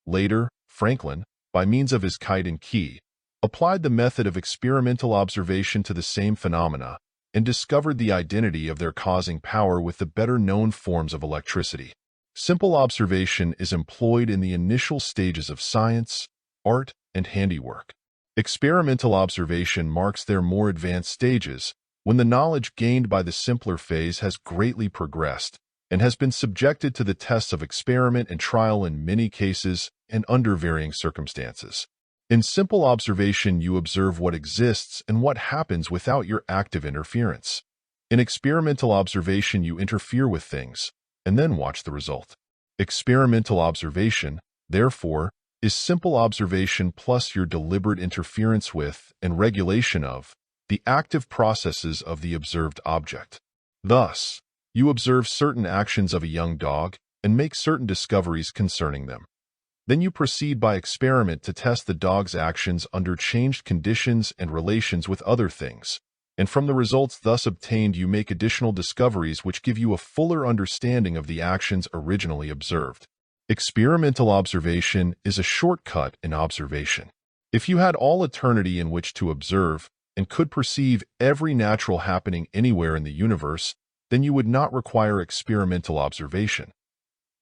Later, Franklin, by means of his kite and key, applied the method of experimental observation to the same phenomena and discovered the identity of their causing power with the better-known forms of electricity. Simple observation is employed in the initial stages of science, art, and handiwork. Experimental observation marks their more advanced stages, when the knowledge gained by the simpler phase has greatly progressed and has been subjected to the tests of experiment and trial in many cases and under varying circumstances. In simple observation, you observe what exists and what happens without your active interference. In experimental observation, you interfere with things and then watch the result. Experimental observation, therefore, is simple observation plus your deliberate interference with and regulation of the active processes of the observed object. Thus, you observe certain actions of a young dog and make certain discoveries concerning them. Then you proceed by experiment to test the dog's actions under changed conditions and relations with other things, and from the results thus obtained you make additional discoveries which give you a fuller understanding of the actions originally observed. Experimental observation is a shortcut in observation. If you had all eternity in which to observe and could perceive every natural happening anywhere in the universe, then you would not require experimental observation.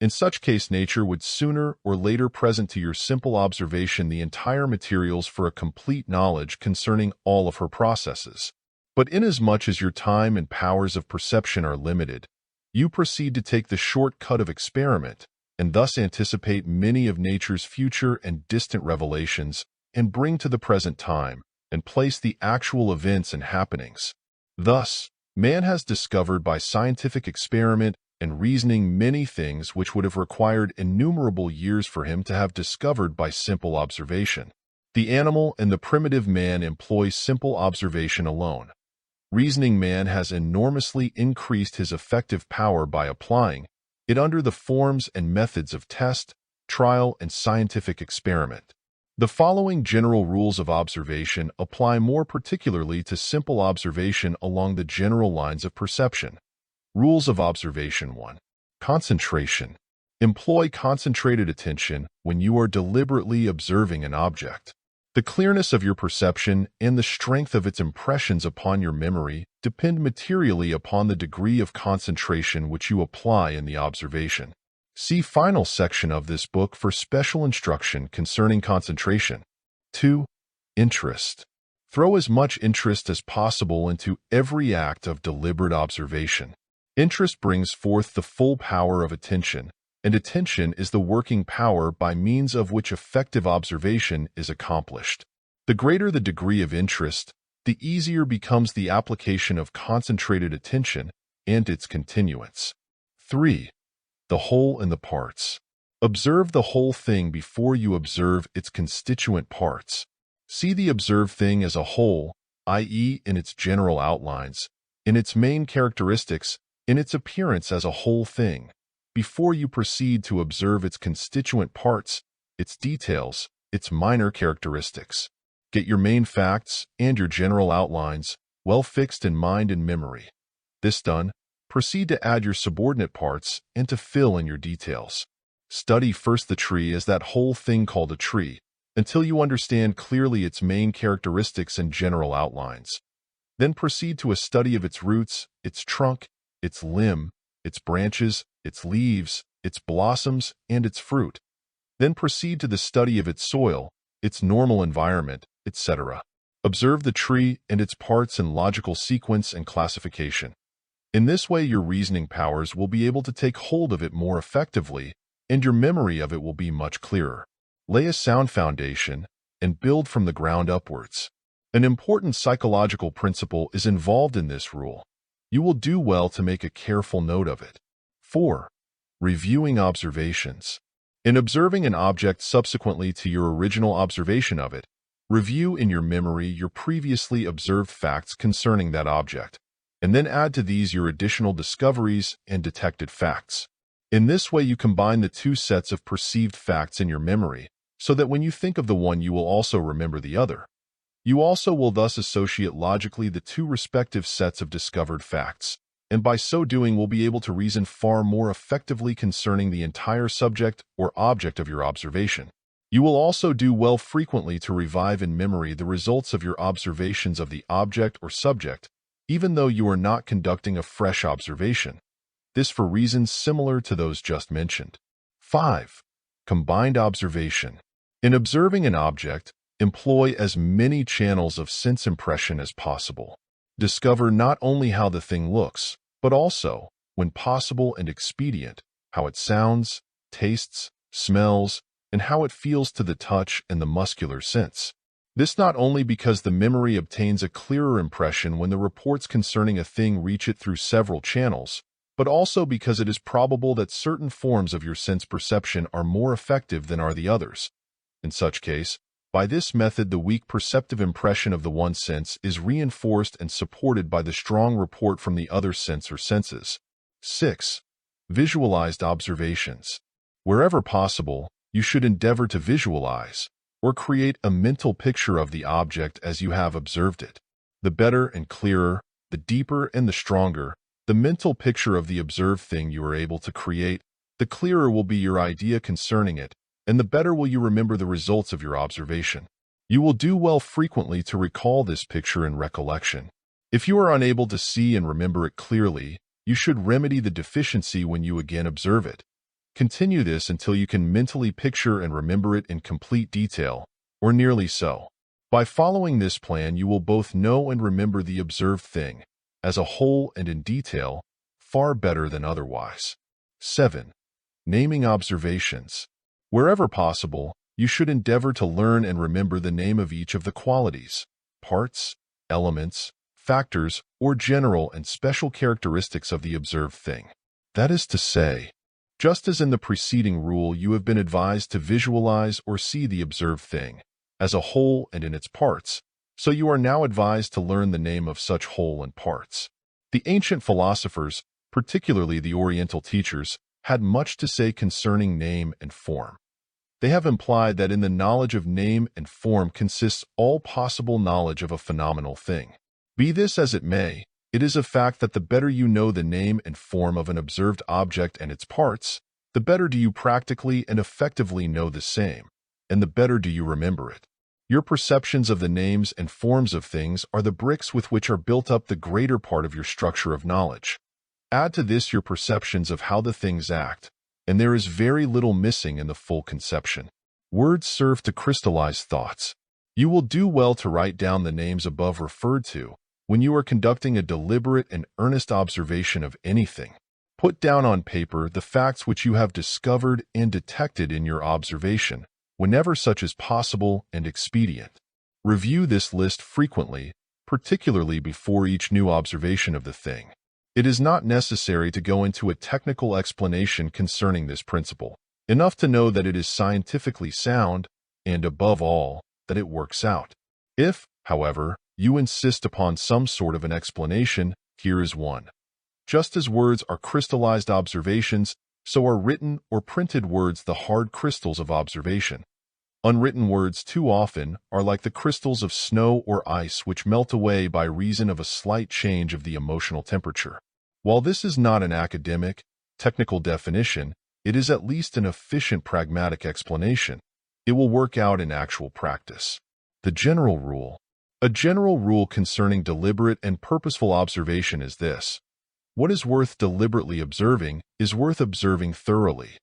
In such case, nature would sooner or later present to your simple observation the entire materials for a complete knowledge concerning all of her processes. But inasmuch as your time and powers of perception are limited, you proceed to take the shortcut of experiment and thus anticipate many of nature's future and distant revelations and bring to the present time and place the actual events and happenings. Thus, man has discovered by scientific experiment and reasoning many things which would have required innumerable years for him to have discovered by simple observation. The animal and the primitive man employ simple observation alone. Reasoning man has enormously increased his effective power by applying it under the forms and methods of test, trial, and scientific experiment. The following general rules of observation apply more particularly to simple observation along the general lines of perception. Rules of observation 1. Concentration. Employ concentrated attention when you are deliberately observing an object. The clearness of your perception and the strength of its impressions upon your memory depend materially upon the degree of concentration which you apply in the observation. See final section of this book for special instruction concerning concentration. 2. Interest. Throw as much interest as possible into every act of deliberate observation. Interest brings forth the full power of attention, and attention is the working power by means of which effective observation is accomplished. The greater the degree of interest, the easier becomes the application of concentrated attention and its continuance. 3. The whole and the parts. Observe the whole thing before you observe its constituent parts. See the observed thing as a whole, i.e., in its general outlines, in its main characteristics, in its appearance as a whole thing, before you proceed to observe its constituent parts, its details, its minor characteristics. Get your main facts and your general outlines well fixed in mind and memory. This done, proceed to add your subordinate parts and to fill in your details. Study first the tree as that whole thing called a tree, until you understand clearly its main characteristics and general outlines. Then proceed to a study of its roots, its trunk, its limb, its branches, its leaves, its blossoms, and its fruit. Then proceed to the study of its soil, its normal environment, etc. Observe the tree and its parts in logical sequence and classification. In this way, your reasoning powers will be able to take hold of it more effectively, and your memory of it will be much clearer. Lay a sound foundation and build from the ground upwards. An important psychological principle is involved in this rule. You will do well to make a careful note of it. 4. Reviewing observations. In observing an object subsequently to your original observation of it, review in your memory your previously observed facts concerning that object, and then add to these your additional discoveries and detected facts. In this way, you combine the two sets of perceived facts in your memory, so that when you think of the one, you will also remember the other. You also will thus associate logically the two respective sets of discovered facts, and by so doing will be able to reason far more effectively concerning the entire subject or object of your observation. You will also do well frequently to revive in memory the results of your observations of the object or subject, even though you are not conducting a fresh observation. This for reasons similar to those just mentioned. 5. Combined observation. In observing an object, employ as many channels of sense impression as possible. Discover not only how the thing looks, but also, when possible and expedient, how it sounds, tastes, smells, and how it feels to the touch and the muscular sense. This not only because the memory obtains a clearer impression when the reports concerning a thing reach it through several channels, but also because it is probable that certain forms of your sense perception are more effective than are the others. In such case, by this method, the weak perceptive impression of the one sense is reinforced and supported by the strong report from the other sense or senses. 6. Visualized observations. Wherever possible, you should endeavor to visualize or create a mental picture of the object as you have observed it. The better and clearer, the deeper and the stronger, the mental picture of the observed thing you are able to create, the clearer will be your idea concerning it, and the better will you remember the results of your observation. You will do well frequently to recall this picture in recollection. If you are unable to see and remember it clearly, you should remedy the deficiency when you again observe it. Continue this until you can mentally picture and remember it in complete detail, or nearly so. By following this plan, you will both know and remember the observed thing, as a whole and in detail, far better than otherwise. 7. Naming observations. Wherever possible, you should endeavor to learn and remember the name of each of the qualities, parts, elements, factors, or general and special characteristics of the observed thing. That is to say, just as in the preceding rule you have been advised to visualize or see the observed thing, as a whole and in its parts, so you are now advised to learn the name of such whole and parts. The ancient philosophers, particularly the Oriental teachers, had much to say concerning name and form. They have implied that in the knowledge of name and form consists all possible knowledge of a phenomenal thing. Be this as it may, it is a fact that the better you know the name and form of an observed object and its parts, the better do you practically and effectively know the same, and the better do you remember it. Your perceptions of the names and forms of things are the bricks with which are built up the greater part of your structure of knowledge. Add to this your perceptions of how the things act, and there is very little missing in the full conception. Words serve to crystallize thoughts. You will do well to write down the names above referred to when you are conducting a deliberate and earnest observation of anything. Put down on paper the facts which you have discovered and detected in your observation, whenever such is possible and expedient. Review this list frequently, particularly before each new observation of the thing. It is not necessary to go into a technical explanation concerning this principle, enough to know that it is scientifically sound, and above all, that it works out. If, however, you insist upon some sort of an explanation, here is one. Just as words are crystallized observations, so are written or printed words the hard crystals of observation. Unwritten words too often are like the crystals of snow or ice which melt away by reason of a slight change of the emotional temperature. While this is not an academic, technical definition, it is at least an efficient pragmatic explanation. It will work out in actual practice. The general rule. A general rule concerning deliberate and purposeful observation is this. What is worth deliberately observing is worth observing thoroughly.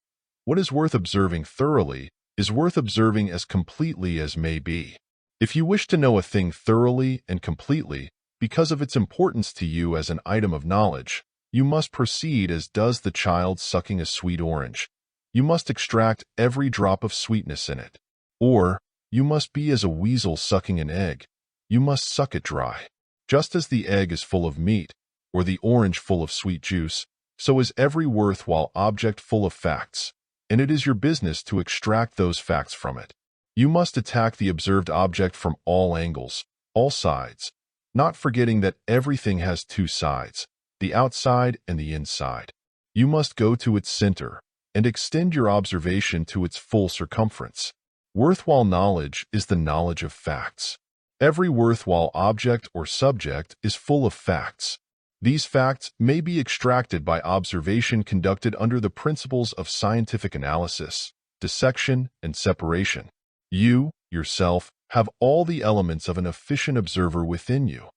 What is worth observing thoroughly is worth observing as completely as may be. If you wish to know a thing thoroughly and completely, because of its importance to you as an item of knowledge, you must proceed as does the child sucking a sweet orange. You must extract every drop of sweetness in it. Or, you must be as a weasel sucking an egg. You must suck it dry. Just as the egg is full of meat, or the orange full of sweet juice, so is every worthwhile object full of facts, and it is your business to extract those facts from it. You must attack the observed object from all angles, all sides, not forgetting that everything has two sides, the outside and the inside. You must go to its center and extend your observation to its full circumference. Worthwhile knowledge is the knowledge of facts. Every worthwhile object or subject is full of facts. These facts may be extracted by observation conducted under the principles of scientific analysis, dissection, and separation. You, yourself, have all the elements of an efficient observer within you.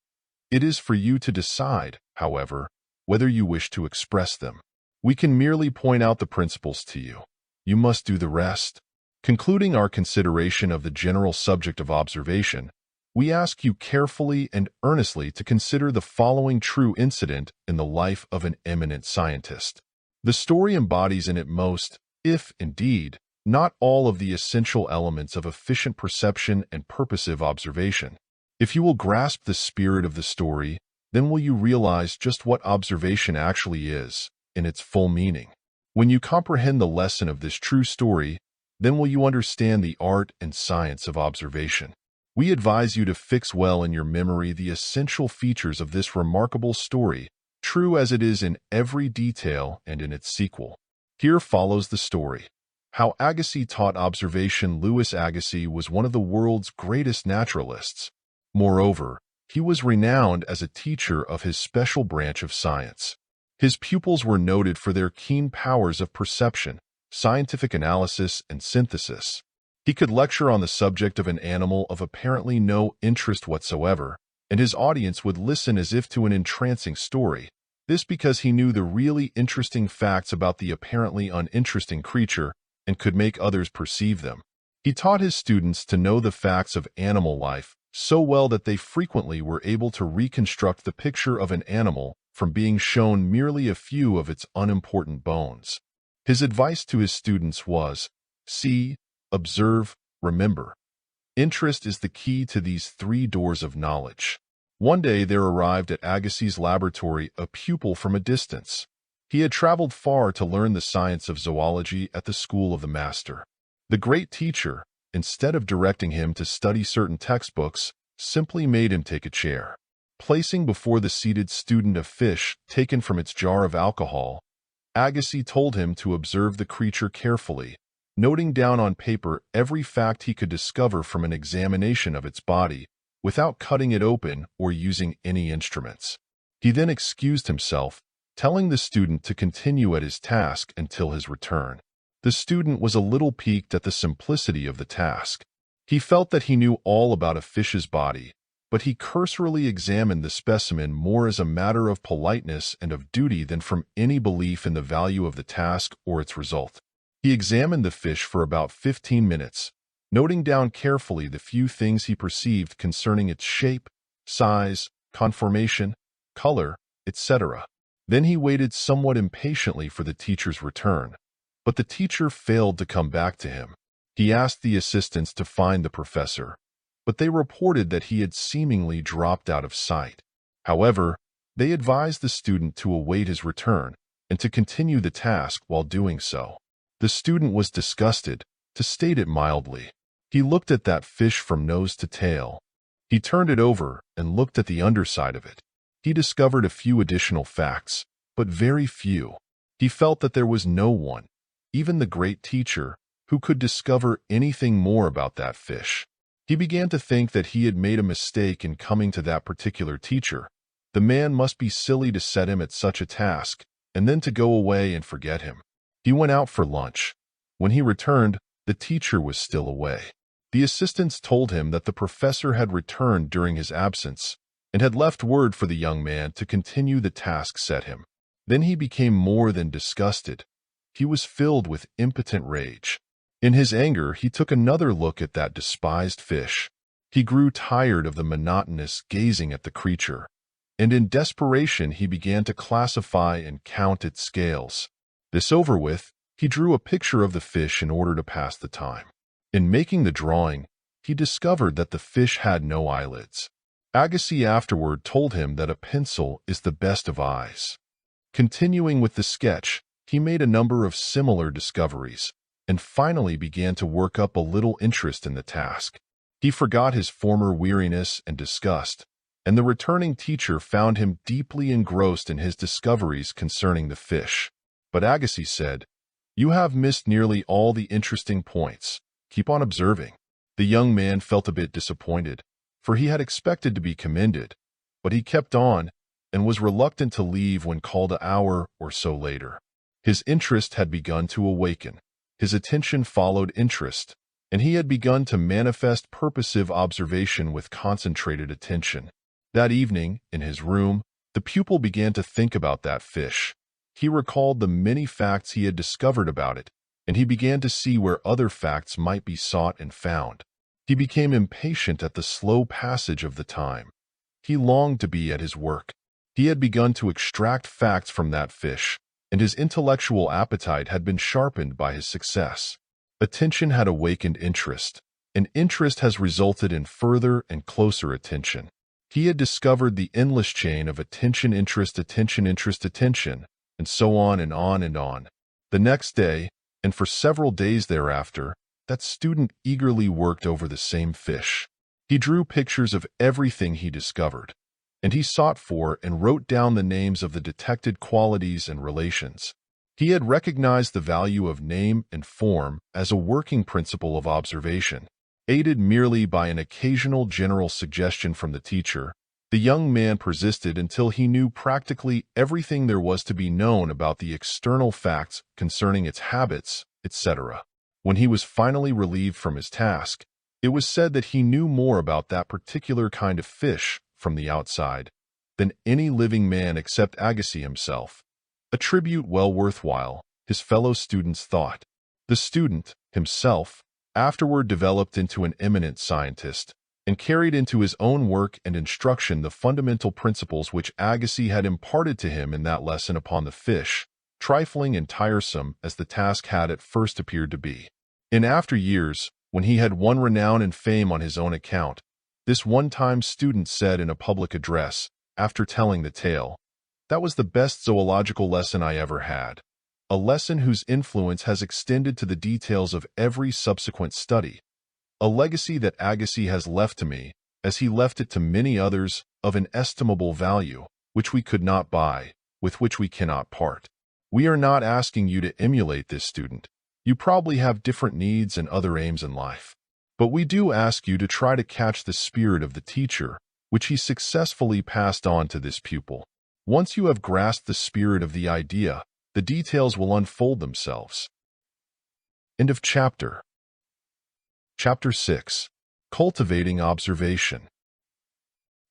It is for you to decide, however, whether you wish to express them. We can merely point out the principles to you. You must do the rest. Concluding our consideration of the general subject of observation, we ask you carefully and earnestly to consider the following true incident in the life of an eminent scientist. The story embodies in it most, if, indeed, not all of the essential elements of efficient perception and purposive observation. If you will grasp the spirit of the story, then will you realize just what observation actually is, in its full meaning. When you comprehend the lesson of this true story, then will you understand the art and science of observation. We advise you to fix well in your memory the essential features of this remarkable story, true as it is in every detail and in its sequel. Here follows the story. How Agassiz taught observation. Louis Agassiz was one of the world's greatest naturalists. Moreover, he was renowned as a teacher of his special branch of science. His pupils were noted for their keen powers of perception, scientific analysis, and synthesis. He could lecture on the subject of an animal of apparently no interest whatsoever, and his audience would listen as if to an entrancing story. This because he knew the really interesting facts about the apparently uninteresting creature and could make others perceive them. He taught his students to know the facts of animal life so well that they frequently were able to reconstruct the picture of an animal from being shown merely a few of its unimportant bones. His advice to his students was, see, observe, remember. Interest is the key to these three doors of knowledge. One day there arrived at Agassiz's laboratory a pupil from a distance. He had traveled far to learn the science of zoology at the school of the master. The great teacher, instead of directing him to study certain textbooks, simply made him take a chair. Placing before the seated student a fish taken from its jar of alcohol, Agassiz told him to observe the creature carefully, noting down on paper every fact he could discover from an examination of its body, without cutting it open or using any instruments. He then excused himself, telling the student to continue at his task until his return. The student was a little piqued at the simplicity of the task. He felt that he knew all about a fish's body, but he cursorily examined the specimen more as a matter of politeness and of duty than from any belief in the value of the task or its result. He examined the fish for about 15 minutes, noting down carefully the few things he perceived concerning its shape, size, conformation, color, etc. Then he waited somewhat impatiently for the teacher's return, but the teacher failed to come back to him. He asked the assistants to find the professor, but they reported that he had seemingly dropped out of sight. However, they advised the student to await his return and to continue the task while doing so. The student was disgusted, to state it mildly. He looked at that fish from nose to tail. He turned it over and looked at the underside of it. He discovered a few additional facts, but very few. He felt that there was no one, even the great teacher, who could discover anything more about that fish. He began to think that he had made a mistake in coming to that particular teacher. The man must be silly to set him at such a task, and then to go away and forget him. He went out for lunch. When he returned, the teacher was still away. The assistants told him that the professor had returned during his absence and had left word for the young man to continue the task set him. Then he became more than disgusted. He was filled with impotent rage. In his anger, he took another look at that despised fish. He grew tired of the monotonous gazing at the creature, and in desperation he began to classify and count its scales. This over with, he drew a picture of the fish in order to pass the time. In making the drawing, he discovered that the fish had no eyelids. Agassiz afterward told him that a pencil is the best of eyes. Continuing with the sketch, he made a number of similar discoveries, and finally began to work up a little interest in the task. He forgot his former weariness and disgust, and the returning teacher found him deeply engrossed in his discoveries concerning the fish. But Agassiz said, "You have missed nearly all the interesting points. Keep on observing." The young man felt a bit disappointed, for he had expected to be commended, but he kept on and was reluctant to leave when called an hour or so later. His interest had begun to awaken. His attention followed interest, and he had begun to manifest purposive observation with concentrated attention. That evening, in his room, the pupil began to think about that fish. He recalled the many facts he had discovered about it, and he began to see where other facts might be sought and found. He became impatient at the slow passage of the time. He longed to be at his work. He had begun to extract facts from that fish, and his intellectual appetite had been sharpened by his success. Attention had awakened interest, and interest has resulted in further and closer attention. He had discovered the endless chain of attention, interest, attention, interest, attention, and so on and on and on. The next day, and for several days thereafter, that student eagerly worked over the same fish. He drew pictures of everything he discovered, and he sought for and wrote down the names of the detected qualities and relations. He had recognized the value of name and form as a working principle of observation. Aided merely by an occasional general suggestion from the teacher, the young man persisted until he knew practically everything there was to be known about the external facts concerning its habits, etc. When he was finally relieved from his task, it was said that he knew more about that particular kind of fish from the outside than any living man except Agassiz himself. A tribute well worthwhile, his fellow students thought. The student, himself, afterward developed into an eminent scientist, and carried into his own work and instruction the fundamental principles which Agassiz had imparted to him in that lesson upon the fish, trifling and tiresome as the task had at first appeared to be. In after years, when he had won renown and fame on his own account, this one-time student said in a public address, after telling the tale, "That was the best zoological lesson I ever had. A lesson whose influence has extended to the details of every subsequent study. A legacy that Agassiz has left to me, as he left it to many others, of inestimable value, which we could not buy, with which we cannot part." We are not asking you to emulate this student. You probably have different needs and other aims in life. But we do ask you to try to catch the spirit of the teacher, which he successfully passed on to this pupil. Once you have grasped the spirit of the idea, the details will unfold themselves. End of chapter. Chapter 6. Cultivating Observation.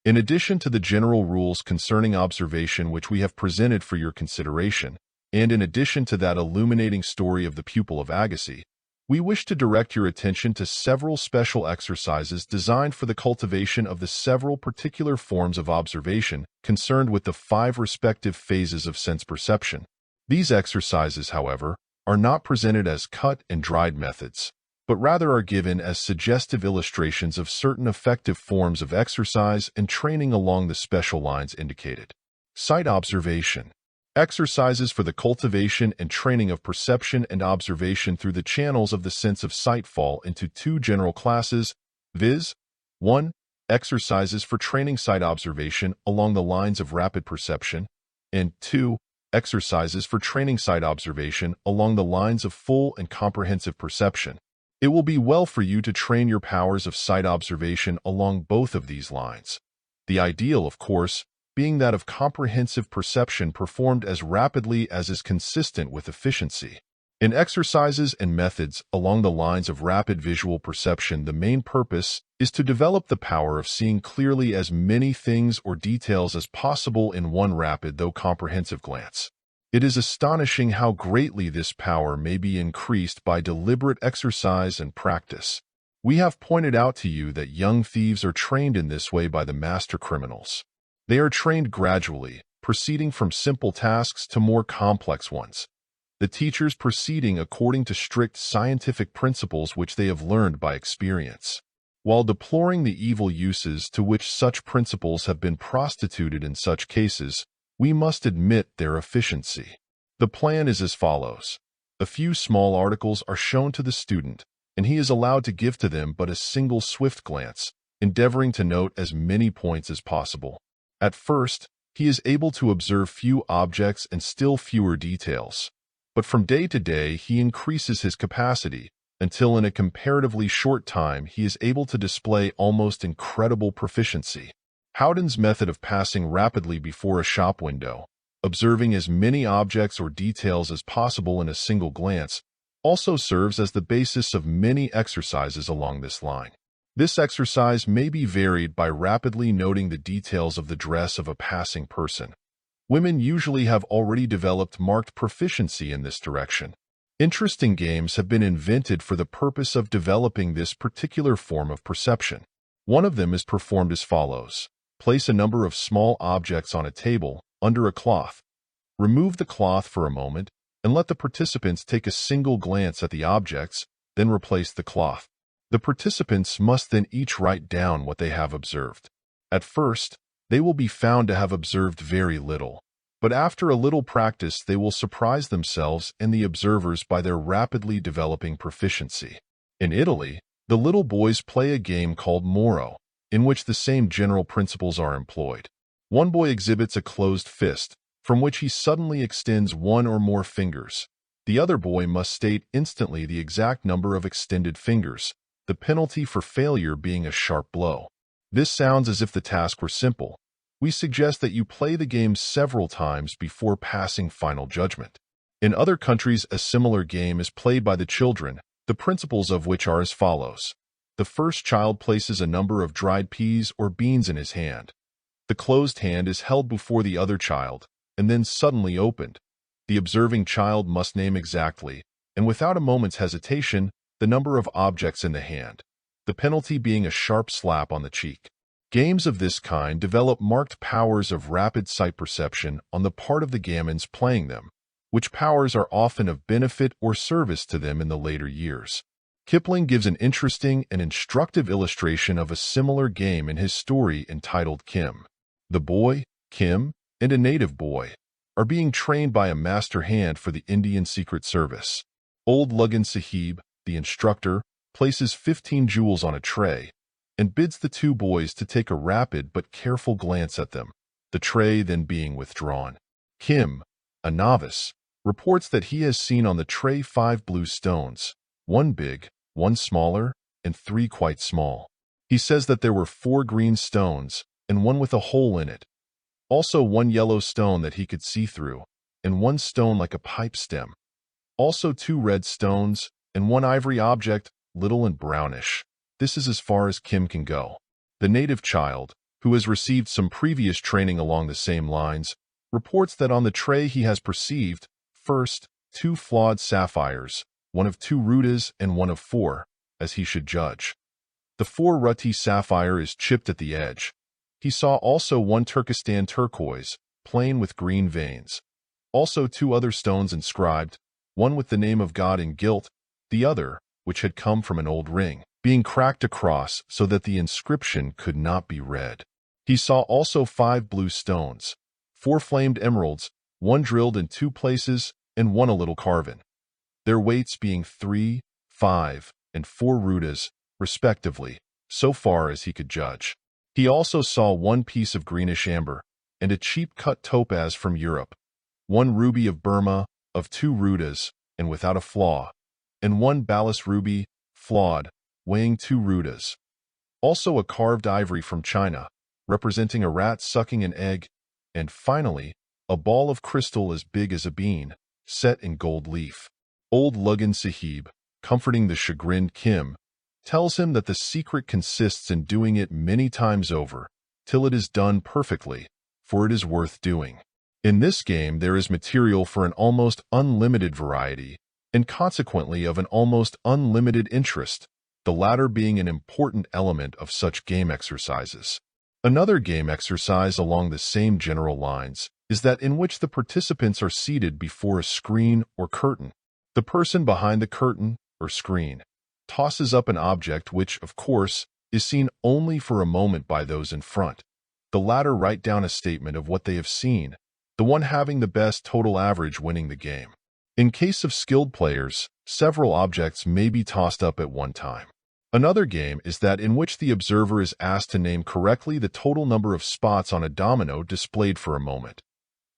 In addition to the general rules concerning observation which we have presented for your consideration, and in addition to that illuminating story of the pupil of Agassiz, we wish to direct your attention to several special exercises designed for the cultivation of the several particular forms of observation concerned with the 5 respective phases of sense perception. These exercises, however, are not presented as cut and dried methods, but rather are given as suggestive illustrations of certain effective forms of exercise and training along the special lines indicated. Sight observation. Exercises for the cultivation and training of perception and observation through the channels of the sense of sight fall into 2 general classes, viz. 1. Exercises for training sight observation along the lines of rapid perception, and 2. Exercises for training sight observation along the lines of full and comprehensive perception. It will be well for you to train your powers of sight observation along both of these lines. The ideal, of course, being that of comprehensive perception performed as rapidly as is consistent with efficiency. In exercises and methods along the lines of rapid visual perception, the main purpose is to develop the power of seeing clearly as many things or details as possible in one rapid though comprehensive glance. It is astonishing how greatly this power may be increased by deliberate exercise and practice. We have pointed out to you that young thieves are trained in this way by the master criminals. They are trained gradually, proceeding from simple tasks to more complex ones. The teachers proceeding according to strict scientific principles which they have learned by experience. While deploring the evil uses to which such principles have been prostituted in such cases, we must admit their efficiency. The plan is as follows. A few small articles are shown to the student, and he is allowed to give to them but a single swift glance, endeavoring to note as many points as possible. At first, he is able to observe few objects and still fewer details. But from day to day, he increases his capacity, until in a comparatively short time he is able to display almost incredible proficiency. Howden's method of passing rapidly before a shop window, observing as many objects or details as possible in a single glance, also serves as the basis of many exercises along this line. This exercise may be varied by rapidly noting the details of the dress of a passing person. Women usually have already developed marked proficiency in this direction. Interesting games have been invented for the purpose of developing this particular form of perception. One of them is performed as follows. Place a number of small objects on a table under a cloth. Remove the cloth for a moment and let the participants take a single glance at the objects, then replace the cloth. The participants must then each write down what they have observed. At first, they will be found to have observed very little, but after a little practice they will surprise themselves and the observers by their rapidly developing proficiency. In Italy, the little boys play a game called Moro, in which the same general principles are employed. One boy exhibits a closed fist, from which he suddenly extends one or more fingers. The other boy must state instantly the exact number of extended fingers, the penalty for failure being a sharp blow. This sounds as if the task were simple. We suggest that you play the game several times before passing final judgment. In other countries, a similar game is played by the children, the principles of which are as follows. The first child places a number of dried peas or beans in his hand. The closed hand is held before the other child, and then suddenly opened. The observing child must name exactly, and without a moment's hesitation, the number of objects in the hand, the penalty being a sharp slap on the cheek. Games of this kind develop marked powers of rapid sight perception on the part of the gamins playing them, which powers are often of benefit or service to them in the later years. Kipling gives an interesting and instructive illustration of a similar game in his story entitled Kim. The boy, Kim, and a native boy are being trained by a master hand for the Indian Secret Service. Old Luggin Sahib, the instructor, places 15 jewels on a tray and bids the two boys to take a rapid but careful glance at them, the tray then being withdrawn. Kim, a novice, reports that he has seen on the tray 5 blue stones, 1 big, 1 smaller, and 3 quite small. He says that there were 4 green stones and 1 with a hole in it, also 1 yellow stone that he could see through, and 1 stone like a pipe stem, also 2 red stones, and 1 ivory object, little and brownish. This is as far as Kim can go. The native child, who has received some previous training along the same lines, reports that on the tray he has perceived, first, 2 flawed sapphires, 1 of 2 rutas and 1 of 4, as he should judge. The 4 rutty sapphire is chipped at the edge. He saw also 1 Turkestan turquoise, plain with green veins. Also 2 other stones inscribed, one with the name of God in gilt, the other, which had come from an old ring, being cracked across so that the inscription could not be read. He saw also 5 blue stones, 4 flamed emeralds, 1 drilled in 2 places, and 1 a little carven, their weights being 3, 5, and 4 rutas, respectively, so far as he could judge. He also saw 1 piece of greenish amber, and a cheap-cut topaz from Europe, 1 ruby of Burma, of 2 rutas, and without a flaw, and 1 balas ruby, flawed, weighing 2 rutas. Also a carved ivory from China, representing a rat sucking an egg, and finally, a ball of crystal as big as a bean, set in gold leaf. Old Luggin Sahib, comforting the chagrined Kim, tells him that the secret consists in doing it many times over, till it is done perfectly, for it is worth doing. In this game there is material for an almost unlimited variety, and consequently of an almost unlimited interest, the latter being an important element of such game exercises. Another game exercise along the same general lines is that in which the participants are seated before a screen or curtain. The person behind the curtain or screen tosses up an object which, of course, is seen only for a moment by those in front. The latter write down a statement of what they have seen, the one having the best total average winning the game. In case of skilled players, several objects may be tossed up at one time. Another game is that in which the observer is asked to name correctly the total number of spots on a domino displayed for a moment,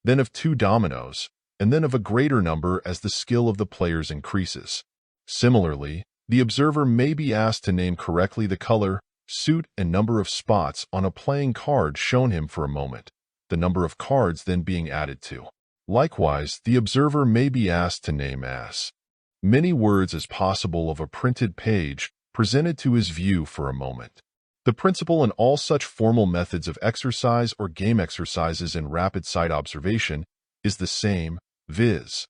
then of 2 dominoes, and then of a greater number as the skill of the players increases. Similarly, the observer may be asked to name correctly the color, suit, and number of spots on a playing card shown him for a moment, the number of cards then being added to. Likewise, the observer may be asked to name as many words as possible of a printed page presented to his view for a moment. The principle in all such formal methods of exercise or game exercises in rapid sight observation is the same, viz.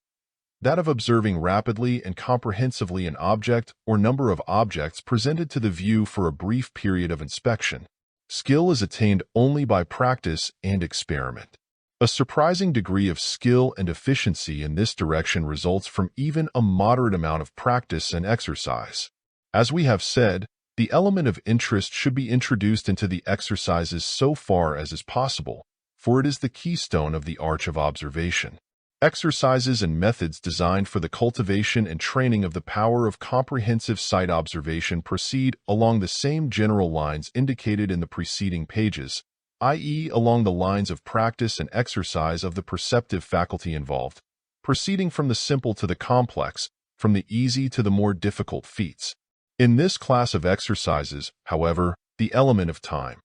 that of observing rapidly and comprehensively an object or number of objects presented to the view for a brief period of inspection. Skill is attained only by practice and experiment. A surprising degree of skill and efficiency in this direction results from even a moderate amount of practice and exercise. As we have said, the element of interest should be introduced into the exercises so far as is possible, for it is the keystone of the arch of observation. Exercises and methods designed for the cultivation and training of the power of comprehensive sight observation proceed along the same general lines indicated in the preceding pages, i.e., along the lines of practice and exercise of the perceptive faculty involved, proceeding from the simple to the complex, from the easy to the more difficult feats. In this class of exercises, however, the element of time,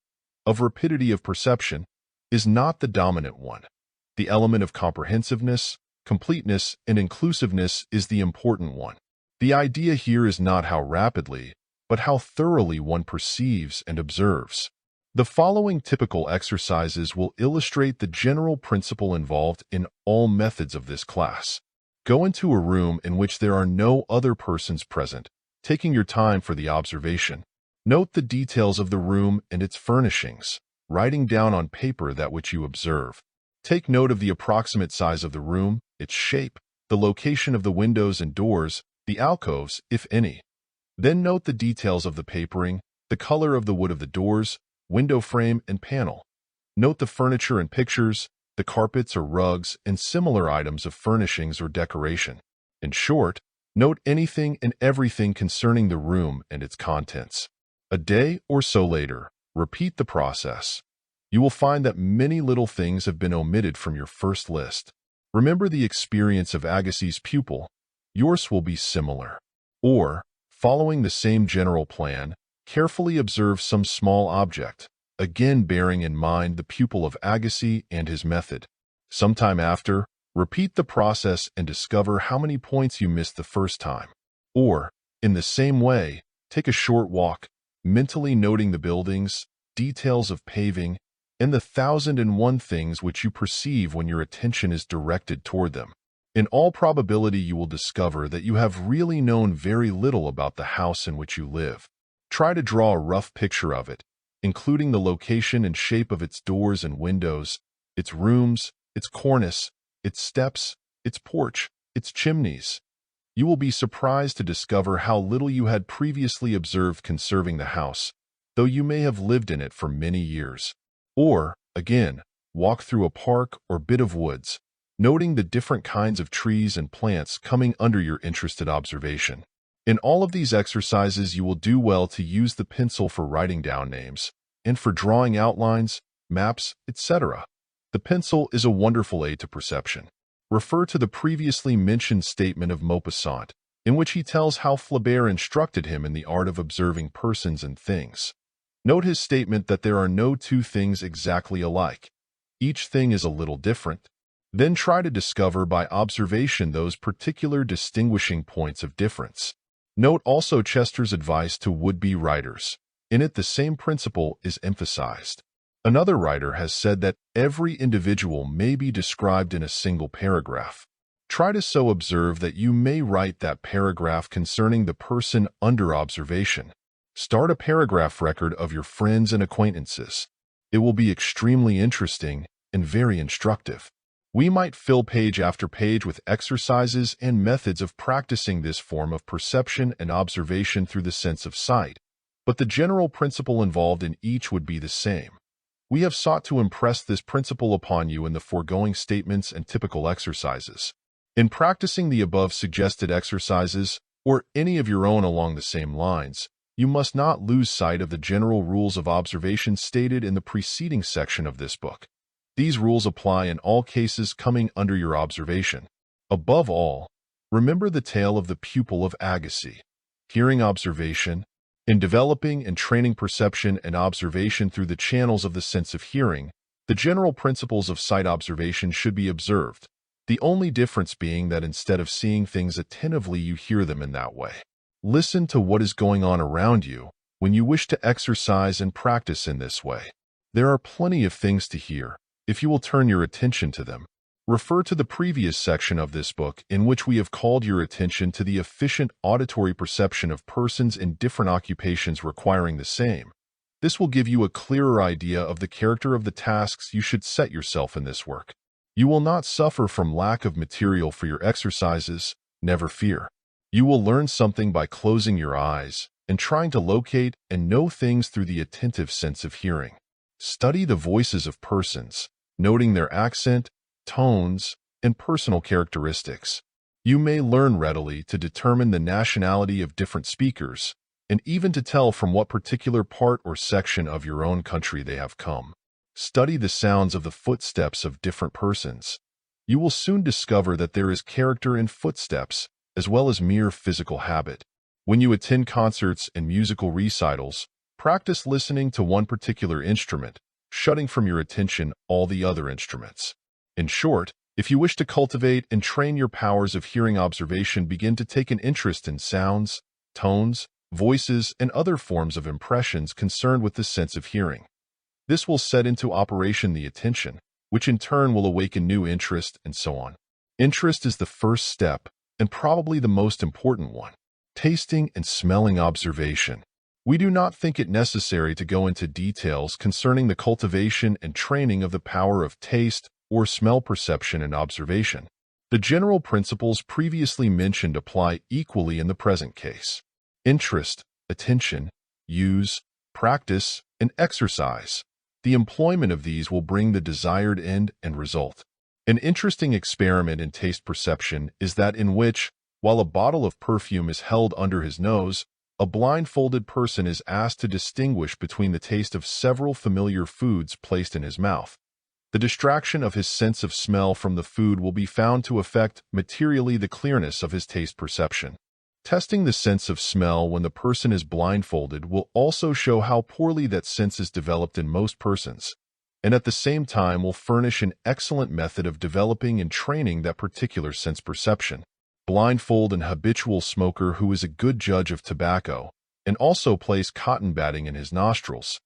of rapidity of perception, is not the dominant one. The element of comprehensiveness, completeness, and inclusiveness is the important one. The idea here is not how rapidly, but how thoroughly one perceives and observes. The following typical exercises will illustrate the general principle involved in all methods of this class. Go into a room in which there are no other persons present, taking your time for the observation. Note the details of the room and its furnishings, writing down on paper that which you observe. Take note of the approximate size of the room, its shape, the location of the windows and doors, the alcoves, if any. Then note the details of the papering, the color of the wood of the doors, window frame, and panel. Note the furniture and pictures, the carpets or rugs, and similar items of furnishings or decoration. In short, note anything and everything concerning the room and its contents. A day or so later, repeat the process. You will find that many little things have been omitted from your first list. Remember the experience of Agassiz's pupil. Yours will be similar. Or, following the same general plan, carefully observe some small object, again bearing in mind the pupil of Agassiz and his method. Sometime after, repeat the process and discover how many points you missed the first time. Or, in the same way, take a short walk, mentally noting the buildings, details of paving, and the 1,001 things which you perceive when your attention is directed toward them. In all probability, you will discover that you have really known very little about the house in which you live. Try to draw a rough picture of it, including the location and shape of its doors and windows, its rooms, its cornice, its steps, its porch, its chimneys. You will be surprised to discover how little you had previously observed concerning the house, though you may have lived in it for many years. Or, again, walk through a park or bit of woods, noting the different kinds of trees and plants coming under your interested observation. In all of these exercises, you will do well to use the pencil for writing down names, and for drawing outlines, maps, etc. The pencil is a wonderful aid to perception. Refer to the previously mentioned statement of Maupassant, in which he tells how Flaubert instructed him in the art of observing persons and things. Note his statement that there are no two things exactly alike. Each thing is a little different. Then try to discover by observation those particular distinguishing points of difference. Note also Chester's advice to would-be writers. In it, the same principle is emphasized. Another writer has said that every individual may be described in a single paragraph. Try to so observe that you may write that paragraph concerning the person under observation. Start a paragraph record of your friends and acquaintances. It will be extremely interesting and very instructive. We might fill page after page with exercises and methods of practicing this form of perception and observation through the sense of sight, but the general principle involved in each would be the same. We have sought to impress this principle upon you in the foregoing statements and typical exercises. In practicing the above suggested exercises, or any of your own along the same lines, you must not lose sight of the general rules of observation stated in the preceding section of this book. These rules apply in all cases coming under your observation. Above all, remember the tale of the pupil of Agassiz. Hearing observation. In developing and training perception and observation through the channels of the sense of hearing, the general principles of sight observation should be observed, the only difference being that instead of seeing things attentively, you hear them in that way. Listen to what is going on around you when you wish to exercise and practice in this way. There are plenty of things to hear, if you will turn your attention to them. Refer to the previous section of this book in which we have called your attention to the efficient auditory perception of persons in different occupations requiring the same. This will give you a clearer idea of the character of the tasks you should set yourself in this work. You will not suffer from lack of material for your exercises, never fear. You will learn something by closing your eyes and trying to locate and know things through the attentive sense of hearing. Study the voices of persons, noting their accent, tones, and personal characteristics. You may learn readily to determine the nationality of different speakers, and even to tell from what particular part or section of your own country they have come. Study the sounds of the footsteps of different persons. You will soon discover that there is character in footsteps, as well as mere physical habit. When you attend concerts and musical recitals, practice listening to one particular instrument, shutting from your attention all the other instruments. In short, if you wish to cultivate and train your powers of hearing observation, begin to take an interest in sounds, tones, voices, and other forms of impressions concerned with the sense of hearing. This will set into operation the attention, which in turn will awaken new interest, and so on. Interest is the first step, and probably the most important one. Tasting and smelling observation. We do not think it necessary to go into details concerning the cultivation and training of the power of taste or smell perception and observation. The general principles previously mentioned apply equally in the present case. Interest, attention, use, practice, and exercise. The employment of these will bring the desired end and result. An interesting experiment in taste perception is that in which, while a bottle of perfume is held under his nose, a blindfolded person is asked to distinguish between the taste of several familiar foods placed in his mouth. The distraction of his sense of smell from the food will be found to affect materially the clearness of his taste perception. Testing the sense of smell when the person is blindfolded will also show how poorly that sense is developed in most persons, and at the same time will furnish an excellent method of developing and training that particular sense perception. Blindfold an habitual smoker who is a good judge of tobacco, and also place cotton batting in his nostrils.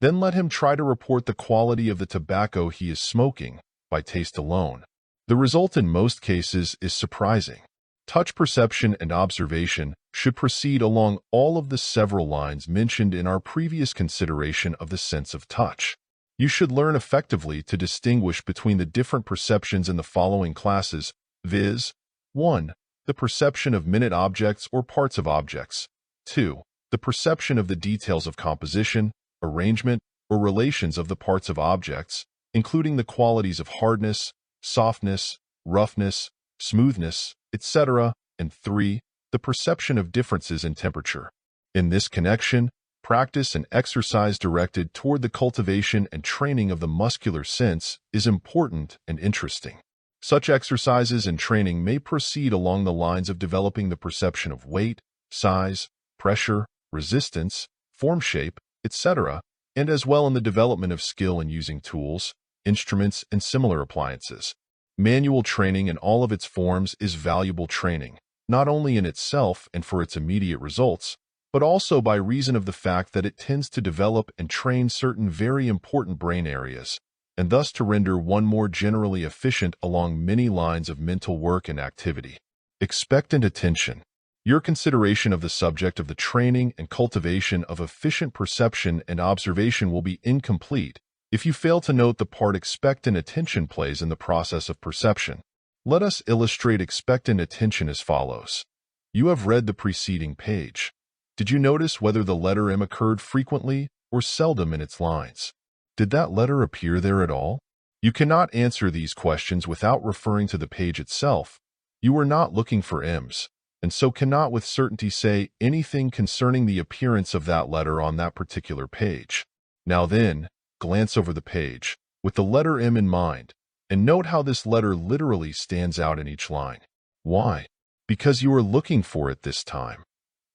Then let him try to report the quality of the tobacco he is smoking by taste alone. The result in most cases is surprising. Touch perception and observation should proceed along all of the several lines mentioned in our previous consideration of the sense of touch. You should learn effectively to distinguish between the different perceptions in the following classes, viz. 1. The perception of minute objects or parts of objects. 2. The perception of the details of composition, arrangement, or relations of the parts of objects, including the qualities of hardness, softness, roughness, smoothness, etc. And 3. The perception of differences in temperature. In this connection, practice and exercise directed toward the cultivation and training of the muscular sense is important and interesting. Such exercises and training may proceed along the lines of developing the perception of weight, size, pressure, resistance, form shape, etc., and as well in the development of skill in using tools, instruments, and similar appliances. Manual training in all of its forms is valuable training, not only in itself and for its immediate results, but also by reason of the fact that it tends to develop and train certain very important brain areas, and thus to render one more generally efficient along many lines of mental work and activity. Expectant attention. Your consideration of the subject of the training and cultivation of efficient perception and observation will be incomplete if you fail to note the part expectant attention plays in the process of perception. Let us illustrate expectant attention as follows. You have read the preceding page. Did you notice whether the letter M occurred frequently or seldom in its lines? Did that letter appear there at all? You cannot answer these questions without referring to the page itself. You are not looking for M's, and so cannot with certainty say anything concerning the appearance of that letter on that particular page. Now then, glance over the page, with the letter M in mind, and note how this letter literally stands out in each line. Why? Because you are looking for it this time.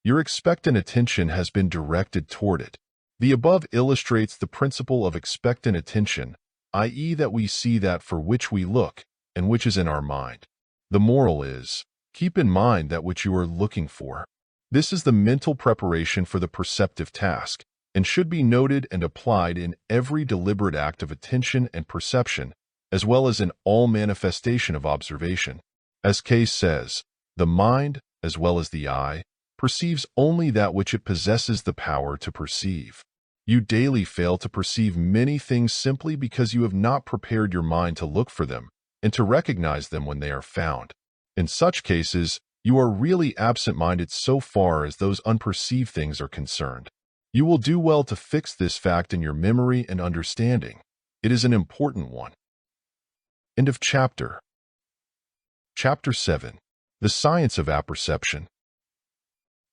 Your expectant attention has been directed toward it. The above illustrates the principle of expectant attention, i.e. that we see that for which we look, and which is in our mind. The moral is, keep in mind that which you are looking for. This is the mental preparation for the perceptive task, and should be noted and applied in every deliberate act of attention and perception, as well as in all manifestation of observation. As Case says, the mind, as well as the eye, perceives only that which it possesses the power to perceive. You daily fail to perceive many things simply because you have not prepared your mind to look for them and to recognize them when they are found. In such cases, you are really absent-minded so far as those unperceived things are concerned. You will do well to fix this fact in your memory and understanding. It is an important one. End of chapter. Chapter 7. The Science of Apperception.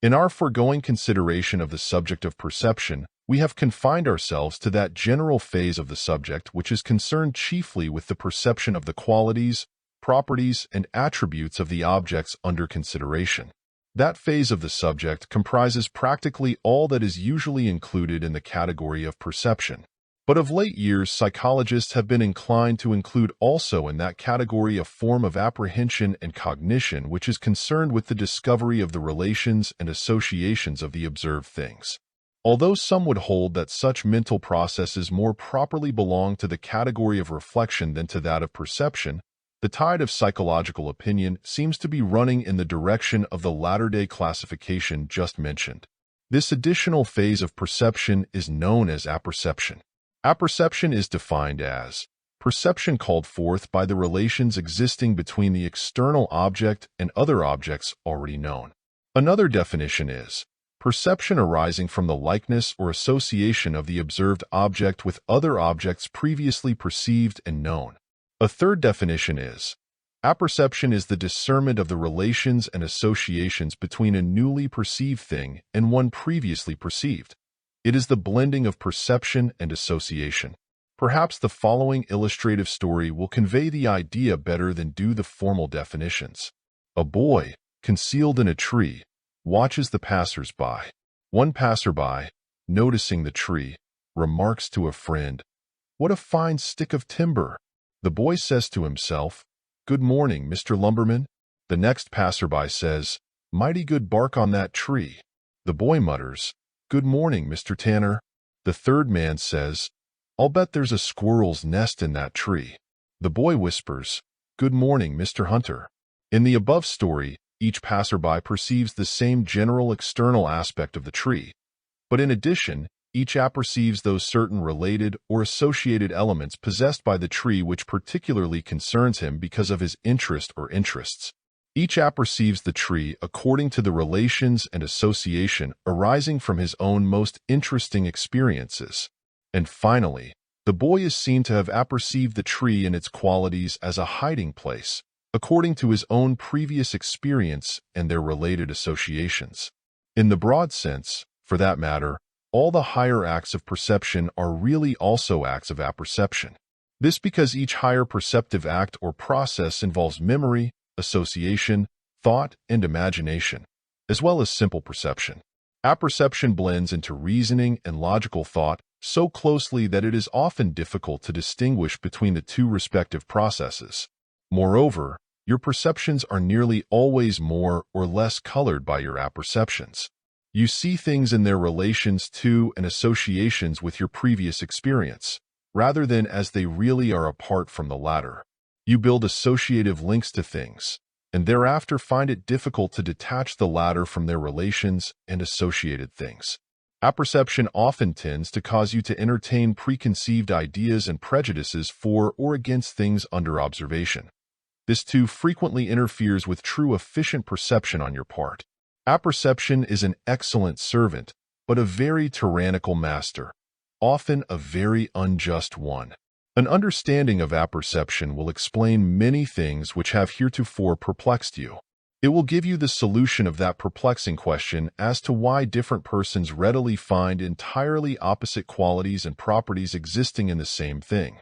In our foregoing consideration of the subject of perception, we have confined ourselves to that general phase of the subject which is concerned chiefly with the perception of the qualities, properties, and attributes of the objects under consideration. That phase of the subject comprises practically all that is usually included in the category of perception. But of late years, psychologists have been inclined to include also in that category a form of apprehension and cognition which is concerned with the discovery of the relations and associations of the observed things. Although some would hold that such mental processes more properly belong to the category of reflection than to that of perception, the tide of psychological opinion seems to be running in the direction of the latter-day classification just mentioned. This additional phase of perception is known as apperception. Apperception is defined as perception called forth by the relations existing between the external object and other objects already known. Another definition is perception arising from the likeness or association of the observed object with other objects previously perceived and known. A third definition is, apperception is the discernment of the relations and associations between a newly perceived thing and one previously perceived. It is the blending of perception and association. Perhaps the following illustrative story will convey the idea better than do the formal definitions. A boy, concealed in a tree, watches the passers-by. One passerby, noticing the tree, remarks to a friend, "What a fine stick of timber!" The boy says to himself, "Good morning, Mr. Lumberman." The next passerby says, "Mighty good bark on that tree." The boy mutters, "Good morning, Mr. Tanner." The third man says, "I'll bet there's a squirrel's nest in that tree." The boy whispers, "Good morning, Mr. Hunter." In the above story, each passerby perceives the same general external aspect of the tree, but in addition, each apperceives those certain related or associated elements possessed by the tree which particularly concerns him because of his interest or interests. Each apperceives the tree according to the relations and association arising from his own most interesting experiences. And finally, the boy is seen to have apperceived the tree in its qualities as a hiding place, according to his own previous experience and their related associations. In the broad sense, for that matter, all the higher acts of perception are really also acts of apperception. This because each higher perceptive act or process involves memory, association, thought, and imagination, as well as simple perception. Apperception blends into reasoning and logical thought so closely that it is often difficult to distinguish between the two respective processes. Moreover, your perceptions are nearly always more or less colored by your apperceptions. You see things in their relations to and associations with your previous experience, rather than as they really are apart from the latter. You build associative links to things, and thereafter find it difficult to detach the latter from their relations and associated things. Apperception often tends to cause you to entertain preconceived ideas and prejudices for or against things under observation. This too frequently interferes with true efficient perception on your part. Apperception is an excellent servant, but a very tyrannical master, often a very unjust one. An understanding of apperception will explain many things which have heretofore perplexed you. It will give you the solution of that perplexing question as to why different persons readily find entirely opposite qualities and properties existing in the same thing.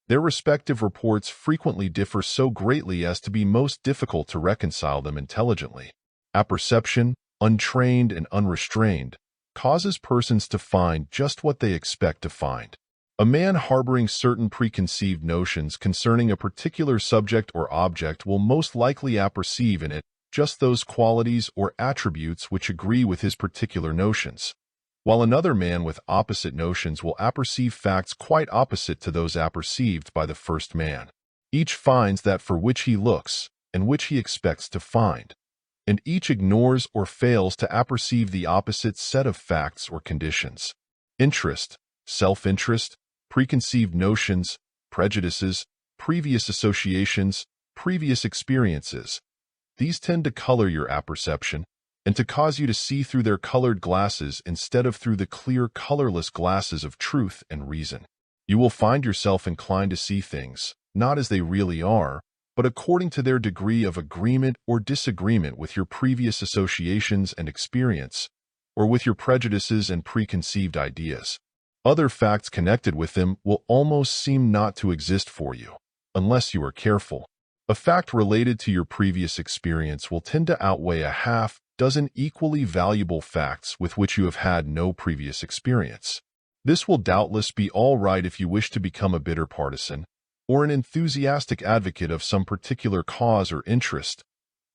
Their respective reports frequently differ so greatly as to be most difficult to reconcile them intelligently. Apperception, untrained and unrestrained, causes persons to find just what they expect to find. A man harboring certain preconceived notions concerning a particular subject or object will most likely apperceive in it just those qualities or attributes which agree with his particular notions, while another man with opposite notions will apperceive facts quite opposite to those apperceived by the first man. Each finds that for which he looks and which he expects to find, and each ignores or fails to apperceive the opposite set of facts or conditions. Interest, self-interest, preconceived notions, prejudices, previous associations, previous experiences. These tend to color your apperception and to cause you to see through their colored glasses instead of through the clear, colorless glasses of truth and reason. You will find yourself inclined to see things, not as they really are, but according to their degree of agreement or disagreement with your previous associations and experience, or with your prejudices and preconceived ideas. Other facts connected with them will almost seem not to exist for you, unless you are careful. A fact related to your previous experience will tend to outweigh a half-dozen equally valuable facts with which you have had no previous experience. This will doubtless be all right if you wish to become a bitter partisan or an enthusiastic advocate of some particular cause or interest,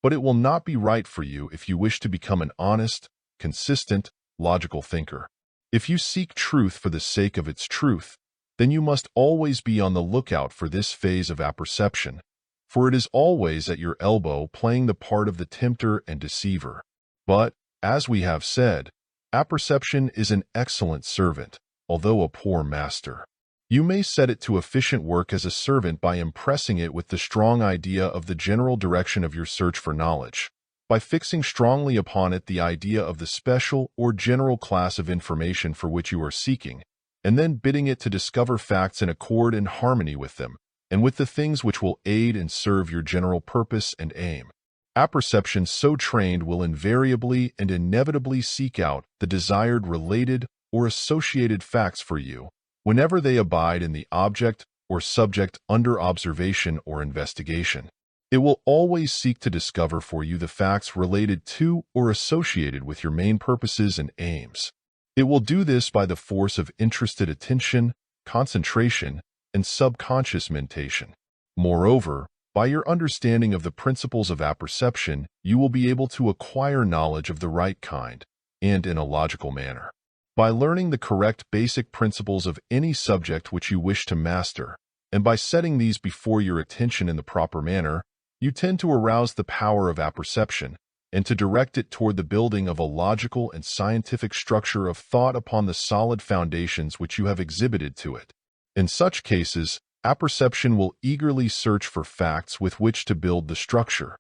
but it will not be right for you if you wish to become an honest, consistent, logical thinker. If you seek truth for the sake of its truth, then you must always be on the lookout for this phase of apperception, for it is always at your elbow playing the part of the tempter and deceiver. But, as we have said, apperception is an excellent servant, although a poor master. You may set it to efficient work as a servant by impressing it with the strong idea of the general direction of your search for knowledge, by fixing strongly upon it the idea of the special or general class of information for which you are seeking, and then bidding it to discover facts in accord and harmony with them, and with the things which will aid and serve your general purpose and aim. Apperception so trained will invariably and inevitably seek out the desired related or associated facts for you, whenever they abide in the object or subject under observation or investigation. It will always seek to discover for you the facts related to or associated with your main purposes and aims. It will do this by the force of interested attention, concentration, and subconscious mentation. Moreover, by your understanding of the principles of apperception, you will be able to acquire knowledge of the right kind, and in a logical manner. By learning the correct basic principles of any subject which you wish to master, and by setting these before your attention in the proper manner, you tend to arouse the power of apperception, and to direct it toward the building of a logical and scientific structure of thought upon the solid foundations which you have exhibited to it. In such cases, apperception will eagerly search for facts with which to build the structure.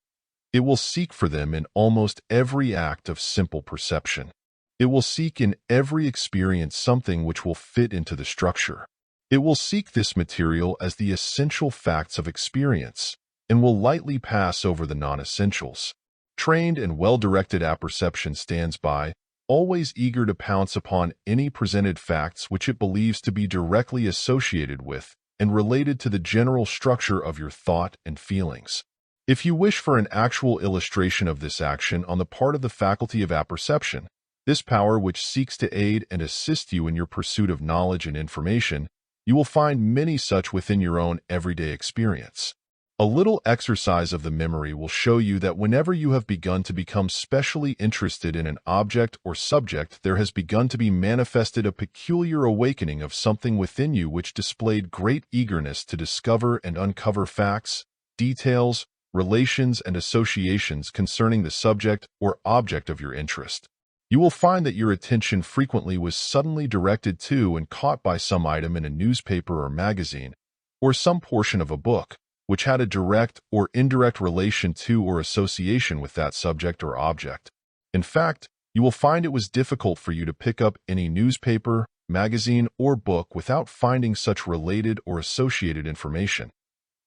It will seek for them in almost every act of simple perception. It will seek in every experience something which will fit into the structure. It will seek this material as the essential facts of experience, and will lightly pass over the non-essentials. Trained and well-directed apperception stands by, always eager to pounce upon any presented facts which it believes to be directly associated with and related to the general structure of your thought and feelings. If you wish for an actual illustration of this action on the part of the faculty of apperception, this power which seeks to aid and assist you in your pursuit of knowledge and information, you will find many such within your own everyday experience. A little exercise of the memory will show you that whenever you have begun to become specially interested in an object or subject, there has begun to be manifested a peculiar awakening of something within you which displayed great eagerness to discover and uncover facts, details, relations, and associations concerning the subject or object of your interest. You will find that your attention frequently was suddenly directed to and caught by some item in a newspaper or magazine, or some portion of a book, which had a direct or indirect relation to or association with that subject or object. In fact, you will find it was difficult for you to pick up any newspaper, magazine, or book without finding such related or associated information,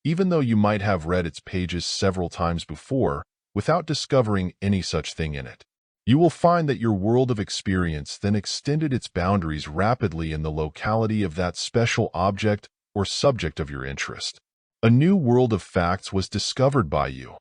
even though you might have read its pages several times before without discovering any such thing in it. You will find that your world of experience then extended its boundaries rapidly in the locality of that special object or subject of your interest. A new world of facts was discovered by you,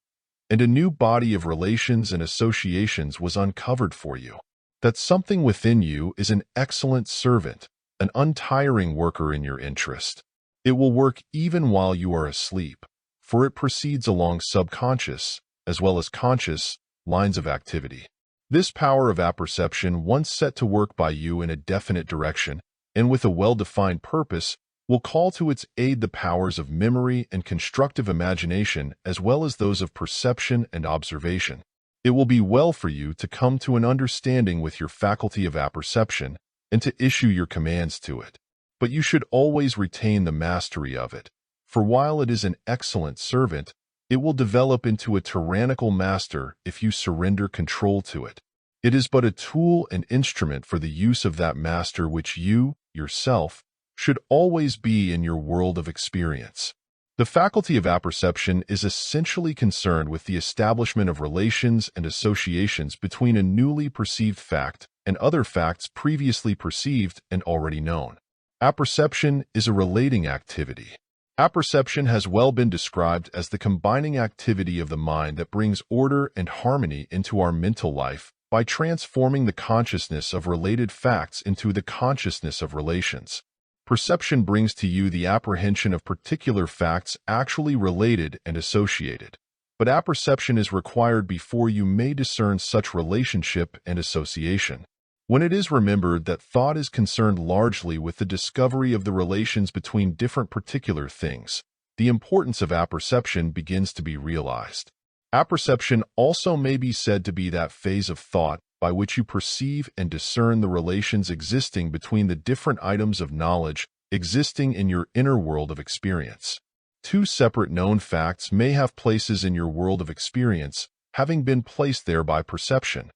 and a new body of relations and associations was uncovered for you. That something within you is an excellent servant, an untiring worker in your interest. It will work even while you are asleep, for it proceeds along subconscious, as well as conscious, lines of activity. This power of apperception, once set to work by you in a definite direction and with a well-defined purpose, will call to its aid the powers of memory and constructive imagination as well as those of perception and observation. It will be well for you to come to an understanding with your faculty of apperception and to issue your commands to it. But you should always retain the mastery of it, for while it is an excellent servant, it will develop into a tyrannical master if you surrender control to it. It is but a tool and instrument for the use of that master which you, yourself, should always be in your world of experience. The faculty of apperception is essentially concerned with the establishment of relations and associations between a newly perceived fact and other facts previously perceived and already known. Apperception is a relating activity. Apperception has well been described as the combining activity of the mind that brings order and harmony into our mental life by transforming the consciousness of related facts into the consciousness of relations. Perception brings to you the apprehension of particular facts actually related and associated, but apperception is required before you may discern such relationship and association. When it is remembered that thought is concerned largely with the discovery of the relations between different particular things, the importance of apperception begins to be realized. Apperception also may be said to be that phase of thought by which you perceive and discern the relations existing between the different items of knowledge existing in your inner world of experience. Two separate known facts may have places in your world of experience, having been placed there by perception,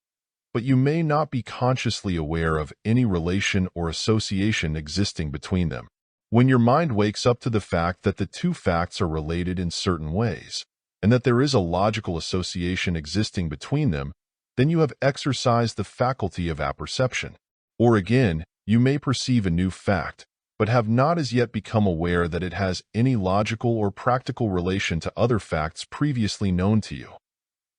but you may not be consciously aware of any relation or association existing between them. When your mind wakes up to the fact that the two facts are related in certain ways, and that there is a logical association existing between them, then you have exercised the faculty of apperception. Or again, you may perceive a new fact, but have not as yet become aware that it has any logical or practical relation to other facts previously known to you.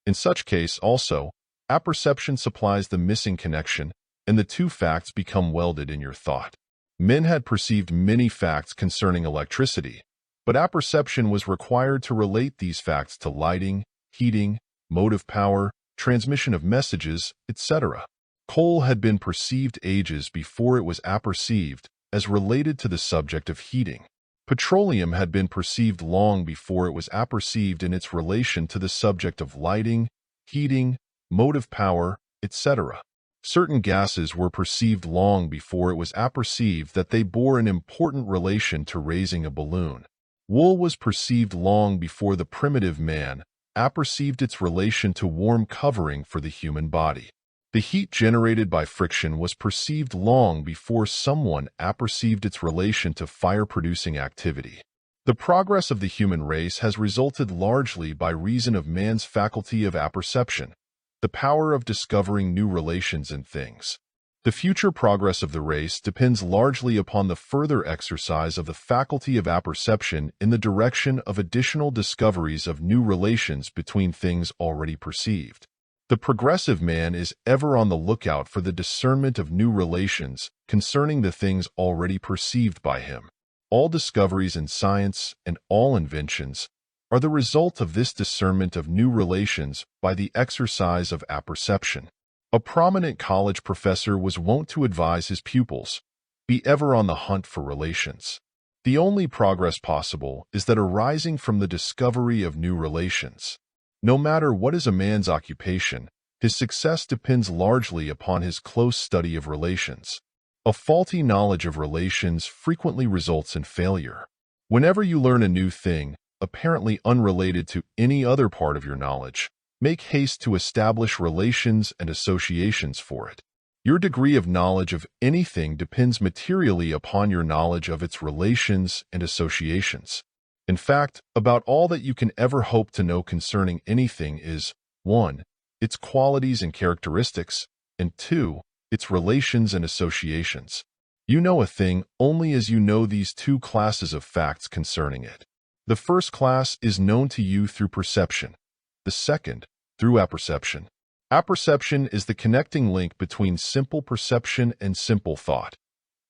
In such case, also, apperception supplies the missing connection, and the two facts become welded in your thought. Men had perceived many facts concerning electricity, but apperception was required to relate these facts to lighting, heating, motive power, transmission of messages, etc. Coal had been perceived ages before it was apperceived as related to the subject of heating. Petroleum had been perceived long before it was apperceived in its relation to the subject of lighting, heating, motive power, etc. Certain gases were perceived long before it was apperceived that they bore an important relation to raising a balloon. Wool was perceived long before the primitive man apperceived its relation to warm covering for the human body. The heat generated by friction was perceived long before someone apperceived its relation to fire-producing activity. The progress of the human race has resulted largely by reason of man's faculty of apperception, the power of discovering new relations in things. The future progress of the race depends largely upon the further exercise of the faculty of apperception in the direction of additional discoveries of new relations between things already perceived. The progressive man is ever on the lookout for the discernment of new relations concerning the things already perceived by him. All discoveries in science and all inventions are the result of this discernment of new relations by the exercise of apperception. A prominent college professor was wont to advise his pupils, be ever on the hunt for relations. The only progress possible is that arising from the discovery of new relations. No matter what is a man's occupation, his success depends largely upon his close study of relations. A faulty knowledge of relations frequently results in failure. Whenever you learn a new thing, apparently unrelated to any other part of your knowledge, make haste to establish relations and associations for it. Your degree of knowledge of anything depends materially upon your knowledge of its relations and associations. In fact, about all that you can ever hope to know concerning anything is 1. Its qualities and characteristics, and 2. Its relations and associations. You know a thing only as you know these two classes of facts concerning it. The first class is known to you through perception, the second through apperception. Apperception is the connecting link between simple perception and simple thought.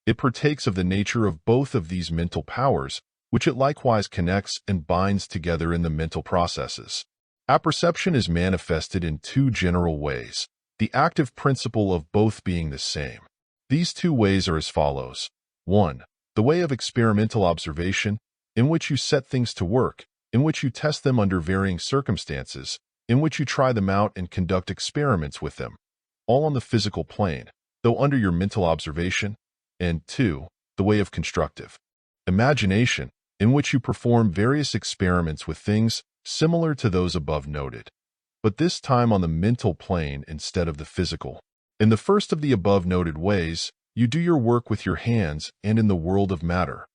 It partakes of the nature of both of these mental powers, which it likewise connects and binds together in the mental processes. Apperception is manifested in two general ways, the active principle of both being the same. These two ways are as follows. 1. The way of experimental observation, in which you set things to work, in which you test them under varying circumstances, in which you try them out and conduct experiments with them, all on the physical plane, though under your mental observation. And 2. The way of constructive imagination, in which you perform various experiments with things similar to those above noted, but this time on the mental plane instead of the physical. In the first of the above noted ways, you do your work with your hands and in the world of matter.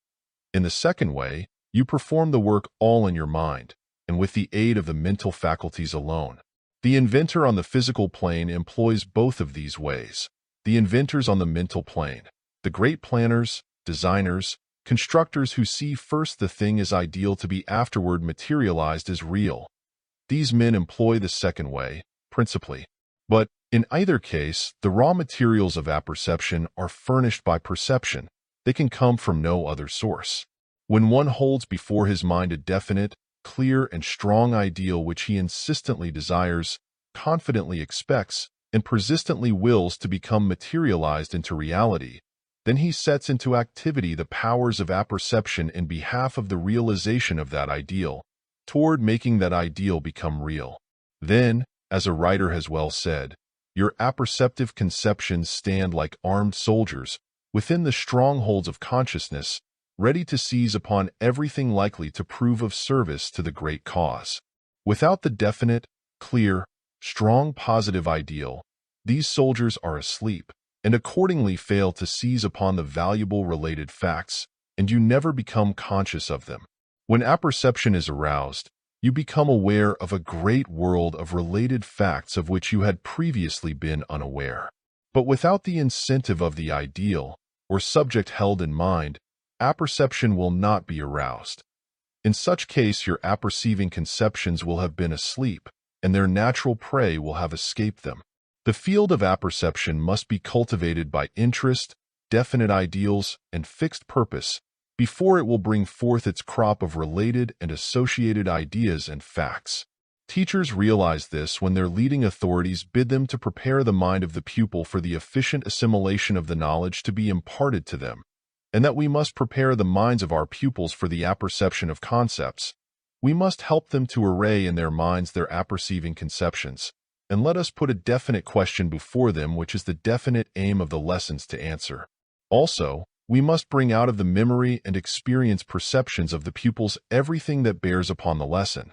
In the second way, you perform the work all in your mind, and with the aid of the mental faculties alone. The inventor on the physical plane employs both of these ways. The inventors on the mental plane, the great planners, designers, constructors who see first the thing as ideal to be afterward materialized as real. These men employ the second way, principally. But, in either case, the raw materials of apperception are furnished by perception. They can come from no other source. When one holds before his mind a definite, clear, and strong ideal which he insistently desires, confidently expects, and persistently wills to become materialized into reality, then he sets into activity the powers of apperception in behalf of the realization of that ideal, toward making that ideal become real. Then, as a writer has well said, your apperceptive conceptions stand like armed soldiers within the strongholds of consciousness, ready to seize upon everything likely to prove of service to the great cause. Without the definite, clear, strong positive ideal, these soldiers are asleep, and accordingly fail to seize upon the valuable related facts, and you never become conscious of them. When apperception is aroused, you become aware of a great world of related facts of which you had previously been unaware. But without the incentive of the ideal, or subject held in mind, apperception will not be aroused. In such case, your apperceiving conceptions will have been asleep, and their natural prey will have escaped them. The field of apperception must be cultivated by interest, definite ideals, and fixed purpose before it will bring forth its crop of related and associated ideas and facts. Teachers realize this when their leading authorities bid them to prepare the mind of the pupil for the efficient assimilation of the knowledge to be imparted to them, and that we must prepare the minds of our pupils for the apperception of concepts. We must help them to array in their minds their apperceiving conceptions, and let us put a definite question before them which is the definite aim of the lessons to answer. Also, we must bring out of the memory and experience perceptions of the pupils everything that bears upon the lesson.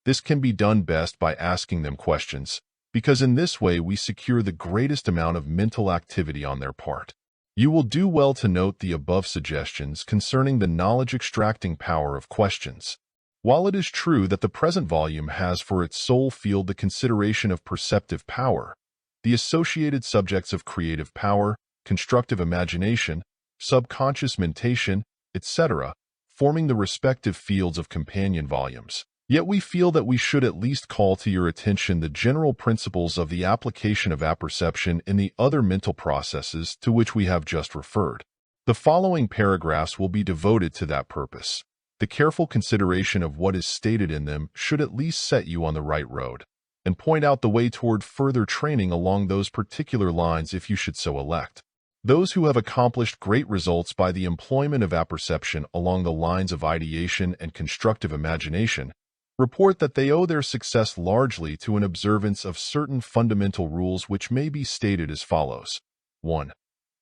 This can be done best by asking them questions, because in this way we secure the greatest amount of mental activity on their part. You will do well to note the above suggestions concerning the knowledge-extracting power of questions. While it is true that the present volume has for its sole field the consideration of perceptive power, the associated subjects of creative power, constructive imagination, subconscious mentation, etc., forming the respective fields of companion volumes. Yet we feel that we should at least call to your attention the general principles of the application of apperception in the other mental processes to which we have just referred. The following paragraphs will be devoted to that purpose. The careful consideration of what is stated in them should at least set you on the right road, and point out the way toward further training along those particular lines if you should so elect. Those who have accomplished great results by the employment of apperception along the lines of ideation and constructive imagination report that they owe their success largely to an observance of certain fundamental rules which may be stated as follows. 1.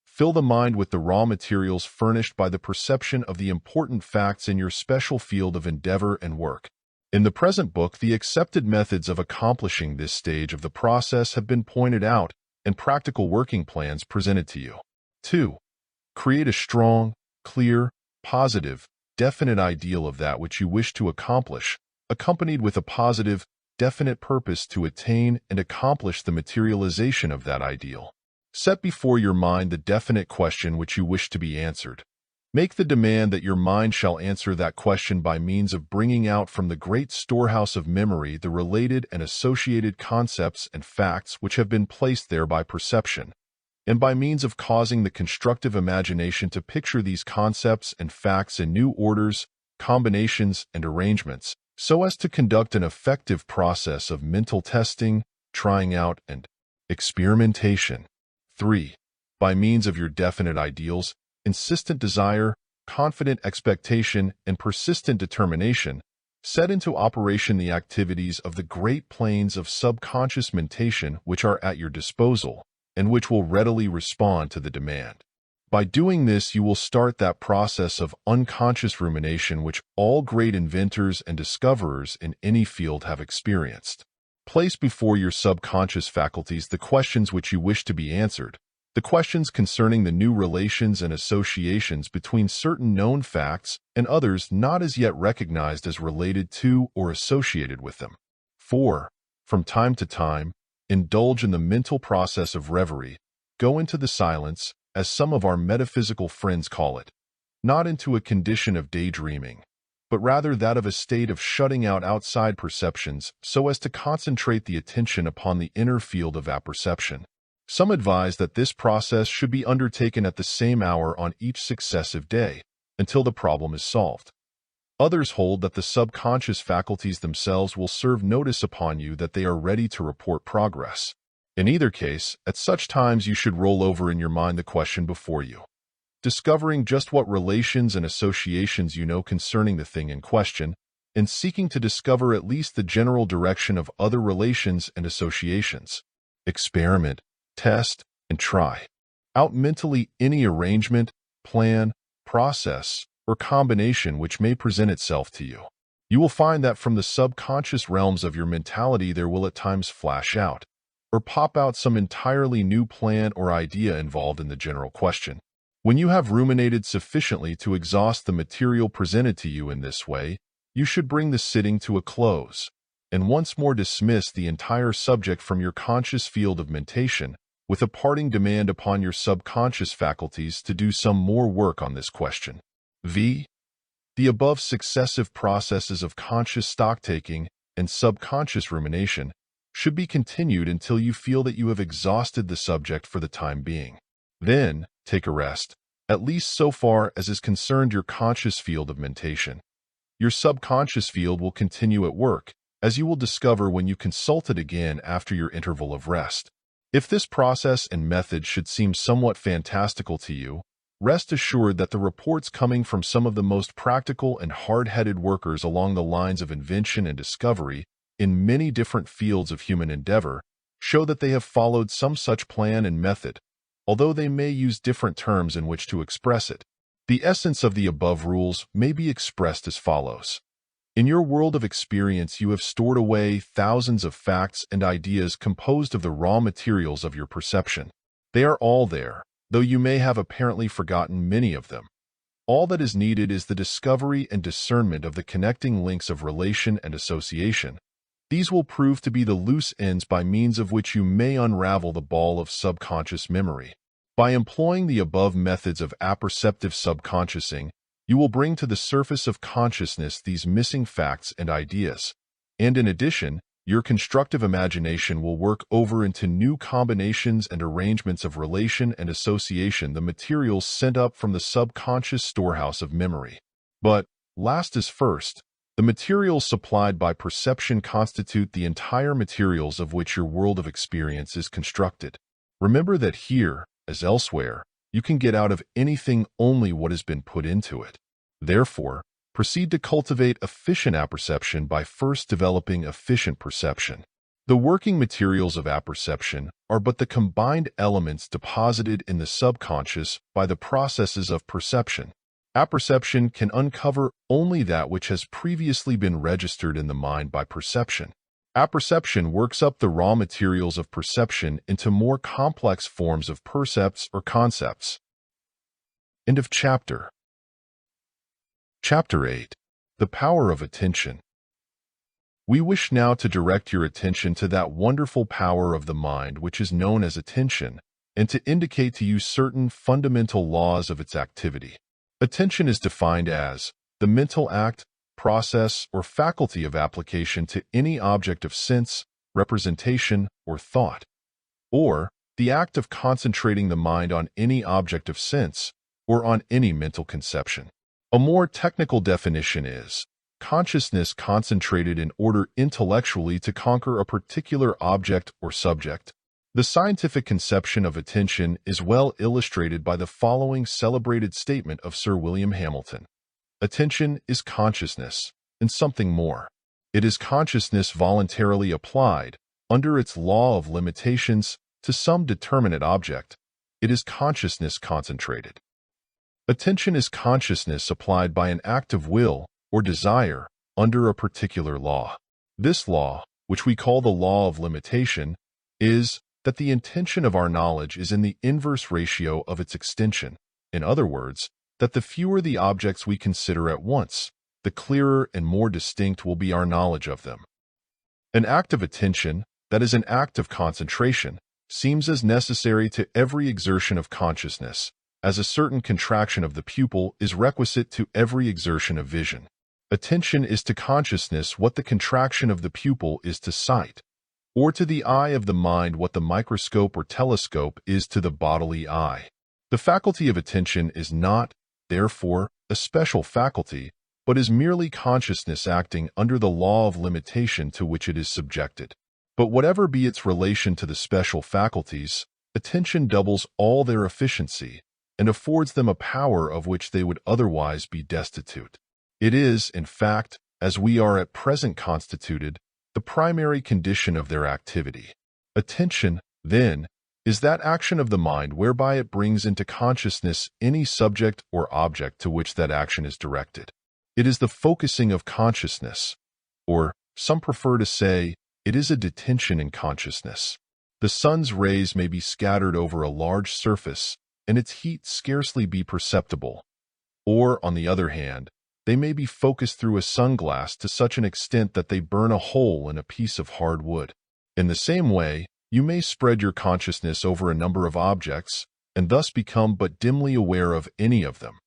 Fill the mind with the raw materials furnished by the perception of the important facts in your special field of endeavor and work. In the present book, the accepted methods of accomplishing this stage of the process have been pointed out and practical working plans presented to you. 2. Create a strong, clear, positive, definite ideal of that which you wish to accomplish, accompanied with a positive, definite purpose to attain and accomplish the materialization of that ideal. Set before your mind the definite question which you wish to be answered. Make the demand that your mind shall answer that question by means of bringing out from the great storehouse of memory the related and associated concepts and facts which have been placed there by perception, and by means of causing the constructive imagination to picture these concepts and facts in new orders, combinations, and arrangements, so as to conduct an effective process of mental testing, trying out, and experimentation. 3. By means of your definite ideals, insistent desire, confident expectation, and persistent determination, set into operation the activities of the great planes of subconscious mentation which are at your disposal, and which will readily respond to the demand. By doing this, you will start that process of unconscious rumination which all great inventors and discoverers in any field have experienced. Place before your subconscious faculties the questions which you wish to be answered, the questions concerning the new relations and associations between certain known facts and others not as yet recognized as related to or associated with them. 4. From time to time, indulge in the mental process of reverie. Go into the silence, as some of our metaphysical friends call it, not into a condition of daydreaming, but rather that of a state of shutting out outside perceptions so as to concentrate the attention upon the inner field of apperception. Some advise that this process should be undertaken at the same hour on each successive day, until the problem is solved. Others hold that the subconscious faculties themselves will serve notice upon you that they are ready to report progress. In either case, at such times you should roll over in your mind the question before you, discovering just what relations and associations you know concerning the thing in question, and seeking to discover at least the general direction of other relations and associations. Experiment, test, and try out mentally any arrangement, plan, process, or combination which may present itself to you. You will find that from the subconscious realms of your mentality there will at times flash out, or pop out some entirely new plan or idea involved in the general question. When you have ruminated sufficiently to exhaust the material presented to you in this way, you should bring the sitting to a close, and once more dismiss the entire subject from your conscious field of mentation, with a parting demand upon your subconscious faculties to do some more work on this question. The above successive processes of conscious stock-taking and subconscious rumination should be continued until you feel that you have exhausted the subject for the time being. Then, take a rest, at least so far as is concerned your conscious field of mentation. Your subconscious field will continue at work, as you will discover when you consult it again after your interval of rest. If this process and method should seem somewhat fantastical to you, rest assured that the reports coming from some of the most practical and hard-headed workers along the lines of invention and discovery in many different fields of human endeavor show that they have followed some such plan and method, although they may use different terms in which to express it. The essence of the above rules may be expressed as follows. In your world of experience, you have stored away thousands of facts and ideas composed of the raw materials of your perception. They are all there, though you may have apparently forgotten many of them. All that is needed is the discovery and discernment of the connecting links of relation and association. These will prove to be the loose ends by means of which you may unravel the ball of subconscious memory. By employing the above methods of apperceptive subconsciousing, you will bring to the surface of consciousness these missing facts and ideas, and in addition, your constructive imagination will work over into new combinations and arrangements of relation and association the materials sent up from the subconscious storehouse of memory. But, last as first, the materials supplied by perception constitute the entire materials of which your world of experience is constructed. Remember that here, as elsewhere, you can get out of anything only what has been put into it. Therefore, proceed to cultivate efficient apperception by first developing efficient perception. The working materials of apperception are but the combined elements deposited in the subconscious by the processes of perception. Apperception can uncover only that which has previously been registered in the mind by perception. Apperception works up the raw materials of perception into more complex forms of percepts or concepts. End of chapter. Chapter 8. The Power of Attention. We wish now to direct your attention to that wonderful power of the mind which is known as attention, and to indicate to you certain fundamental laws of its activity. Attention is defined as the mental act, process, or faculty of application to any object of sense, representation, or thought, or the act of concentrating the mind on any object of sense or on any mental conception. A more technical definition is consciousness concentrated in order intellectually to conquer a particular object or subject. The scientific conception of attention is well illustrated by the following celebrated statement of Sir William Hamilton. Attention is consciousness, and something more. It is consciousness voluntarily applied, under its law of limitations, to some determinate object. It is consciousness concentrated. Attention is consciousness applied by an act of will or desire under a particular law. This law, which we call the law of limitation, is that the intention of our knowledge is in the inverse ratio of its extension. In other words, that the fewer the objects we consider at once, the clearer and more distinct will be our knowledge of them. An act of attention, that is an act of concentration, seems as necessary to every exertion of consciousness, as a certain contraction of the pupil is requisite to every exertion of vision. Attention is to consciousness what the contraction of the pupil is to sight, or to the eye of the mind what the microscope or telescope is to the bodily eye. The faculty of attention is not, therefore, a special faculty, but is merely consciousness acting under the law of limitation to which it is subjected. But whatever be its relation to the special faculties, attention doubles all their efficiency and affords them a power of which they would otherwise be destitute. It is, in fact, as we are at present constituted, the primary condition of their activity. Attention, then, is that action of the mind whereby it brings into consciousness any subject or object to which that action is directed. It is the focusing of consciousness, or, some prefer to say, it is a detention in consciousness. The sun's rays may be scattered over a large surface, and its heat scarcely be perceptible. Or, on the other hand, they may be focused through a sunglass to such an extent that they burn a hole in a piece of hard wood. In the same way, you may spread your consciousness over a number of objects, and thus become but dimly aware of any of them.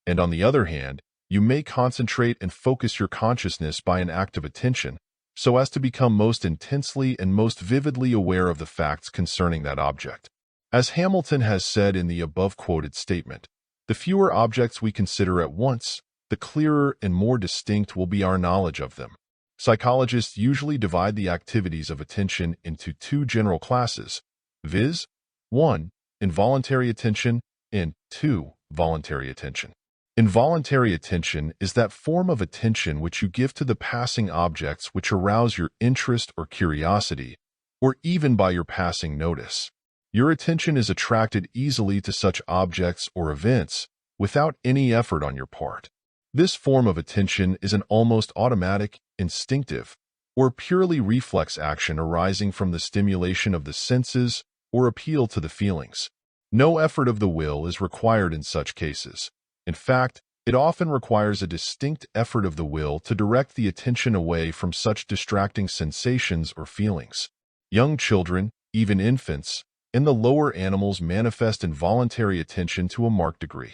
And on the other hand, you may concentrate and focus your consciousness by an act of attention, so as to become most intensely and most vividly aware of the facts concerning that object. As Hamilton has said in the above-quoted statement, the fewer objects we consider at once, the clearer and more distinct will be our knowledge of them. Psychologists usually divide the activities of attention into two general classes, viz. 1. Involuntary attention, and 2. Voluntary attention. Involuntary attention is that form of attention which you give to the passing objects which arouse your interest or curiosity, or even by your passing notice. Your attention is attracted easily to such objects or events without any effort on your part. This form of attention is an almost automatic, instinctive, or purely reflex action arising from the stimulation of the senses or appeal to the feelings. No effort of the will is required in such cases. In fact, it often requires a distinct effort of the will to direct the attention away from such distracting sensations or feelings. Young children, even infants, and the lower animals manifest involuntary attention to a marked degree.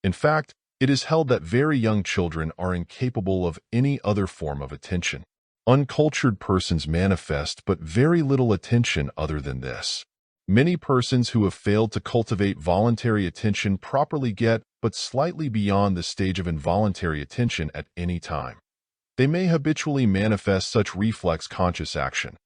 In fact, it is held that very young children are incapable of any other form of attention. Uncultured persons manifest but very little attention other than this. Many persons who have failed to cultivate voluntary attention properly get but slightly beyond the stage of involuntary attention at any time. They may habitually manifest such reflex conscious action.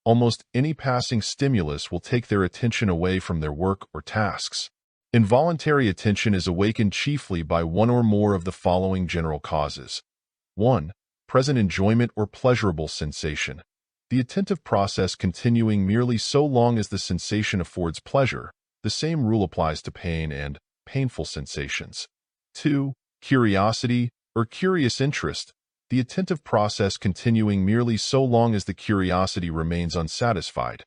Almost any passing stimulus will take their attention away from their work or tasks. Involuntary attention is awakened chiefly by one or more of the following general causes. 1. Present enjoyment or pleasurable sensation. The attentive process continuing merely so long as the sensation affords pleasure. The same rule applies to pain and painful sensations. 2. Curiosity or curious interest. The attentive process continuing merely so long as the curiosity remains unsatisfied.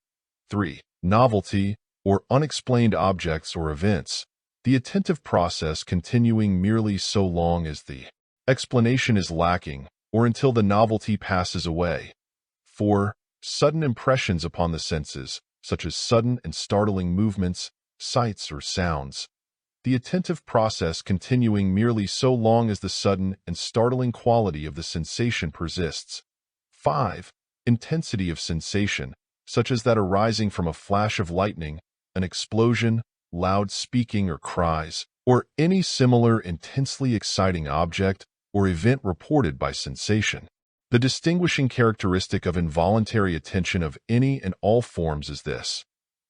3. Novelty or unexplained objects or events. The attentive process continuing merely so long as the explanation is lacking or until the novelty passes away. 4. Sudden impressions upon the senses, such as sudden and startling movements, sights, or sounds. The attentive process continuing merely so long as the sudden and startling quality of the sensation persists. 5. Intensity of sensation, such as that arising from a flash of lightning, an explosion, loud speaking or cries, or any similar intensely exciting object or event reported by sensation. The distinguishing characteristic of involuntary attention of any and all forms is this.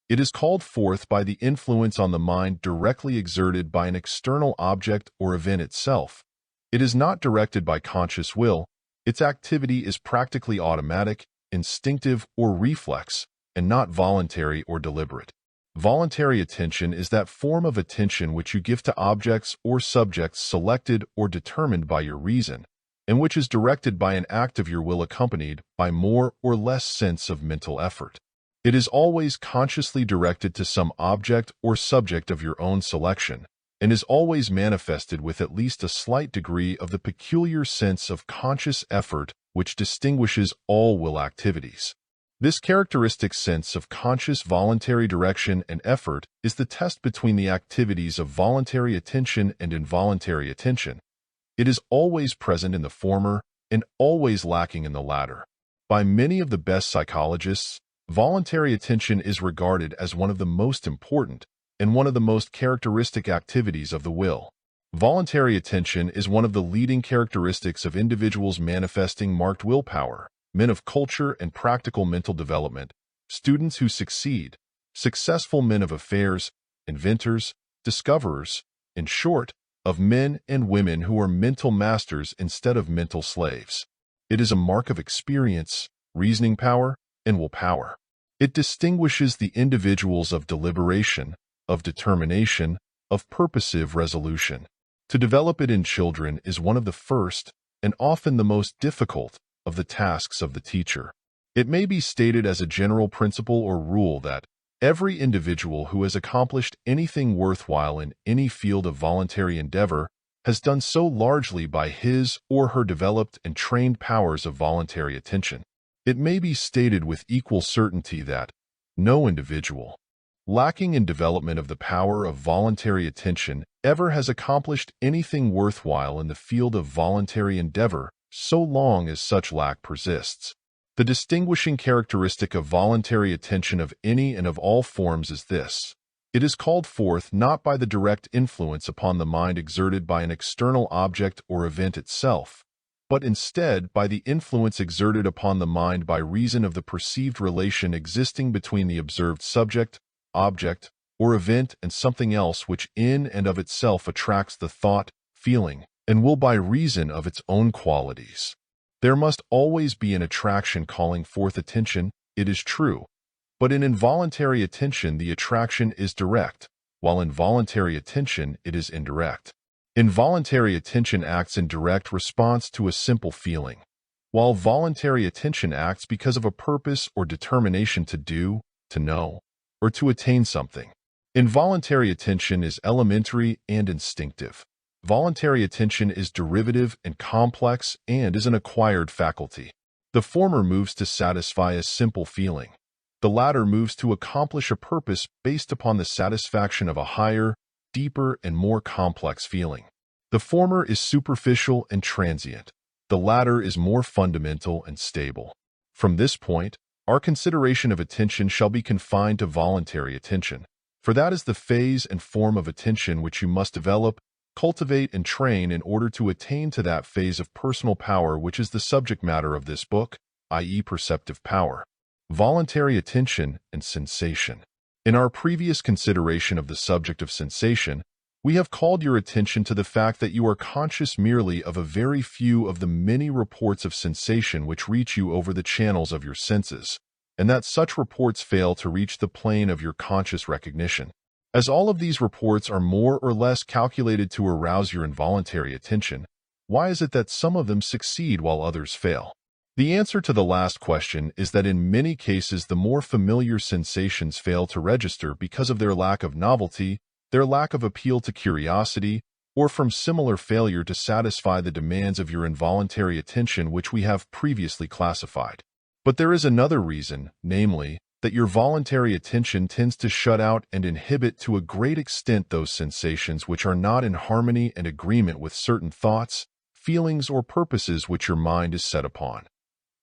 It is called forth by the influence on the mind directly exerted by an external object or event itself. It is not directed by conscious will. Its activity is practically automatic, instinctive, or reflex, and not voluntary or deliberate. Voluntary attention is that form of attention which you give to objects or subjects selected or determined by your reason, and which is directed by an act of your will accompanied by more or less sense of mental effort. It is always consciously directed to some object or subject of your own selection, and is always manifested with at least a slight degree of the peculiar sense of conscious effort which distinguishes all will activities. This characteristic sense of conscious voluntary direction and effort is the test between the activities of voluntary attention and involuntary attention. It is always present in the former and always lacking in the latter. By many of the best psychologists, voluntary attention is regarded as one of the most important and one of the most characteristic activities of the will. Voluntary attention is one of the leading characteristics of individuals manifesting marked willpower, men of culture and practical mental development, students who succeed, successful men of affairs, inventors, discoverers, in short, of men and women who are mental masters instead of mental slaves. It is a mark of experience, reasoning power, and willpower. It distinguishes the individuals of deliberation, of determination, of purposive resolution. To develop it in children is one of the first, and often the most difficult, of the tasks of the teacher. It may be stated as a general principle or rule that every individual who has accomplished anything worthwhile in any field of voluntary endeavor has done so largely by his or her developed and trained powers of voluntary attention. It may be stated with equal certainty that no individual, lacking in development of the power of voluntary attention, ever has accomplished anything worthwhile in the field of voluntary endeavor so long as such lack persists. The distinguishing characteristic of voluntary attention of any and of all forms is this. It is called forth not by the direct influence upon the mind exerted by an external object or event itself, but instead by the influence exerted upon the mind by reason of the perceived relation existing between the observed subject, object, or event and something else which in and of itself attracts the thought, feeling, and will by reason of its own qualities. There must always be an attraction calling forth attention, it is true, but in involuntary attention the attraction is direct, while in voluntary attention it is indirect. Involuntary attention acts in direct response to a simple feeling, while voluntary attention acts because of a purpose or determination to do, to know, or to attain something. Involuntary attention is elementary and instinctive. Voluntary attention is derivative and complex and is an acquired faculty. The former moves to satisfy a simple feeling. The latter moves to accomplish a purpose based upon the satisfaction of a higher, deeper, and more complex feeling. The former is superficial and transient. The latter is more fundamental and stable. From this point, our consideration of attention shall be confined to voluntary attention, for that is the phase and form of attention which you must develop, cultivate, and train in order to attain to that phase of personal power which is the subject matter of this book, i.e. perceptive power. Voluntary attention and sensation. In our previous consideration of the subject of sensation, we have called your attention to the fact that you are conscious merely of a very few of the many reports of sensation which reach you over the channels of your senses, and that such reports fail to reach the plane of your conscious recognition. As all of these reports are more or less calculated to arouse your involuntary attention, why is it that some of them succeed while others fail? The answer to the last question is that in many cases the more familiar sensations fail to register because of their lack of novelty, their lack of appeal to curiosity, or from similar failure to satisfy the demands of your involuntary attention which we have previously classified. But there is another reason, namely, that your voluntary attention tends to shut out and inhibit to a great extent those sensations which are not in harmony and agreement with certain thoughts, feelings, or purposes which your mind is set upon,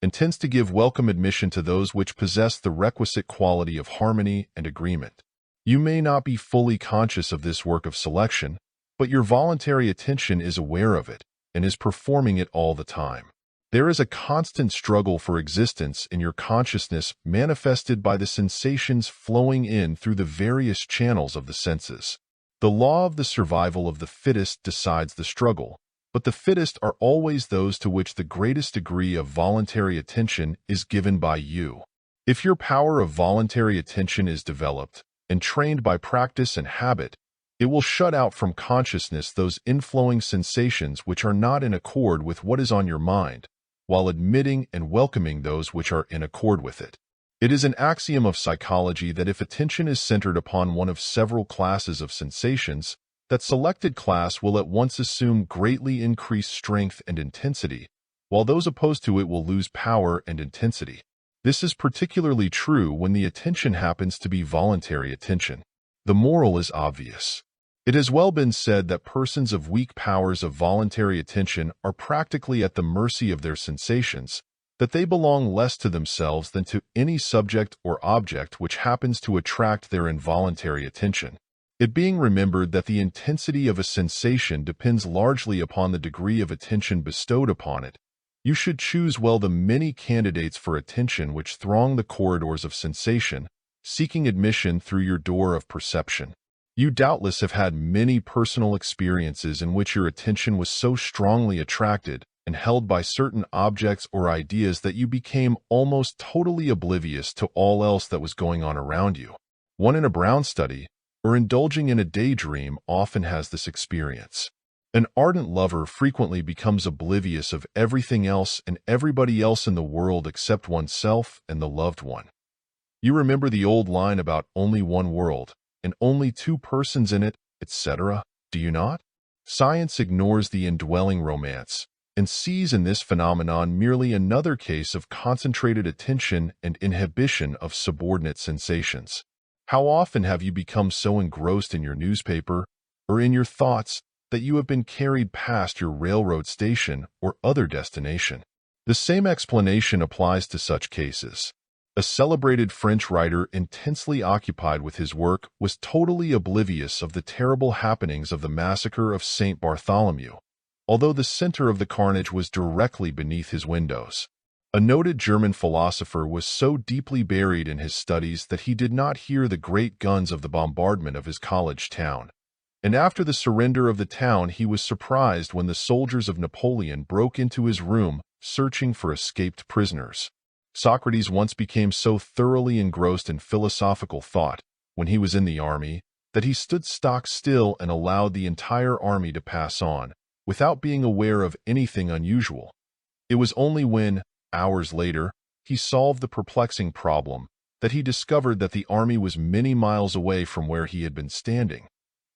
and tends to give welcome admission to those which possess the requisite quality of harmony and agreement. You may not be fully conscious of this work of selection, but your voluntary attention is aware of it and is performing it all the time. There is a constant struggle for existence in your consciousness manifested by the sensations flowing in through the various channels of the senses. The law of the survival of the fittest decides the struggle, but the fittest are always those to which the greatest degree of voluntary attention is given by you. If your power of voluntary attention is developed and trained by practice and habit, it will shut out from consciousness those inflowing sensations which are not in accord with what is on your mind, while admitting and welcoming those which are in accord with it. It is an axiom of psychology that if attention is centered upon one of several classes of sensations, that selected class will at once assume greatly increased strength and intensity, while those opposed to it will lose power and intensity. This is particularly true when the attention happens to be voluntary attention. The moral is obvious. It has well been said that persons of weak powers of voluntary attention are practically at the mercy of their sensations, that they belong less to themselves than to any subject or object which happens to attract their involuntary attention. It being remembered that the intensity of a sensation depends largely upon the degree of attention bestowed upon it, you should choose well the many candidates for attention which throng the corridors of sensation, seeking admission through your door of perception. You doubtless have had many personal experiences in which your attention was so strongly attracted and held by certain objects or ideas that you became almost totally oblivious to all else that was going on around you. One in a Brown study, or indulging in a daydream, often has this experience. An ardent lover frequently becomes oblivious of everything else and everybody else in the world except oneself and the loved one. You remember the old line about only one world, and only two persons in it, etc., do you not? Science ignores the indwelling romance, and sees in this phenomenon merely another case of concentrated attention and inhibition of subordinate sensations. How often have you become so engrossed in your newspaper, or in your thoughts, that you have been carried past your railroad station or other destination? The same explanation applies to such cases. A celebrated French writer intensely occupied with his work was totally oblivious of the terrible happenings of the massacre of St. Bartholomew, although the center of the carnage was directly beneath his windows. A noted German philosopher was so deeply buried in his studies that he did not hear the great guns of the bombardment of his college town. And after the surrender of the town, he was surprised when the soldiers of Napoleon broke into his room, searching for escaped prisoners. Socrates once became so thoroughly engrossed in philosophical thought, when he was in the army, that he stood stock still and allowed the entire army to pass on, without being aware of anything unusual. It was only when, hours later, he solved the perplexing problem, that he discovered that the army was many miles away from where he had been standing.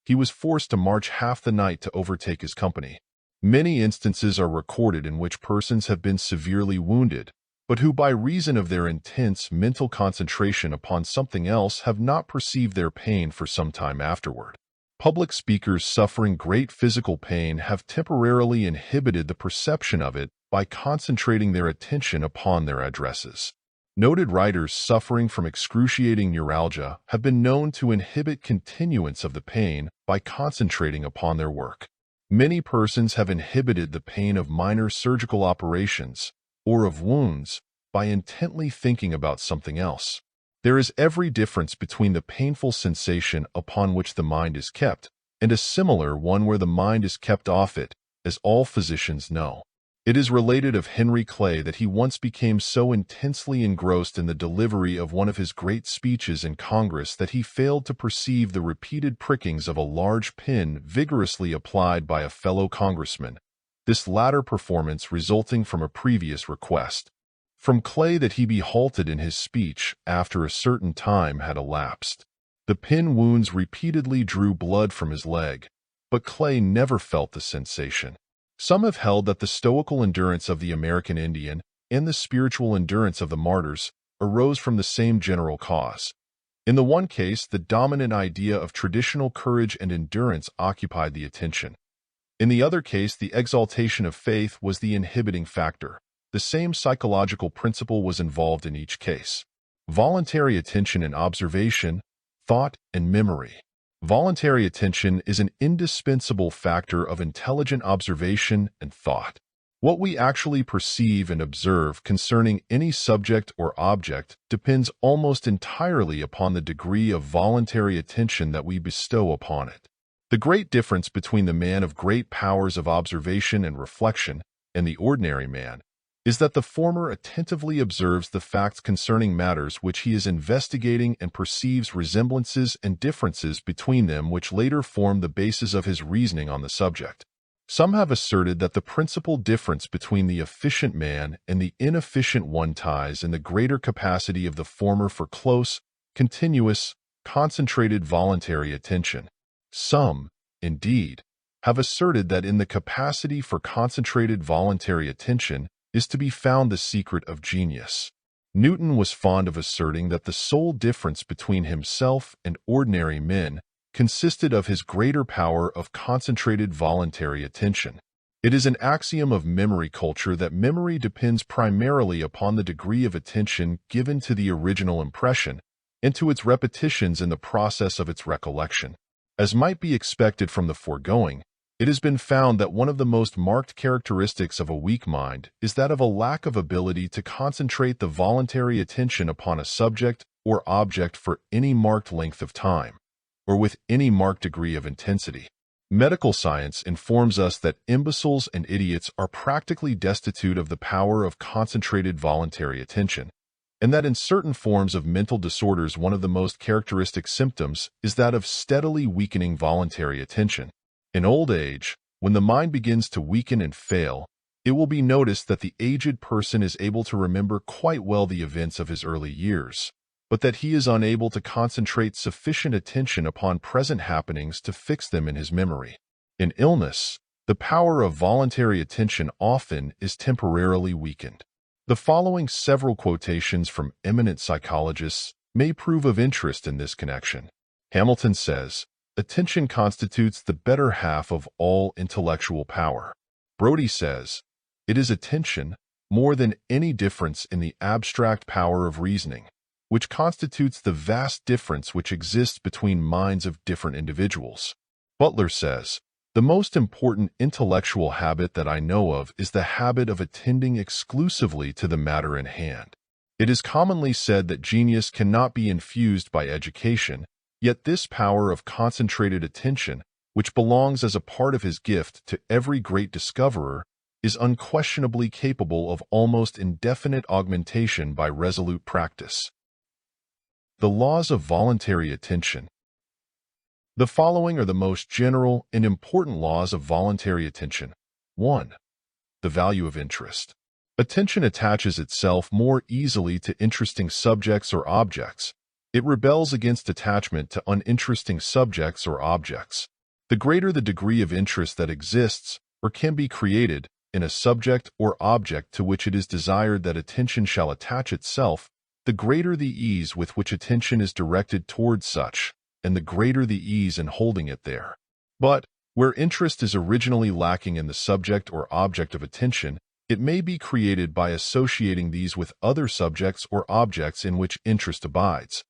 He was forced to march half the night to overtake his company. Many instances are recorded in which persons have been severely wounded, but who by reason of their intense mental concentration upon something else have not perceived their pain for some time afterward. Public speakers suffering great physical pain have temporarily inhibited the perception of it by concentrating their attention upon their addresses. Noted writers suffering from excruciating neuralgia have been known to inhibit continuance of the pain by concentrating upon their work. Many persons have inhibited the pain of minor surgical operations or of wounds by intently thinking about something else. There is every difference between the painful sensation upon which the mind is kept and a similar one where the mind is kept off it, as all physicians know. It is related of Henry Clay that he once became so intensely engrossed in the delivery of one of his great speeches in Congress that he failed to perceive the repeated prickings of a large pin vigorously applied by a fellow congressman, this latter performance resulting from a previous request from Clay that he be halted in his speech after a certain time had elapsed. The pin wounds repeatedly drew blood from his leg, but Clay never felt the sensation. Some have held that the stoical endurance of the American Indian and the spiritual endurance of the martyrs arose from the same general cause. In the one case, the dominant idea of traditional courage and endurance occupied the attention. In the other case, the exaltation of faith was the inhibiting factor. The same psychological principle was involved in each case. Voluntary attention and observation, thought, and memory. Voluntary attention is an indispensable factor of intelligent observation and thought. What we actually perceive and observe concerning any subject or object depends almost entirely upon the degree of voluntary attention that we bestow upon it. The great difference between the man of great powers of observation and reflection and the ordinary man is that the former attentively observes the facts concerning matters which he is investigating and perceives resemblances and differences between them which later form the basis of his reasoning on the subject. Some have asserted that the principal difference between the efficient man and the inefficient one lies in the greater capacity of the former for close, continuous, concentrated voluntary attention. Some, indeed, have asserted that in the capacity for concentrated voluntary attention is to be found the secret of genius. Newton was fond of asserting that the sole difference between himself and ordinary men consisted of his greater power of concentrated voluntary attention. It is an axiom of memory culture that memory depends primarily upon the degree of attention given to the original impression and to its repetitions in the process of its recollection. As might be expected from the foregoing, it has been found that one of the most marked characteristics of a weak mind is that of a lack of ability to concentrate the voluntary attention upon a subject or object for any marked length of time, or with any marked degree of intensity. Medical science informs us that imbeciles and idiots are practically destitute of the power of concentrated voluntary attention, and that in certain forms of mental disorders one of the most characteristic symptoms is that of steadily weakening voluntary attention. In old age, when the mind begins to weaken and fail, it will be noticed that the aged person is able to remember quite well the events of his early years, but that he is unable to concentrate sufficient attention upon present happenings to fix them in his memory. In illness, the power of voluntary attention often is temporarily weakened. The following several quotations from eminent psychologists may prove of interest in this connection. Hamilton says, "Attention constitutes the better half of all intellectual power." Brodie says, "It is attention, more than any difference in the abstract power of reasoning, which constitutes the vast difference which exists between minds of different individuals." Butler says, "The most important intellectual habit that I know of is the habit of attending exclusively to the matter in hand. It is commonly said that genius cannot be infused by education, yet this power of concentrated attention, which belongs as a part of his gift to every great discoverer, is unquestionably capable of almost indefinite augmentation by resolute practice." The laws of voluntary attention. The following are the most general and important laws of voluntary attention. 1. The value of interest. Attention attaches itself more easily to interesting subjects or objects. It rebels against attachment to uninteresting subjects or objects. The greater the degree of interest that exists, or can be created, in a subject or object to which it is desired that attention shall attach itself, the greater the ease with which attention is directed towards such, and the greater the ease in holding it there. But, where interest is originally lacking in the subject or object of attention, it may be created by associating these with other subjects or objects in which interest abides,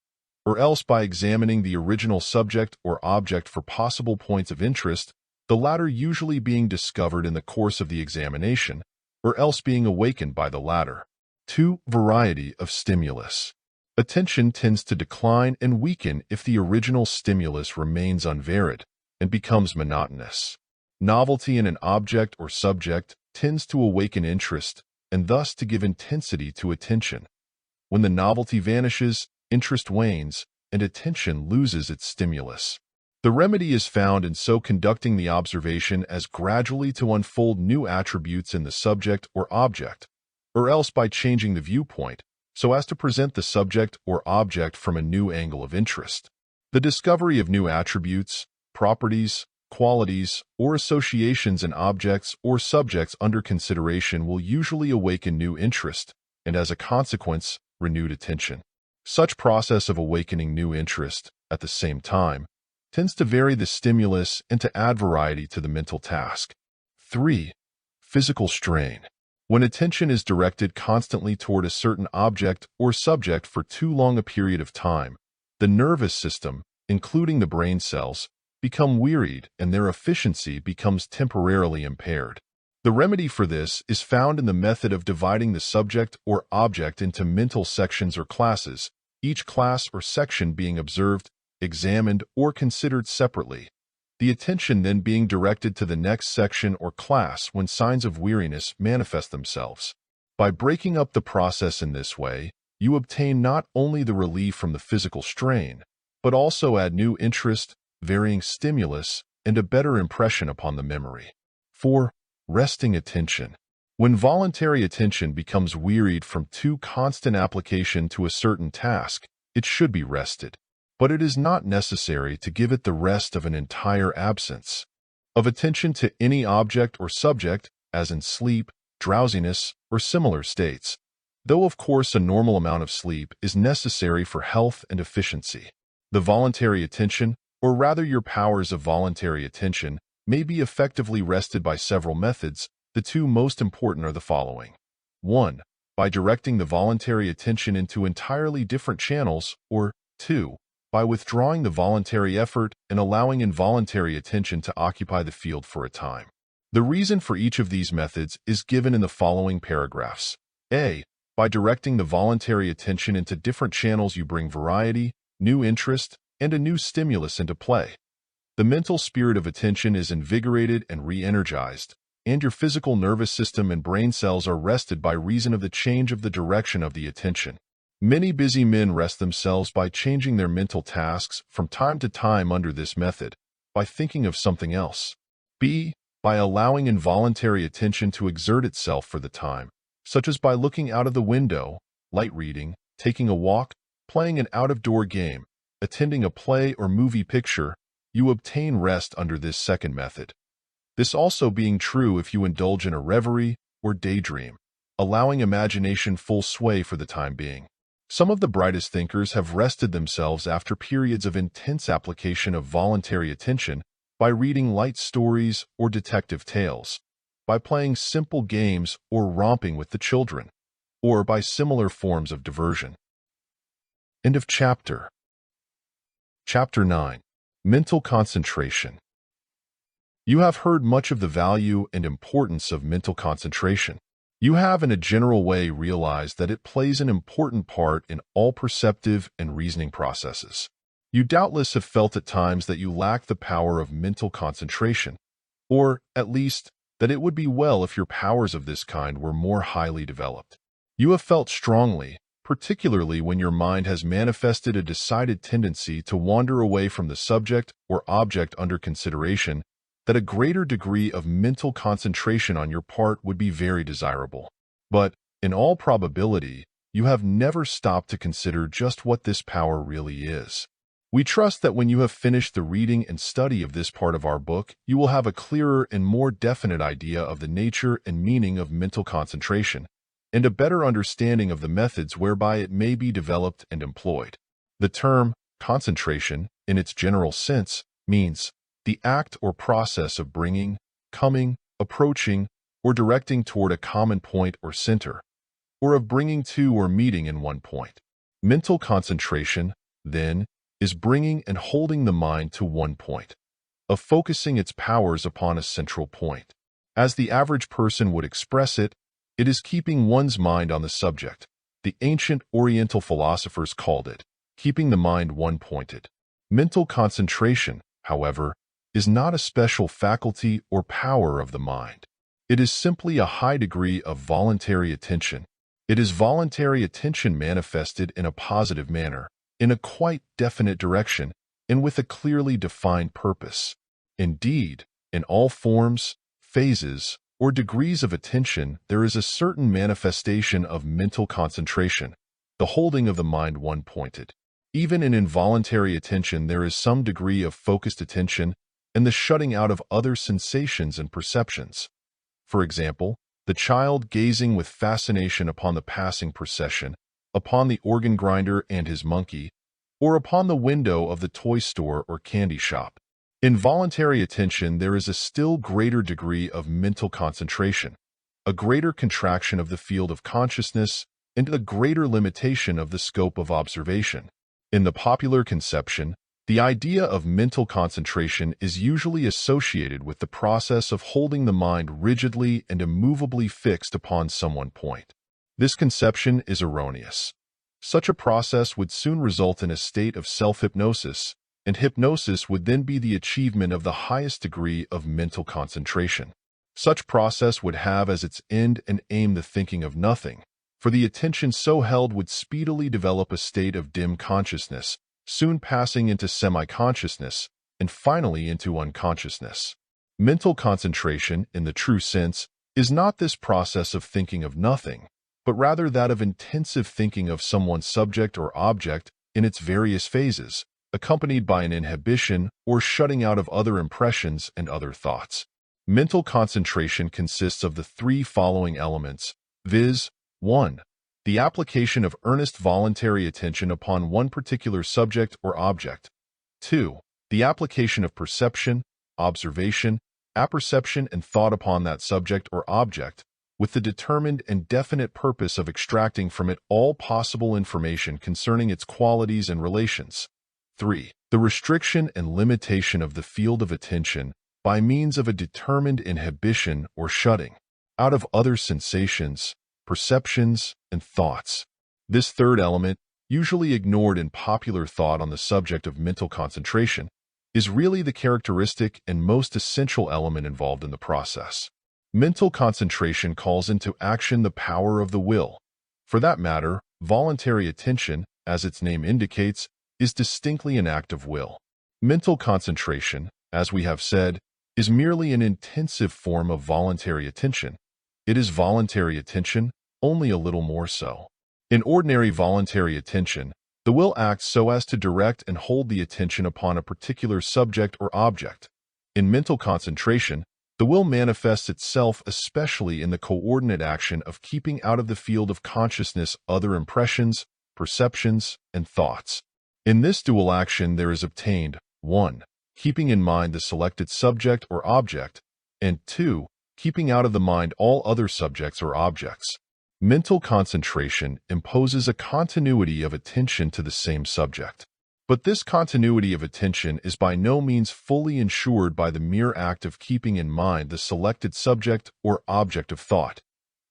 or else by examining the original subject or object for possible points of interest, the latter usually being discovered in the course of the examination, or else being awakened by the latter. 2. Variety of stimulus. Attention tends to decline and weaken if the original stimulus remains unvaried and becomes monotonous. Novelty in an object or subject tends to awaken interest and thus to give intensity to attention. When the novelty vanishes, interest wanes, and attention loses its stimulus. The remedy is found in so conducting the observation as gradually to unfold new attributes in the subject or object, or else by changing the viewpoint so as to present the subject or object from a new angle of interest. The discovery of new attributes, properties, qualities, or associations in objects or subjects under consideration will usually awaken new interest, and as a consequence, renewed attention. Such process of awakening new interest, at the same time, tends to vary the stimulus and to add variety to the mental task. 3. Physical strain. When attention is directed constantly toward a certain object or subject for too long a period of time, the nervous system, including the brain cells, become wearied and their efficiency becomes temporarily impaired. The remedy for this is found in the method of dividing the subject or object into mental sections or classes, each class or section being observed, examined, or considered separately, the attention then being directed to the next section or class when signs of weariness manifest themselves. By breaking up the process in this way, you obtain not only the relief from the physical strain, but also add new interest, varying stimulus, and a better impression upon the memory. 4. Resting attention. When voluntary attention becomes wearied from too constant application to a certain task, it should be rested. But it is not necessary to give it the rest of an entire absence of attention to any object or subject, as in sleep, drowsiness, or similar states, though of course a normal amount of sleep is necessary for health and efficiency. The voluntary attention, or rather your powers of voluntary attention, may be effectively rested by several methods. The two most important are the following. 1. By directing the voluntary attention into entirely different channels, or 2. By withdrawing the voluntary effort and allowing involuntary attention to occupy the field for a time. The reason for each of these methods is given in the following paragraphs. A. By directing the voluntary attention into different channels, you bring variety, new interest, and a new stimulus into play. The mental spirit of attention is invigorated and re-energized, and your physical nervous system and brain cells are rested by reason of the change of the direction of the attention. Many busy men rest themselves by changing their mental tasks from time to time under this method, by thinking of something else. B. By allowing involuntary attention to exert itself for the time, such as by looking out of the window, light reading, taking a walk, playing an out-of-door game, attending a play or movie picture, you obtain rest under this second method. This also being true if you indulge in a reverie or daydream, allowing imagination full sway for the time being. Some of the brightest thinkers have rested themselves after periods of intense application of voluntary attention by reading light stories or detective tales, by playing simple games or romping with the children, or by similar forms of diversion. End of chapter. Chapter 9. Mental concentration. You have heard much of the value and importance of mental concentration. You have in a general way realized that it plays an important part in all perceptive and reasoning processes. You doubtless have felt at times that you lack the power of mental concentration, or, at least, that it would be well if your powers of this kind were more highly developed. You have felt strongly, particularly when your mind has manifested a decided tendency to wander away from the subject or object under consideration, that a greater degree of mental concentration on your part would be very desirable. But, in all probability, you have never stopped to consider just what this power really is. We trust that when you have finished the reading and study of this part of our book, you will have a clearer and more definite idea of the nature and meaning of mental concentration, and a better understanding of the methods whereby it may be developed and employed. The term concentration, in its general sense, means the act or process of bringing, coming, approaching, or directing toward a common point or center, or of bringing to or meeting in one point. Mental concentration, then, is bringing and holding the mind to one point, of focusing its powers upon a central point. As the average person would express it, it is keeping one's mind on the subject, The ancient Oriental philosophers called it keeping the mind one-pointed. Mental concentration, however, is not a special faculty or power of the mind. It is simply a high degree of voluntary attention. It is voluntary attention manifested in a positive manner, in a quite definite direction, and with a clearly defined purpose. Indeed, in all forms, phases, or degrees of attention, there is a certain manifestation of mental concentration, the holding of the mind one-pointed. Even in involuntary attention, there is some degree of focused attention and the shutting out of other sensations and perceptions. For example, the child gazing with fascination upon the passing procession, upon the organ grinder and his monkey, or upon the window of the toy store or candy shop. In voluntary attention, there is a still greater degree of mental concentration, a greater contraction of the field of consciousness, and a greater limitation of the scope of observation. In the popular conception, the idea of mental concentration is usually associated with the process of holding the mind rigidly and immovably fixed upon some one point. This conception is erroneous. Such a process would soon result in a state of self-hypnosis, and hypnosis would then be the achievement of the highest degree of mental concentration. Such process would have as its end and aim the thinking of nothing, for the attention so held would speedily develop a state of dim consciousness, soon passing into semi-consciousness, and finally into unconsciousness. Mental concentration, in the true sense, is not this process of thinking of nothing, but rather that of intensive thinking of some one subject or object in its various phases, accompanied by an inhibition or shutting out of other impressions and other thoughts. Mental concentration consists of the three following elements, viz. 1. The application of earnest voluntary attention upon one particular subject or object. 2. The application of perception, observation, apperception, and thought upon that subject or object, with the determined and definite purpose of extracting from it all possible information concerning its qualities and relations. 3. The restriction and limitation of the field of attention by means of a determined inhibition or shutting out of other sensations, perceptions, and thoughts. This third element, usually ignored in popular thought on the subject of mental concentration, is really the characteristic and most essential element involved in the process. Mental concentration calls into action the power of the will. For that matter, voluntary attention, as its name indicates, is distinctly an act of will. Mental concentration, as we have said, is merely an intensive form of voluntary attention. It is voluntary attention, only a little more so. In ordinary voluntary attention, the will acts so as to direct and hold the attention upon a particular subject or object. In mental concentration, the will manifests itself especially in the coordinate action of keeping out of the field of consciousness other impressions, perceptions, and thoughts. In this dual action there is obtained, 1. Keeping in mind the selected subject or object, and 2. Keeping out of the mind all other subjects or objects. Mental concentration imposes a continuity of attention to the same subject. But this continuity of attention is by no means fully ensured by the mere act of keeping in mind the selected subject or object of thought.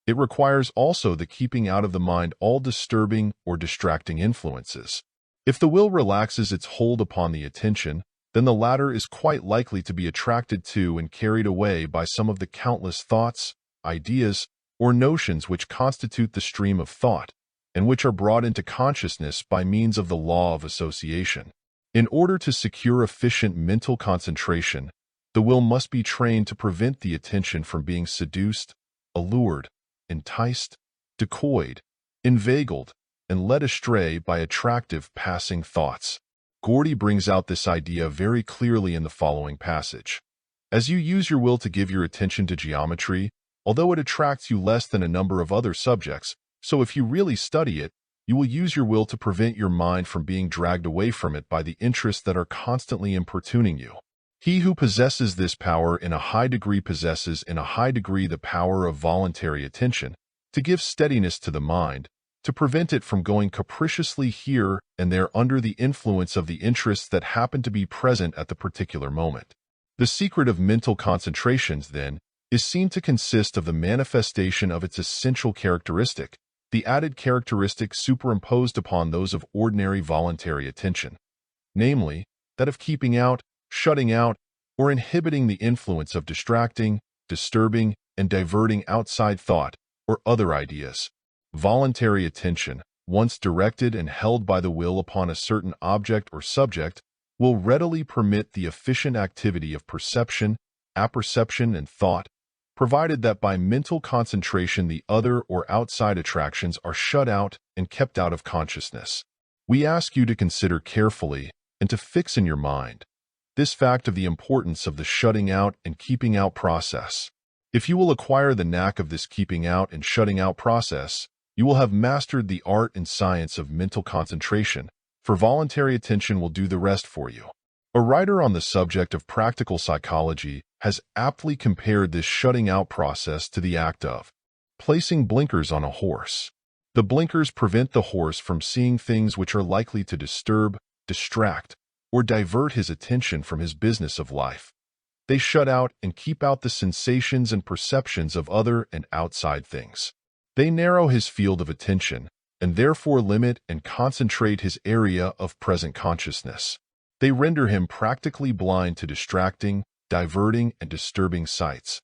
It requires also the keeping out of the mind all disturbing or distracting influences. If the will relaxes its hold upon the attention, then the latter is quite likely to be attracted to and carried away by some of the countless thoughts, ideas, or notions which constitute the stream of thought, and which are brought into consciousness by means of the law of association. In order to secure efficient mental concentration, the will must be trained to prevent the attention from being seduced, allured, enticed, decoyed, inveigled, and led astray by attractive passing thoughts. Gordy brings out this idea very clearly in the following passage. As you use your will to give your attention to geometry, although it attracts you less than a number of other subjects, so if you really study it, you will use your will to prevent your mind from being dragged away from it by the interests that are constantly importuning you. He who possesses this power in a high degree possesses in a high degree the power of voluntary attention, to give steadiness to the mind, to prevent it from going capriciously here and there under the influence of the interests that happen to be present at the particular moment. The secret of mental concentrations, then, is seen to consist of the manifestation of its essential characteristic, the added characteristic superimposed upon those of ordinary voluntary attention, namely, that of keeping out, shutting out, or inhibiting the influence of distracting, disturbing, and diverting outside thought or other ideas. Voluntary attention, once directed and held by the will upon a certain object or subject, will readily permit the efficient activity of perception, apperception, and thought, provided that by mental concentration the other or outside attractions are shut out and kept out of consciousness. We ask you to consider carefully and to fix in your mind this fact of the importance of the shutting out and keeping out process. If you will acquire the knack of this keeping out and shutting out process, you will have mastered the art and science of mental concentration, for voluntary attention will do the rest for you. A writer on the subject of practical psychology has aptly compared this shutting out process to the act of placing blinkers on a horse. The blinkers prevent the horse from seeing things which are likely to disturb, distract, or divert his attention from his business of life. They shut out and keep out the sensations and perceptions of other and outside things. They narrow his field of attention and therefore limit and concentrate his area of present consciousness. They render him practically blind to distracting, diverting, and disturbing sights.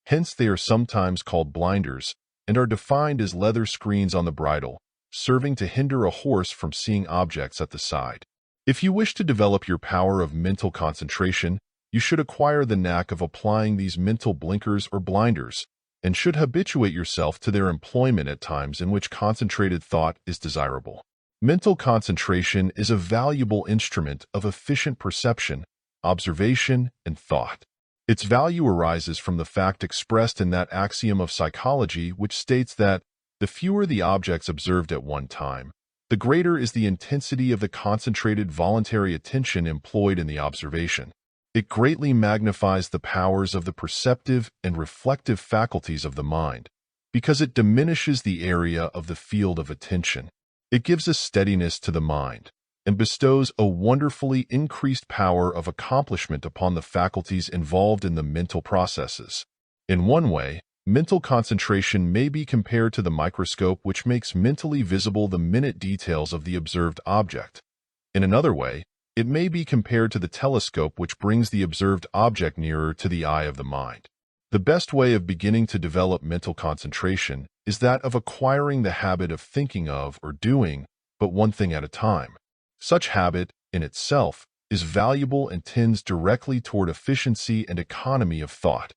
Hence they are sometimes called blinders and are defined as leather screens on the bridle, serving to hinder a horse from seeing objects at the side. If you wish to develop your power of mental concentration, you should acquire the knack of applying these mental blinkers or blinders, and should habituate yourself to their employment at times in which concentrated thought is desirable. Mental concentration is a valuable instrument of efficient perception, observation, and thought. Its value arises from the fact expressed in that axiom of psychology which states that the fewer the objects observed at one time, the greater is the intensity of the concentrated voluntary attention employed in the observation. It greatly magnifies the powers of the perceptive and reflective faculties of the mind, because it diminishes the area of the field of attention. It gives a steadiness to the mind, and bestows a wonderfully increased power of accomplishment upon the faculties involved in the mental processes. In one way, mental concentration may be compared to the microscope which makes mentally visible the minute details of the observed object. In another way, it may be compared to the telescope which brings the observed object nearer to the eye of the mind. The best way of beginning to develop mental concentration is that of acquiring the habit of thinking of or doing but one thing at a time. Such habit, in itself, is valuable and tends directly toward efficiency and economy of thought.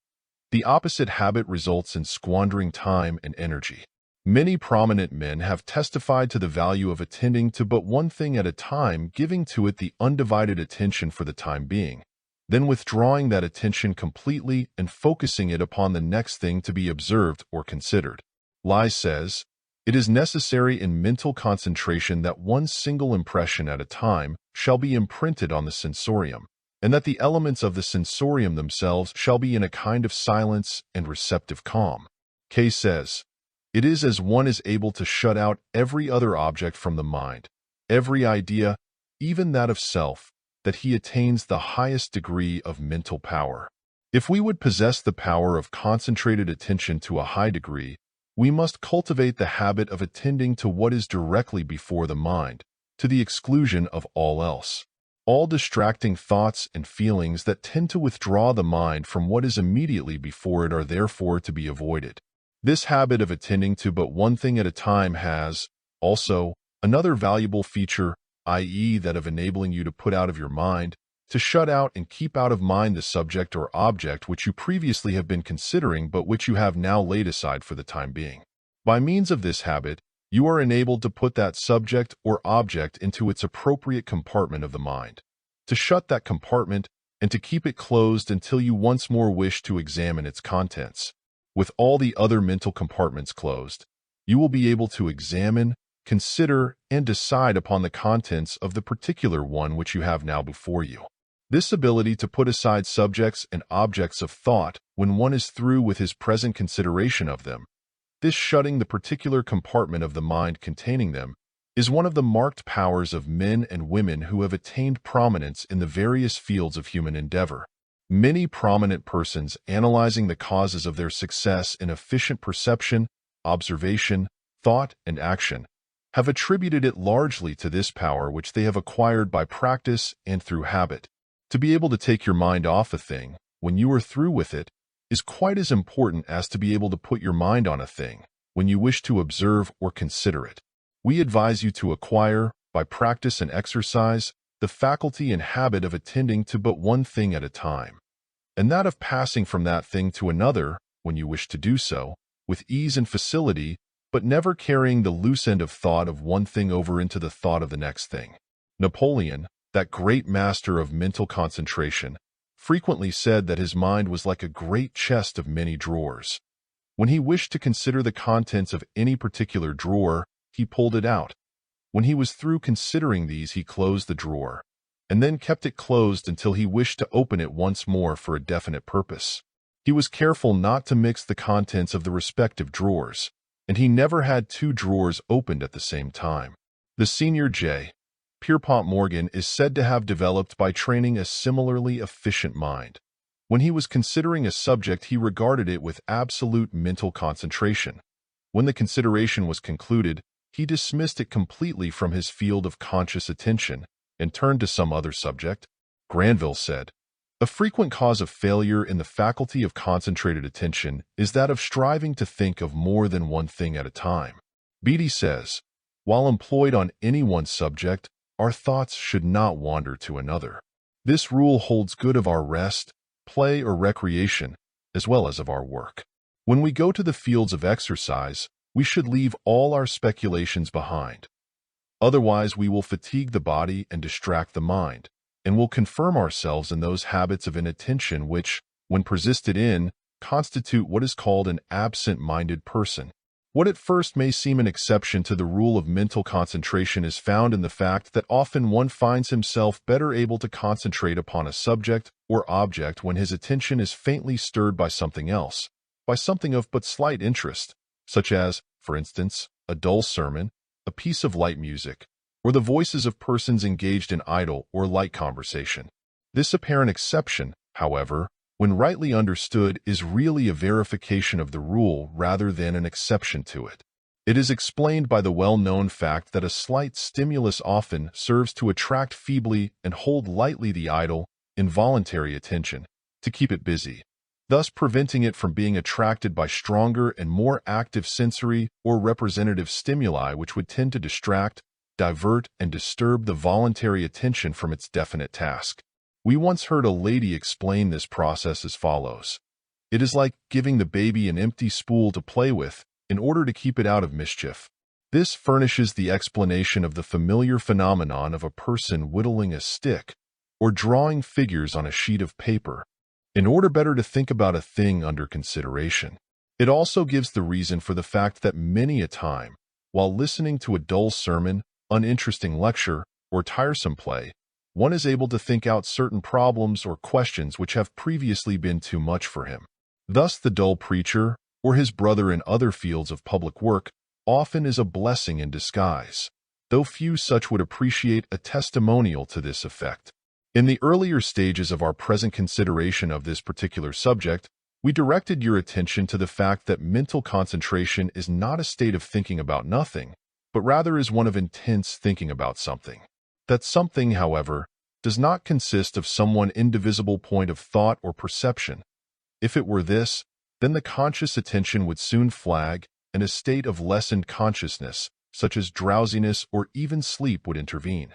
The opposite habit results in squandering time and energy. Many prominent men have testified to the value of attending to but one thing at a time, giving to it the undivided attention for the time being, then withdrawing that attention completely and focusing it upon the next thing to be observed or considered. Lai says, "It is necessary in mental concentration that one single impression at a time shall be imprinted on the sensorium, and that the elements of the sensorium themselves shall be in a kind of silence and receptive calm." Kay says, "It is as one is able to shut out every other object from the mind, every idea, even that of self, that he attains the highest degree of mental power." If we would possess the power of concentrated attention to a high degree, we must cultivate the habit of attending to what is directly before the mind, to the exclusion of all else. All distracting thoughts and feelings that tend to withdraw the mind from what is immediately before it are therefore to be avoided. This habit of attending to but one thing at a time has, also, another valuable feature, i.e., that of enabling you to put out of your mind, to shut out and keep out of mind the subject or object which you previously have been considering but which you have now laid aside for the time being. By means of this habit, you are enabled to put that subject or object into its appropriate compartment of the mind, to shut that compartment and to keep it closed until you once more wish to examine its contents. With all the other mental compartments closed, you will be able to examine, consider, and decide upon the contents of the particular one which you have now before you. This ability to put aside subjects and objects of thought when one is through with his present consideration of them, this shutting the particular compartment of the mind containing them, is one of the marked powers of men and women who have attained prominence in the various fields of human endeavor. Many prominent persons analyzing the causes of their success in efficient perception, observation, thought and action, have attributed it largely to this power which they have acquired by practice and through habit. To be able to take your mind off a thing when you are through with it is quite as important as to be able to put your mind on a thing when you wish to observe or consider it. We advise you to acquire, by practice and exercise, the faculty and habit of attending to but one thing at a time, and that of passing from that thing to another when you wish to do so, with ease and facility, but never carrying the loose end of thought of one thing over into the thought of the next thing. Napoleon, that great master of mental concentration, frequently said that his mind was like a great chest of many drawers. When he wished to consider the contents of any particular drawer, he pulled it out. When he was through considering these, he closed the drawer, and then kept it closed until he wished to open it once more for a definite purpose. He was careful not to mix the contents of the respective drawers, and he never had two drawers opened at the same time. The senior J. Pierpont Morgan is said to have developed by training a similarly efficient mind. When he was considering a subject, he regarded it with absolute mental concentration. When the consideration was concluded, he dismissed it completely from his field of conscious attention and turned to some other subject. Granville said, "A frequent cause of failure in the faculty of concentrated attention is that of striving to think of more than one thing at a time." Beattie says, "While employed on any one subject, our thoughts should not wander to another. This rule holds good of our rest, play, or recreation, as well as of our work. When we go to the fields of exercise, we should leave all our speculations behind. Otherwise, we will fatigue the body and distract the mind, and will confirm ourselves in those habits of inattention which, when persisted in, constitute what is called an absent-minded person. What at first may seem an exception to the rule of mental concentration is found in the fact that often one finds himself better able to concentrate upon a subject or object when his attention is faintly stirred by something else, by something of but slight interest, such as, for instance, a dull sermon, a piece of light music, or the voices of persons engaged in idle or light conversation. This apparent exception, however, when rightly understood, is really a verification of the rule rather than an exception to it. It is explained by the well-known fact that a slight stimulus often serves to attract feebly and hold lightly the idle, involuntary attention, to keep it busy, thus preventing it from being attracted by stronger and more active sensory or representative stimuli which would tend to distract, divert, and disturb the voluntary attention from its definite task. We once heard a lady explain this process as follows. It is like giving the baby an empty spool to play with in order to keep it out of mischief. This furnishes the explanation of the familiar phenomenon of a person whittling a stick or drawing figures on a sheet of paper in order better to think about a thing under consideration. It also gives the reason for the fact that many a time, while listening to a dull sermon, uninteresting lecture, or tiresome play, one is able to think out certain problems or questions which have previously been too much for him. Thus, the dull preacher, or his brother in other fields of public work, often is a blessing in disguise, though few such would appreciate a testimonial to this effect. In the earlier stages of our present consideration of this particular subject, we directed your attention to the fact that mental concentration is not a state of thinking about nothing, but rather is one of intense thinking about something. That something, however, does not consist of some one indivisible point of thought or perception. If it were this, then the conscious attention would soon flag, and a state of lessened consciousness, such as drowsiness or even sleep, would intervene.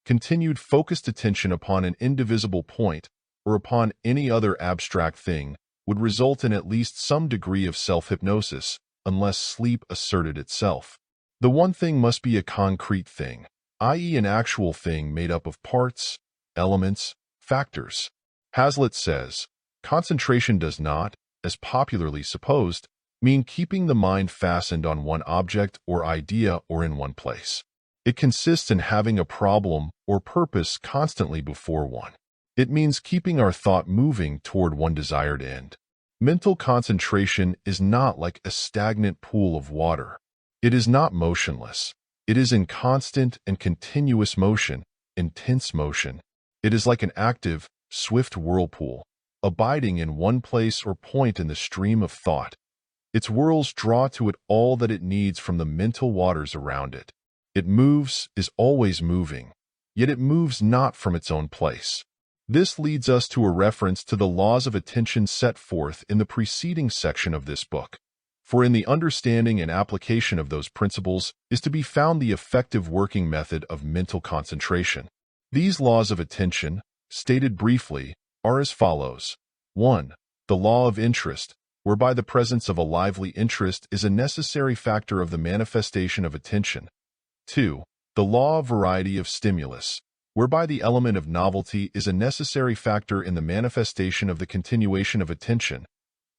Continued focused attention upon an indivisible point, or upon any other abstract thing, would result in at least some degree of self-hypnosis, unless sleep asserted itself. The one thing must be a concrete thing, i.e. an actual thing made up of parts, elements, factors. Hazlitt says, concentration does not, as popularly supposed, mean keeping the mind fastened on one object or idea or in one place. It consists in having a problem or purpose constantly before one. It means keeping our thought moving toward one desired end. Mental concentration is not like a stagnant pool of water. It is not motionless. It is in constant and continuous motion, intense motion. It is like an active, swift whirlpool, abiding in one place or point in the stream of thought. Its whirls draw to it all that it needs from the mental waters around it. It moves, is always moving, yet it moves not from its own place. This leads us to a reference to the laws of attention set forth in the preceding section of this book. For in the understanding and application of those principles is to be found the effective working method of mental concentration. These laws of attention, stated briefly, are as follows. 1. The law of interest, whereby the presence of a lively interest is a necessary factor of the manifestation of attention. 2. The law of variety of stimulus, whereby the element of novelty is a necessary factor in the manifestation of the continuation of attention.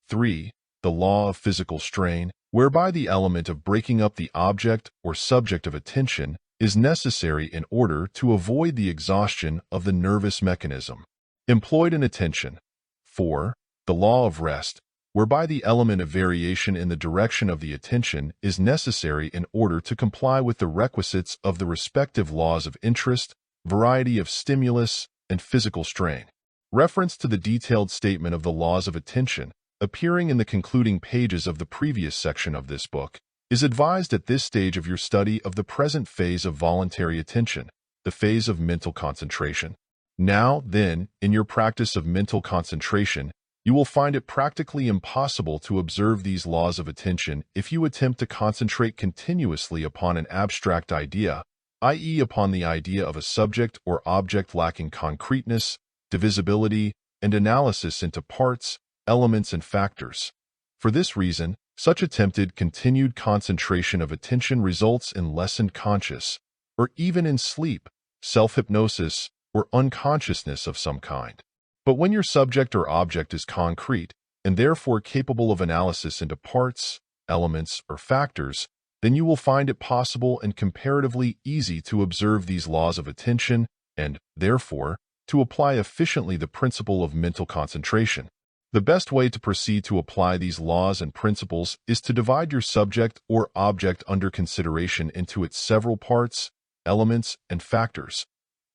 3. The law of physical strain, whereby the element of breaking up the object or subject of attention is necessary in order to avoid the exhaustion of the nervous mechanism employed in attention. 4. The law of rest, whereby the element of variation in the direction of the attention is necessary in order to comply with the requisites of the respective laws of interest, variety of stimulus, and physical strain. Reference to the detailed statement of the laws of attention, appearing in the concluding pages of the previous section of this book, is advised at this stage of your study of the present phase of voluntary attention, the phase of mental concentration. Now, then, in your practice of mental concentration, you will find it practically impossible to observe these laws of attention if you attempt to concentrate continuously upon an abstract idea, i.e., upon the idea of a subject or object lacking concreteness, divisibility, and analysis into parts, elements, and factors. For this reason, such attempted continued concentration of attention results in lessened conscious, or even in sleep, self-hypnosis, or unconsciousness of some kind. But when your subject or object is concrete, and therefore capable of analysis into parts, elements, or factors, then you will find it possible and comparatively easy to observe these laws of attention and, therefore, to apply efficiently the principle of mental concentration. The best way to proceed to apply these laws and principles is to divide your subject or object under consideration into its several parts, elements, and factors.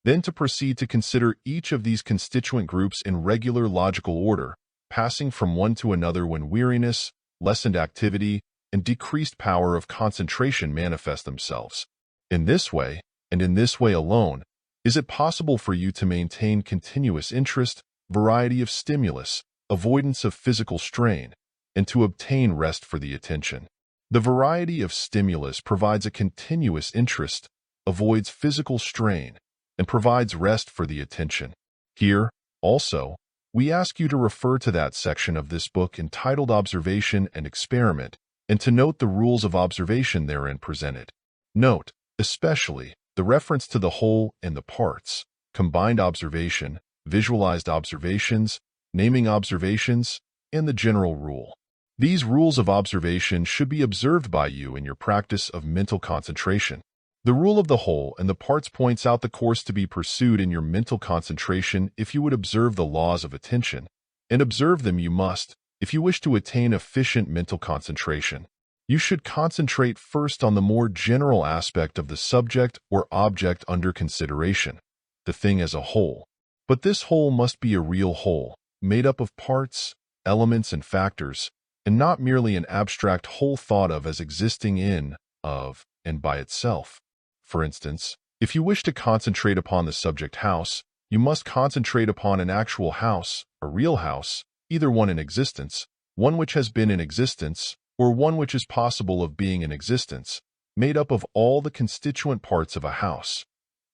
Then to proceed to consider each of these constituent groups in regular logical order, passing from one to another when weariness, lessened activity, and decreased power of concentration manifest themselves. In this way, and in this way alone, is it possible for you to maintain continuous interest, variety of stimulus, avoidance of physical strain, and to obtain rest for the attention. The variety of stimulus provides a continuous interest, avoids physical strain, and provides rest for the attention. Here, also, we ask you to refer to that section of this book entitled Observation and Experiment, and to note the rules of observation therein presented. Note, especially, the reference to the whole and the parts, combined observation, visualized observations, naming observations, and the general rule. These rules of observation should be observed by you in your practice of mental concentration. The rule of the whole and the parts points out the course to be pursued in your mental concentration if you would observe the laws of attention, and observe them you must, if you wish to attain efficient mental concentration. You should concentrate first on the more general aspect of the subject or object under consideration, the thing as a whole. But this whole must be a real whole, made up of parts, elements, and factors, and not merely an abstract whole thought of as existing in, of, and by itself. For instance, if you wish to concentrate upon the subject house, you must concentrate upon an actual house, a real house, either one in existence, one which has been in existence, or one which is possible of being in existence, made up of all the constituent parts of a house,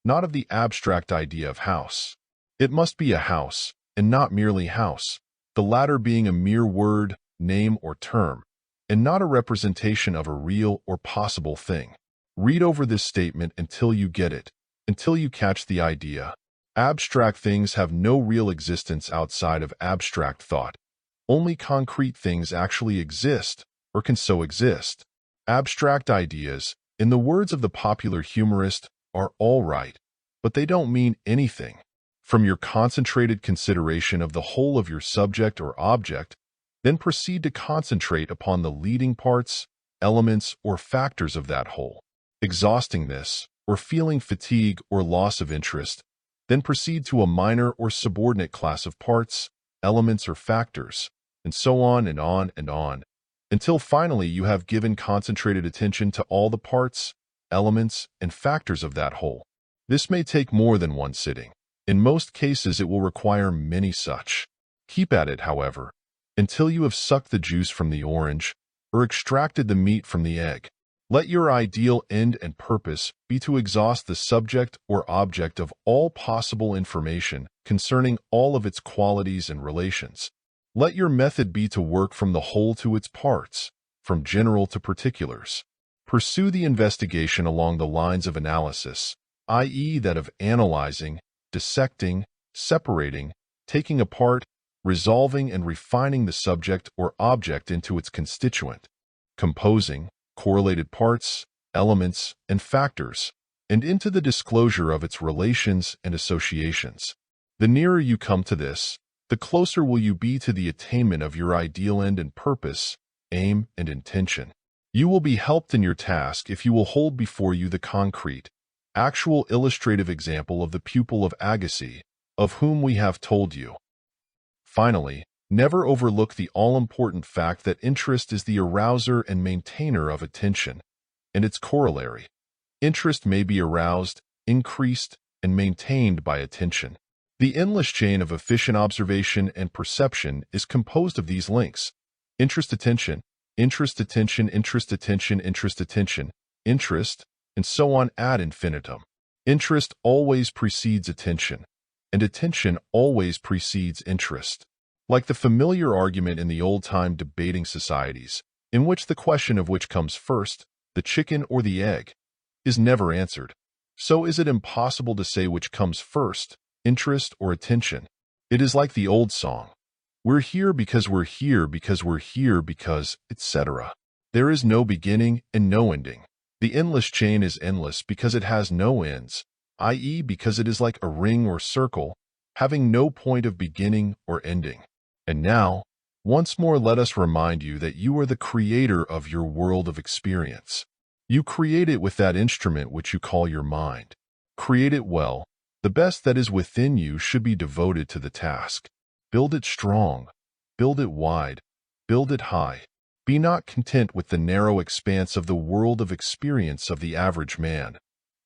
not of the abstract idea of house. It must be a house, and not merely house, the latter being a mere word, name, or term, and not a representation of a real or possible thing. Read over this statement until you get it, until you catch the idea. Abstract things have no real existence outside of abstract thought. Only concrete things actually exist, or can so exist. Abstract ideas, in the words of the popular humorist, are all right, but they don't mean anything. From your concentrated consideration of the whole of your subject or object, then proceed to concentrate upon the leading parts, elements, or factors of that whole. Exhausting this, or feeling fatigue or loss of interest, then proceed to a minor or subordinate class of parts, elements, or factors, and so on and on and on, until finally you have given concentrated attention to all the parts, elements, and factors of that whole. This may take more than one sitting. In most cases, it will require many such. Keep at it, however, until you have sucked the juice from the orange or extracted the meat from the egg. Let your ideal end and purpose be to exhaust the subject or object of all possible information concerning all of its qualities and relations. Let your method be to work from the whole to its parts, from general to particulars. Pursue the investigation along the lines of analysis, i.e. that of analyzing, dissecting, separating, taking apart, resolving and refining the subject or object into its constituent, composing, correlated parts, elements, and factors, and into the disclosure of its relations and associations. The nearer you come to this, the closer will you be to the attainment of your ideal end and purpose, aim, and intention. You will be helped in your task if you will hold before you the concrete, actual illustrative example of the pupil of Agassiz, of whom we have told you. Finally, never overlook the all-important fact that interest is the arouser and maintainer of attention, and its corollary. Interest may be aroused, increased, and maintained by attention. The endless chain of efficient observation and perception is composed of these links: interest, attention, interest, attention, interest, attention, interest, attention, interest, and so on ad infinitum. Interest always precedes attention, and attention always precedes interest. Like the familiar argument in the old-time debating societies, in which the question of which comes first, the chicken or the egg, is never answered, so is it impossible to say which comes first, interest or attention. It is like the old song, "We're here because we're here because we're here because," etc. There is no beginning and no ending. The endless chain is endless because it has no ends, i.e. because it is like a ring or circle, having no point of beginning or ending. And now, once more let us remind you that you are the creator of your world of experience. You create it with that instrument which you call your mind. Create it well. The best that is within you should be devoted to the task. Build it strong. Build it wide. Build it high. Be not content with the narrow expanse of the world of experience of the average man.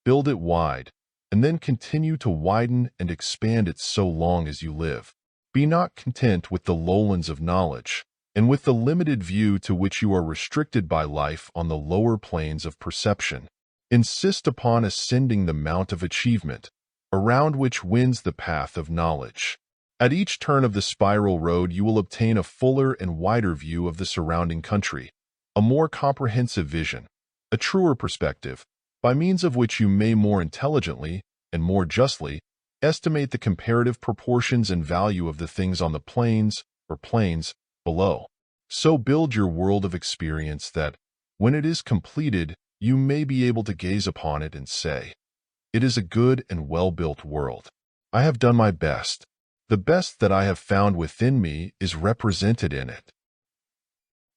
Build it wide, and then continue to widen and expand it so long as you live. Be not content with the lowlands of knowledge, and with the limited view to which you are restricted by life on the lower planes of perception. Insist upon ascending the mount of achievement, around which winds the path of knowledge. At each turn of the spiral road you will obtain a fuller and wider view of the surrounding country, a more comprehensive vision, a truer perspective, by means of which you may more intelligently and more justly estimate the comparative proportions and value of the things on the plains or plains below. So build your world of experience that, when it is completed, you may be able to gaze upon it and say, "It is a good and well-built world. I have done my best. The best that I have found within me is represented in it."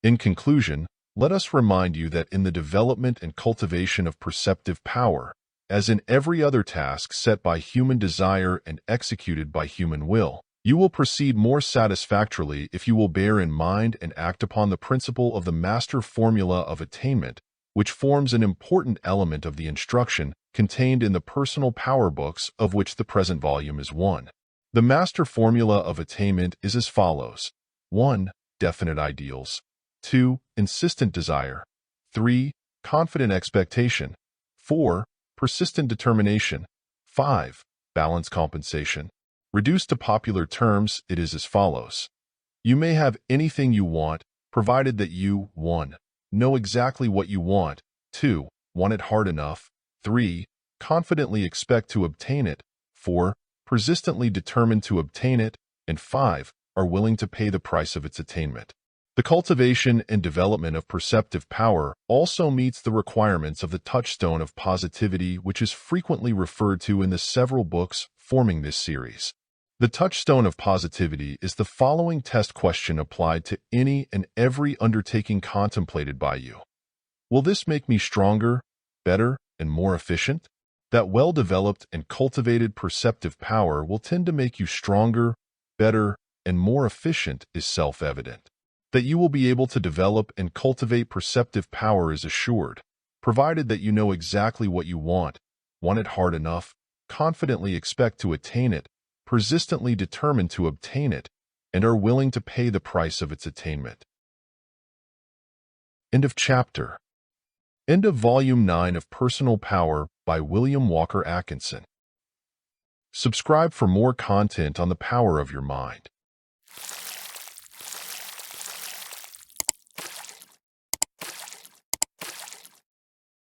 In conclusion, let us remind you that in the development and cultivation of perceptive power, as in every other task set by human desire and executed by human will, you will proceed more satisfactorily if you will bear in mind and act upon the principle of the master formula of attainment, which forms an important element of the instruction contained in the personal power books, of which the present volume is one. The master formula of attainment is as follows: 1. Definite ideals. 2. Insistent desire. 3. Confident expectation. 4. Persistent determination. 5. Balanced compensation. Reduced to popular terms, it is as follows. You may have anything you want, provided that you 1. Know exactly what you want. 2. Want it hard enough. 3. Confidently expect to obtain it. 4. Persistently determined to obtain it. And 5. Are willing to pay the price of its attainment. The cultivation and development of perceptive power also meets the requirements of the touchstone of positivity, which is frequently referred to in the several books forming this series. The touchstone of positivity is the following test question applied to any and every undertaking contemplated by you. Will this make me stronger, better, and more efficient? That well-developed and cultivated perceptive power will tend to make you stronger, better, and more efficient is self-evident. That you will be able to develop and cultivate perceptive power is assured, provided that you know exactly what you want it hard enough, confidently expect to attain it, persistently determined to obtain it, and are willing to pay the price of its attainment. End of chapter. End of Volume 9 of Personal Power by William Walker Atkinson. Subscribe for more content on the power of your mind.